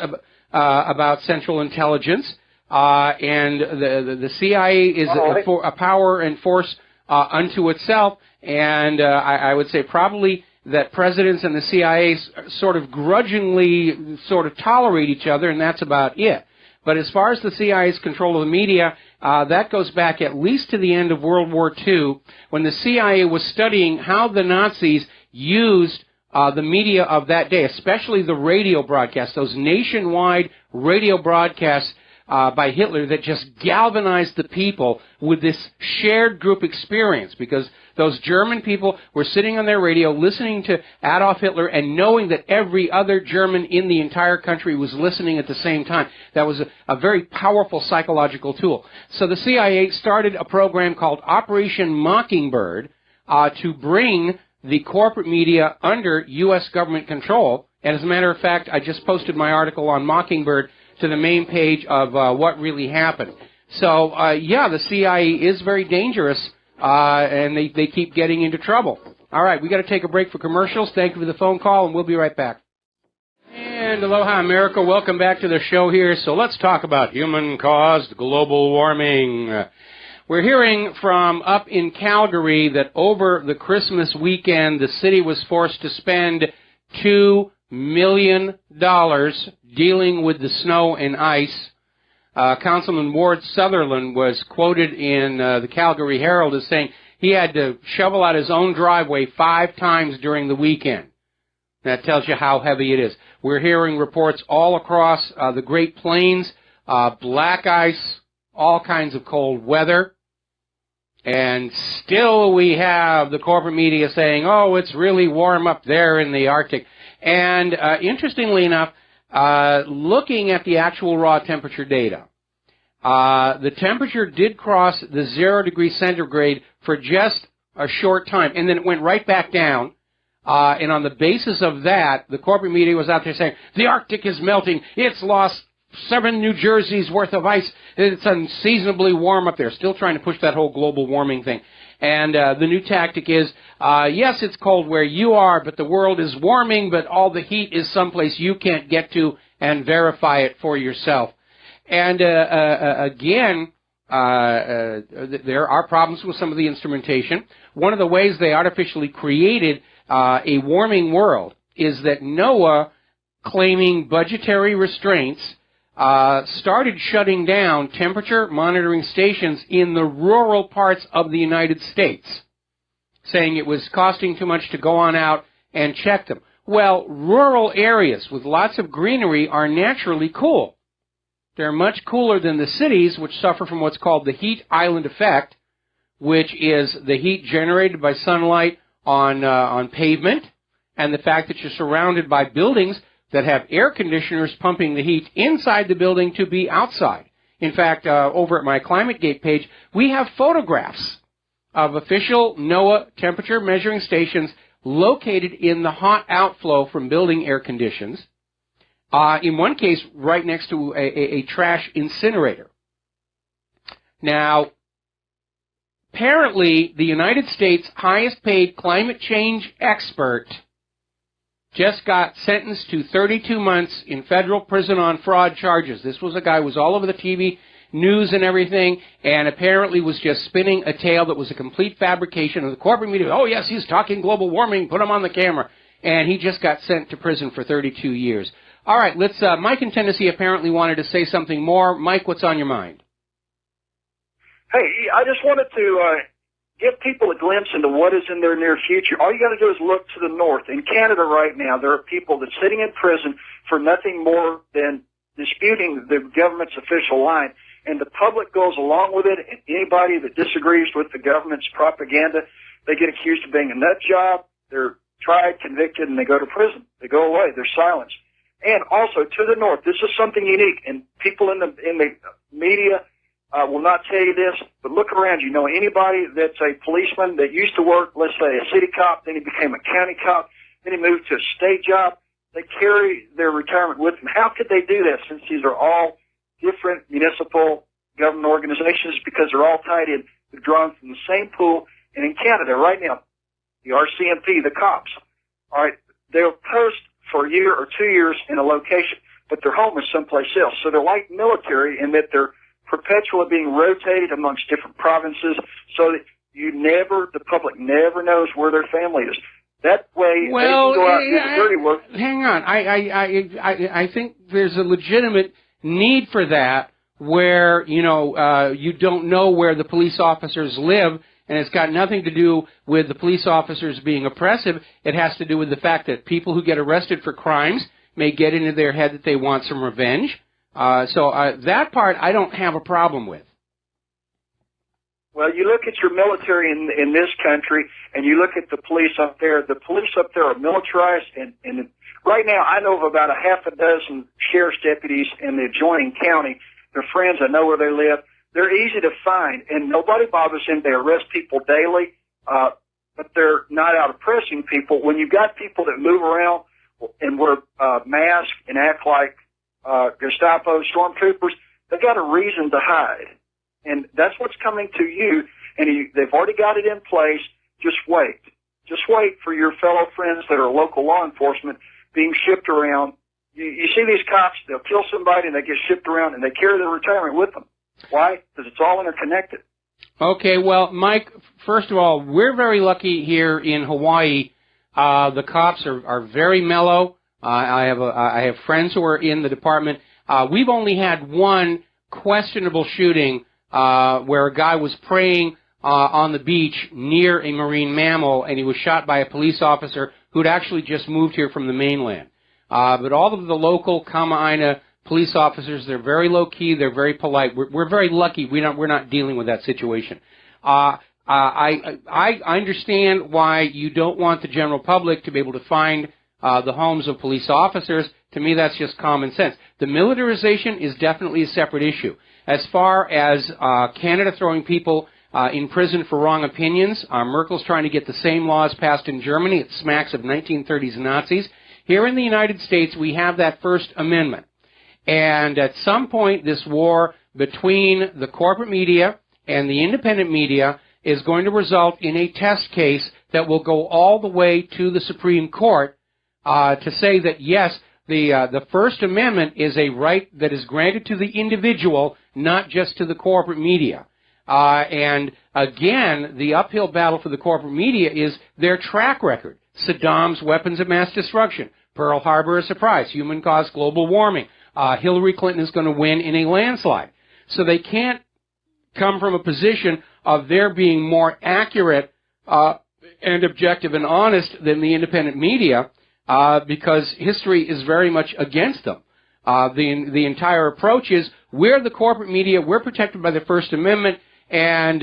Speaker 2: about Central Intelligence, and the CIA is a power and force unto itself, and I would say probably that presidents and the CIA sort of grudgingly sort of tolerate each other, and that's about it. But as far as the CIA's control of the media, that goes back at least to the end of World War II, when the CIA was studying how the Nazis used the media of that day, especially the radio broadcasts, those nationwide radio broadcasts by Hitler that just galvanized the people with this shared group experience, because those German people were sitting on their radio listening to Adolf Hitler and knowing that every other German in the entire country was listening at the same time. That was a very powerful psychological tool. So the CIA started a program called Operation Mockingbird to bring the corporate media under U.S. government control. And as a matter of fact, I just posted my article on Mockingbird to the main page of What Really Happened. So, yeah, the CIA is very dangerous, and they keep getting into trouble. All right, we got to take a break for commercials. Thank you for the phone call, and we'll be right back. And aloha, America. Welcome back to the show here. So let's talk about human-caused global warming. We're hearing from up in Calgary that over the Christmas weekend, the city was forced to spend $2 million dealing with the snow and ice. Councilman Ward Sutherland was quoted in the Calgary Herald as saying he had to shovel out his own driveway 5 times during the weekend. That tells you how heavy it is. We're hearing reports all across the Great Plains, black ice, all kinds of cold weather. And still we have the corporate media saying, oh, it's really warm up there in the Arctic. And interestingly enough, looking at the actual raw temperature data, the temperature did cross the 0 degree centigrade for just a short time, and then it went right back down. And on the basis of that, the corporate media was out there saying, the Arctic is melting, it's lost 7 New Jerseys worth of ice, it's unseasonably warm up there. Still trying to push that whole global warming thing. And the new tactic is, yes, it's cold where you are, but the world is warming, but all the heat is someplace you can't get to, and verify it for yourself. And again, there are problems with some of the instrumentation. One of the ways they artificially created a warming world is that NOAA, claiming budgetary restraints, started shutting down temperature monitoring stations in the rural parts of the United States, saying it was costing too much to go on out and check them. Well, rural areas with lots of greenery are naturally cool. They're much cooler than the cities, which suffer from what's called the heat island effect, which is the heat generated by sunlight on pavement, and the fact that you're surrounded by buildings that have air conditioners pumping the heat inside the building to be outside. In fact, over at my ClimateGate page, we have photographs of official NOAA temperature measuring stations located in the hot outflow from building air conditions. In one case, right next to a trash incinerator. Now, apparently, the United States' highest paid climate change expert just got sentenced to 32 months in federal prison on fraud charges. This was a guy who was all over the TV news and everything, and apparently was just spinning a tale that was a complete fabrication of the corporate media. Oh, yes, he's talking global warming, put him on the camera. And he just got sent to prison for 32 years. All right, let's. Mike in Tennessee apparently wanted to say something more. Mike, what's on your mind?
Speaker 18: Hey, I just wanted to give people a glimpse into what is in their near future. All you got to do is look to the north. In Canada right now, there are people that are sitting in prison for nothing more than disputing the government's official line. And the public goes along with it. And anybody that disagrees with the government's propaganda, they get accused of being a nut job. They're tried, convicted, and they go to prison. They go away. They're silenced. And also to the north, this is something unique, and people in the media will not tell you this, but look around you. Know anybody that's a policeman that used to work, let's say, a city cop, then he became a county cop, then he moved to a state job. They carry their retirement with them. How could they do that since these are all different municipal government organizations? Because they're all tied in. They're drawn from the same pool. And in Canada right now, the RCMP, the cops, all right, they'll post for a year or 2 years in a location, but their home is someplace else. So they're like military in that they're perpetually being rotated amongst different provinces so that the public never knows where their family is. That way,
Speaker 2: well,
Speaker 18: they can go out and do the dirty work.
Speaker 2: Hang on. I think there's a legitimate need for that where, you don't know where the police officers live, and it's got nothing to do with the police officers being oppressive. It has to do with the fact that people who get arrested for crimes may get into their head that they want some revenge. So that part I don't have a problem with.
Speaker 18: Well, you look at your military in this country, and you look at the police up there. The police up there are militarized, and right now I know of about a half a dozen sheriff's deputies in the adjoining county. They're friends. I know where they live. They're easy to find, and nobody bothers them. They arrest people daily, but they're not out oppressing people. When you've got people that move around and wear masks and act like Gestapo stormtroopers, they've got a reason to hide. And that's what's coming to you, and they've already got it in place. Just wait. Just wait for your fellow friends that are local law enforcement being shipped around. You see these cops, they'll kill somebody and they get shipped around and they carry their retirement with them. Why? Because it's all interconnected.
Speaker 2: Okay, well, Mike, first of all, we're very lucky here in Hawaii. The cops are very mellow. I have friends who are in the department. We've only had one questionable shooting where a guy was praying on the beach near a marine mammal, and he was shot by a police officer who'd actually just moved here from the mainland. But all of the local Kaahumanu police officers, they're very low-key, they're very polite. We're very lucky we're not dealing with that situation. I understand why you don't want the general public to be able to find the homes of police officers. To me, that's just common sense. The militarization is definitely a separate issue. As far as Canada throwing people in prison for wrong opinions, Merkel's trying to get the same laws passed in Germany. It smacks of 1930s Nazis. Here in the United States, we have that First Amendment. And at some point, this war between the corporate media and the independent media is going to result in a test case that will go all the way to the Supreme Court to say that, yes, the First Amendment is a right that is granted to the individual, not just to the corporate media. And again, the uphill battle for the corporate media is their track record. Saddam's weapons of mass destruction, Pearl Harbor a surprise, human-caused global warming. Hillary Clinton is going to win in a landslide. So they can't come from a position of their being more accurate and objective and honest than the independent media because history is very much against them. The entire approach is we're the corporate media, we're protected by the First Amendment, and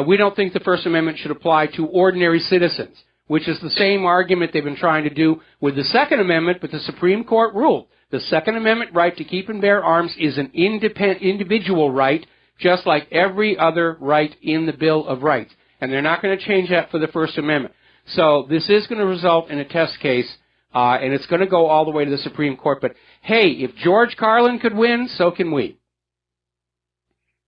Speaker 2: we don't think the First Amendment should apply to ordinary citizens, which is the same argument they've been trying to do with the Second Amendment, but the Supreme Court ruled the Second Amendment right to keep and bear arms is an individual right, just like every other right in the Bill of Rights. And they're not going to change that for the First Amendment. So this is going to result in a test case, and it's going to go all the way to the Supreme Court. But, hey, if George Carlin could win, so can we.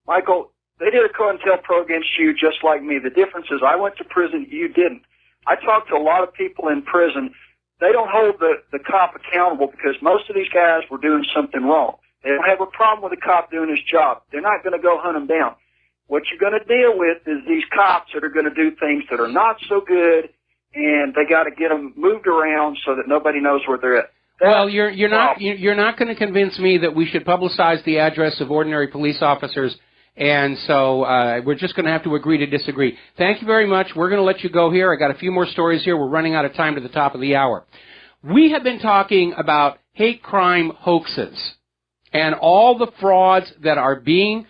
Speaker 18: Michael, they did a COINTELPRO against you just like me. The difference is I went to prison, you didn't. I talked to a lot of people in prison. They don't hold the cop accountable because most of these guys were doing something wrong. They don't have a problem with the cop doing his job. They're not going to go hunt him down. What you're going to deal with is these cops that are going to do things that are not so good, and they got to get them moved around so that nobody knows where they're at.
Speaker 2: Well, you're not going to convince me that we should publicize the address of ordinary police officers, and so we're just going to have to agree to disagree. Thank you very much. We're going to let you go here. I got a few more stories here. We're running out of time to the top of the hour. We have been talking about hate crime hoaxes and all the frauds that are being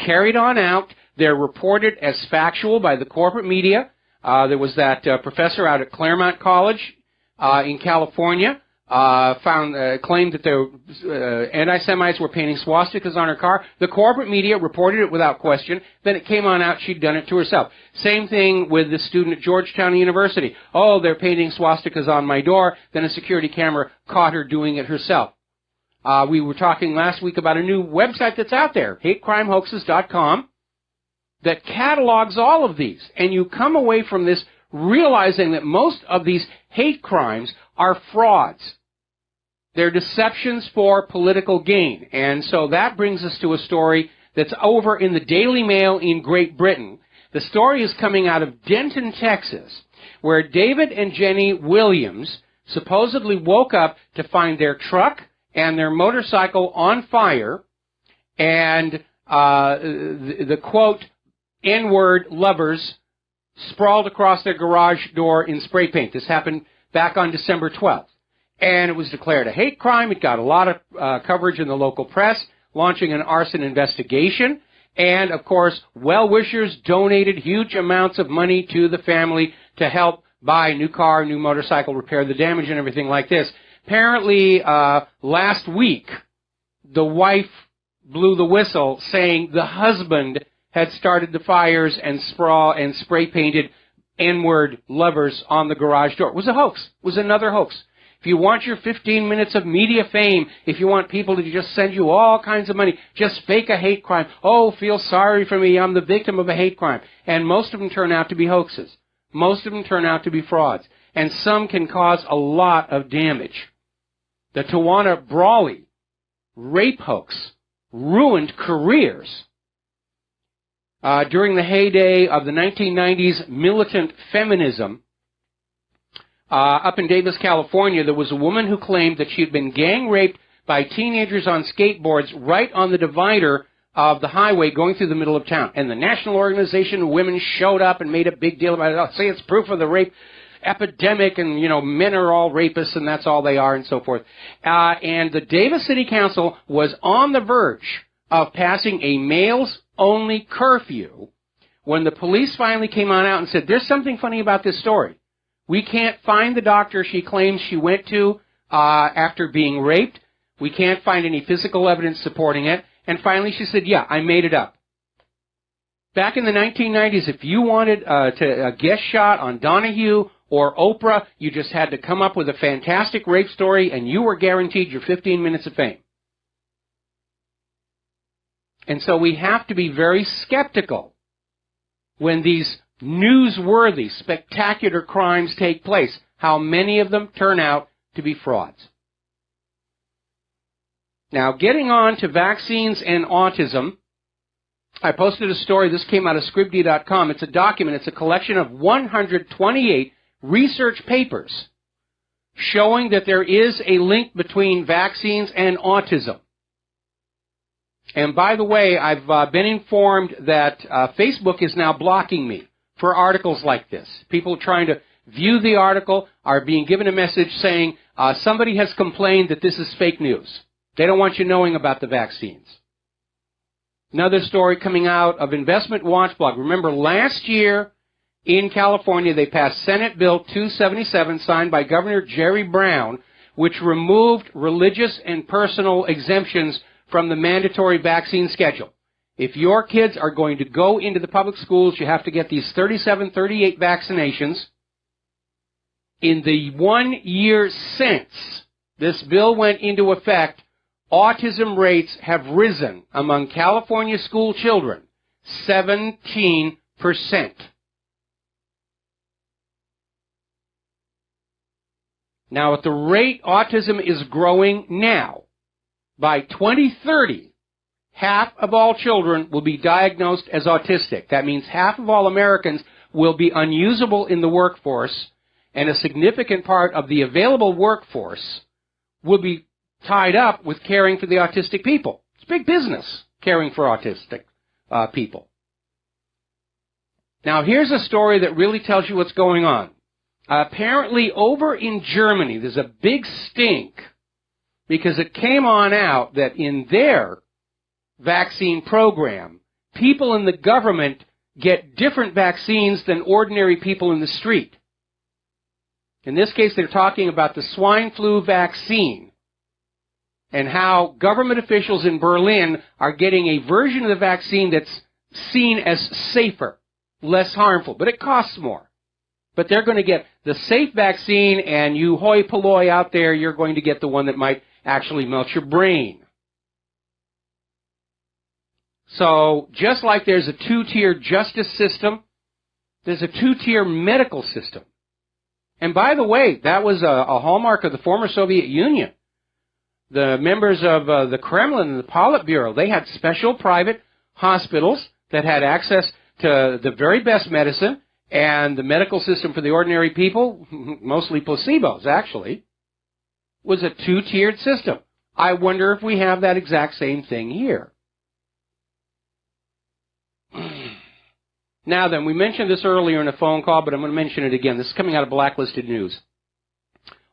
Speaker 2: carried on out. They're reported as factual by the corporate media. There was that professor out at Claremont College in California claimed that the anti-Semites were painting swastikas on her car. The corporate media reported it without question. Then it came on out she'd done it to herself. Same thing with the student at Georgetown University. Oh, they're painting swastikas on my door. Then a security camera caught her doing it herself. We were talking last week about a new website that's out there, hatecrimehoaxes.com, that catalogs all of these. And you come away from this realizing that most of these hate crimes are frauds. They're deceptions for political gain. And so that brings us to a story that's over in the Daily Mail in Great Britain. The story is coming out of Denton, Texas, where David and Jenny Williams supposedly woke up to find their truck and their motorcycle on fire, and the quote, N-word lovers sprawled across their garage door in spray paint. This happened back on December 12th. And it was declared a hate crime. It got a lot of coverage in the local press, launching an arson investigation. And, of course, well-wishers donated huge amounts of money to the family to help buy a new car, new motorcycle, repair the damage and everything like this. Apparently, last week, the wife blew the whistle saying the husband had started the fires and spray painted N-word lovers on the garage door. It was a hoax. It was another hoax. If you want your 15 minutes of media fame, if you want people to just send you all kinds of money, just fake a hate crime. Oh, feel sorry for me. I'm the victim of a hate crime. And most of them turn out to be hoaxes. Most of them turn out to be frauds. And some can cause a lot of damage. The Tawana Brawley rape hoax ruined careers. During the heyday of the 1990s militant feminism, up in Davis, California, there was a woman who claimed that she had been gang raped by teenagers on skateboards right on the divider of the highway going through the middle of town. And the National Organization of Women showed up and made a big deal about it. Oh, say it's proof of the rape epidemic, and, you know, men are all rapists and that's all they are and so forth. And the Davis City Council was on the verge of passing a males-only curfew when the police finally came on out and said, there's something funny about this story. We can't find the doctor she claims she went to after being raped. We can't find any physical evidence supporting it. And finally she said, yeah, I made it up. Back in the 1990s, if you wanted a guest shot on Donahue or Oprah, you just had to come up with a fantastic rape story and you were guaranteed your 15 minutes of fame. And so we have to be very skeptical when these newsworthy, spectacular crimes take place. How many of them turn out to be frauds? Now, getting on to vaccines and autism, I posted a story. This came out of Scribd.com. It's a document. It's a collection of 128 research papers showing that there is a link between vaccines and autism. And by the way, I've been informed that Facebook is now blocking me for articles like this. People trying to view the article are being given a message saying somebody has complained that this is fake news. They don't want you knowing about the vaccines. Another story coming out of Investment Watchblog. Remember, last year in California, they passed Senate Bill 277, signed by Governor Jerry Brown, which removed religious and personal exemptions from the mandatory vaccine schedule. If your kids are going to go into the public schools, you have to get these 38 vaccinations. In the 1 year since this bill went into effect, autism rates have risen among California school children 17%. Now, at the rate autism is growing now, by 2030, half of all children will be diagnosed as autistic. That means half of all Americans will be unusable in the workforce, and a significant part of the available workforce will be tied up with caring for the autistic people. It's big business, caring for autistic people. Now, here's a story that really tells you what's going on. Apparently, over in Germany, there's a big stink because it came on out that in their vaccine program, people in the government get different vaccines than ordinary people in the street. In this case, they're talking about the swine flu vaccine and how government officials in Berlin are getting a version of the vaccine that's seen as safer, less harmful, but it costs more. But they're going to get the safe vaccine, and you hoi polloi out there, you're going to get the one that might actually melt your brain. So just like there's a two-tier justice system, there's a two-tier medical system. And by the way, that was a hallmark of the former Soviet Union. The members of the Kremlin and the Politburo, they had special private hospitals that had access to the very best medicine, and the medical system for the ordinary people, mostly placebos actually, was a two-tiered system. I wonder if we have that exact same thing here. Now then, we mentioned this earlier in a phone call, but I'm going to mention it again. This is coming out of Blacklisted News.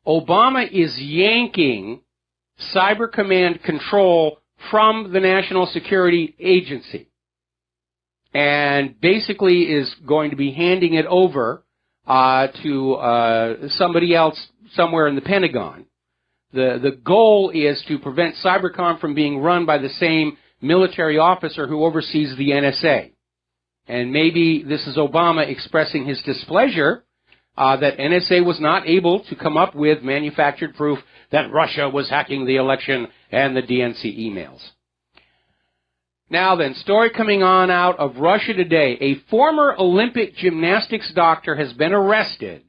Speaker 2: Obama is yanking Cyber Command control from the National Security Agency and basically is going to be handing it over to somebody else somewhere in the Pentagon. The goal is to prevent Cybercom from being run by the same military officer who oversees the NSA. And maybe this is Obama expressing his displeasure that NSA was not able to come up with manufactured proof that Russia was hacking the election and the DNC emails. Now then, story coming on out of Russia today. A former Olympic gymnastics doctor has been arrested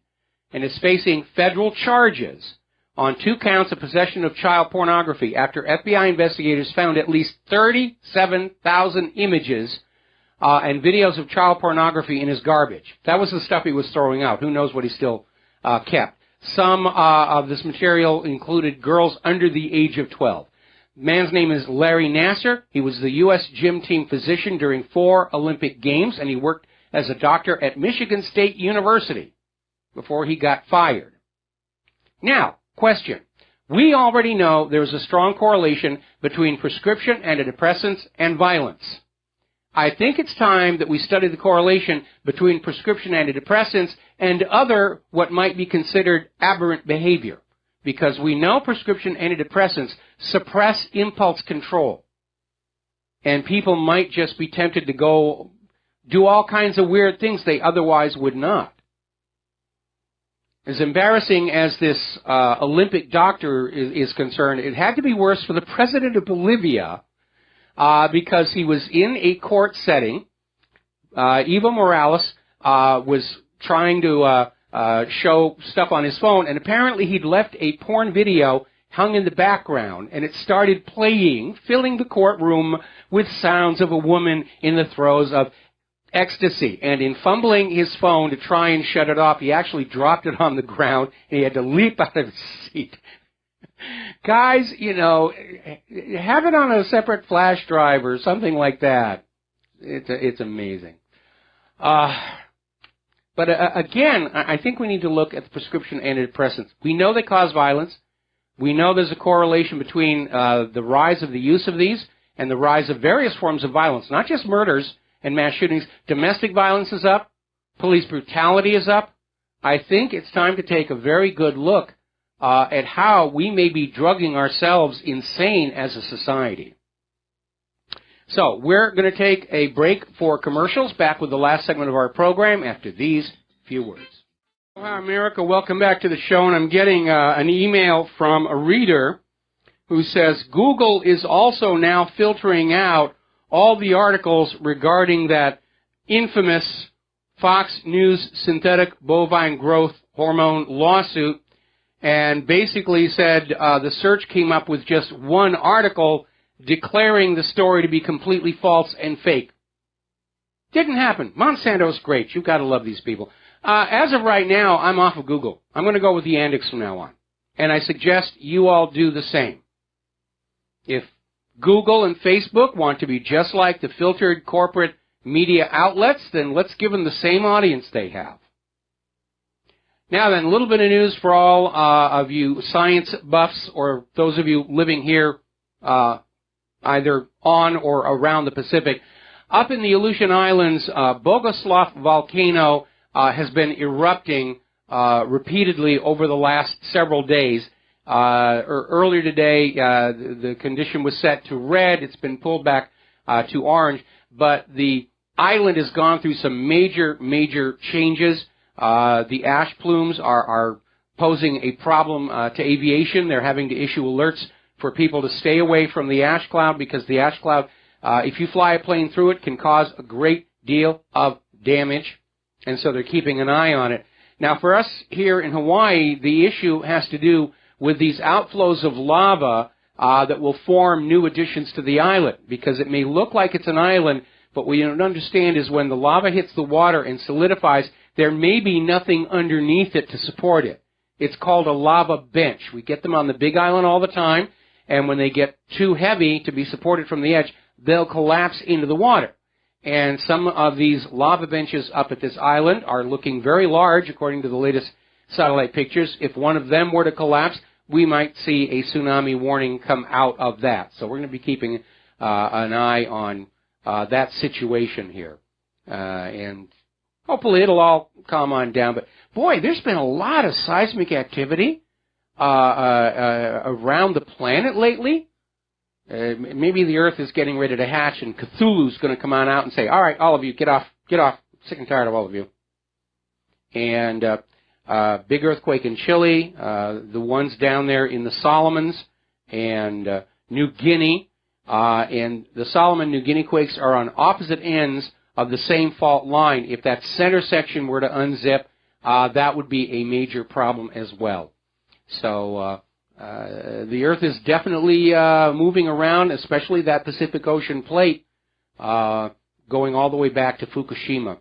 Speaker 2: and is facing federal charges on 2 counts of possession of child pornography after FBI investigators found at least 37,000 images and videos of child pornography in his garbage. That was the stuff he was throwing out. Who knows what he still kept. Some of this material included girls under the age of 12. The man's name is Larry Nasser. He was the U.S. gym team physician during 4 Olympic Games, and he worked as a doctor at Michigan State University before he got fired. Now, question. We already know there's a strong correlation between prescription antidepressants and violence. I think it's time that we study the correlation between prescription antidepressants and other what might be considered aberrant behavior, because we know prescription antidepressants suppress impulse control, and people might just be tempted to go do all kinds of weird things they otherwise would not. As embarrassing as this Olympic doctor is concerned, it had to be worse for the president of Bolivia, because he was in a court setting. Evo Morales was trying to show stuff on his phone, and apparently he'd left a porn video hung in the background, and it started playing, filling the courtroom with sounds of a woman in the throes of ecstasy. And in fumbling his phone to try and shut it off, he actually dropped it on the ground, and he had to leap out of his seat. Guys, you know, have it on a separate flash drive or something like that. It's amazing. But again, I think we need to look at the prescription antidepressants. We know they cause violence. We know there's a correlation between the rise of the use of these and the rise of various forms of violence, not just murders and mass shootings. Domestic violence is up. Police brutality is up. I think it's time to take a very good look at how we may be drugging ourselves insane as a society. So we're going to take a break for commercials, back with the last segment of our program after these few words. Hi, America. Welcome back to the show, and I'm getting an email from a reader who says Google is also now filtering out all the articles regarding that infamous Fox News synthetic bovine growth hormone lawsuit, and basically said the search came up with just one article declaring the story to be completely false and fake. Didn't happen. Monsanto's great. You've got to love these people. As of right now, I'm off of Google. I'm going to go with the Yandex from now on. And I suggest you all do the same. If Google and Facebook want to be just like the filtered corporate media outlets, then let's give them the same audience they have. Now then, a little bit of news for all of you science buffs or those of you living here either on or around the Pacific. Up in the Aleutian Islands, Bogoslav volcano has been erupting repeatedly over the last several days. Earlier today, the condition was set to red. It's been pulled back to orange. But the island has gone through some major changes. The ash plumes are posing a problem to aviation. They're having to issue alerts for people to stay away from the ash cloud, because the ash cloud, if you fly a plane through it, can cause a great deal of damage. And so they're keeping an eye on it. Now, for us here in Hawaii, the issue has to do with these outflows of lava that will form new additions to the island, because it may look like it's an island, but what you don't understand is when the lava hits the water and solidifies, there may be nothing underneath it to support it. It's called a lava bench. We get them on the Big Island all the time, and when they get too heavy to be supported from the edge, they'll collapse into the water. And some of these lava benches up at this island are looking very large, according to the latest satellite pictures. If one of them were to collapse, we might see a tsunami warning come out of that. So we're going to be keeping an eye on that situation here. And hopefully it'll all calm on down. But, boy, there's been a lot of seismic activity around the planet lately. Maybe the Earth is getting ready to hatch, and Cthulhu's going to come on out and say, all right, all of you, get off. I'm sick and tired of all of you. And big earthquake in Chile, the ones down there in the Solomons and New Guinea. And the Solomon New Guinea quakes are on opposite ends of the same fault line. If that center section were to unzip, that would be a major problem as well. So the Earth is definitely moving around, especially that Pacific Ocean plate going all the way back to Fukushima.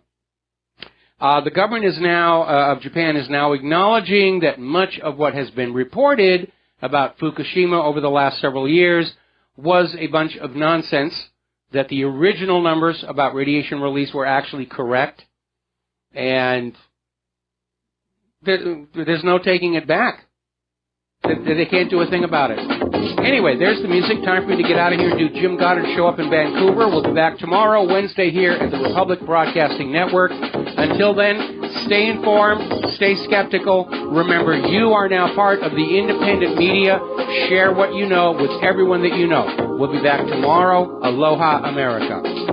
Speaker 2: The government is now of Japan is now acknowledging that much of what has been reported about Fukushima over the last several years was a bunch of nonsense, that the original numbers about radiation release were actually correct, and there's no taking it back. They can't do a thing about it. Anyway, there's the music. Time for me to get out of here and do Jim Goddard's show up in Vancouver. We'll be back tomorrow, Wednesday, here at the Republic Broadcasting Network. Until then, stay informed, stay skeptical. Remember, you are now part of the independent media. Share what you know with everyone that you know. We'll be back tomorrow. Aloha, America.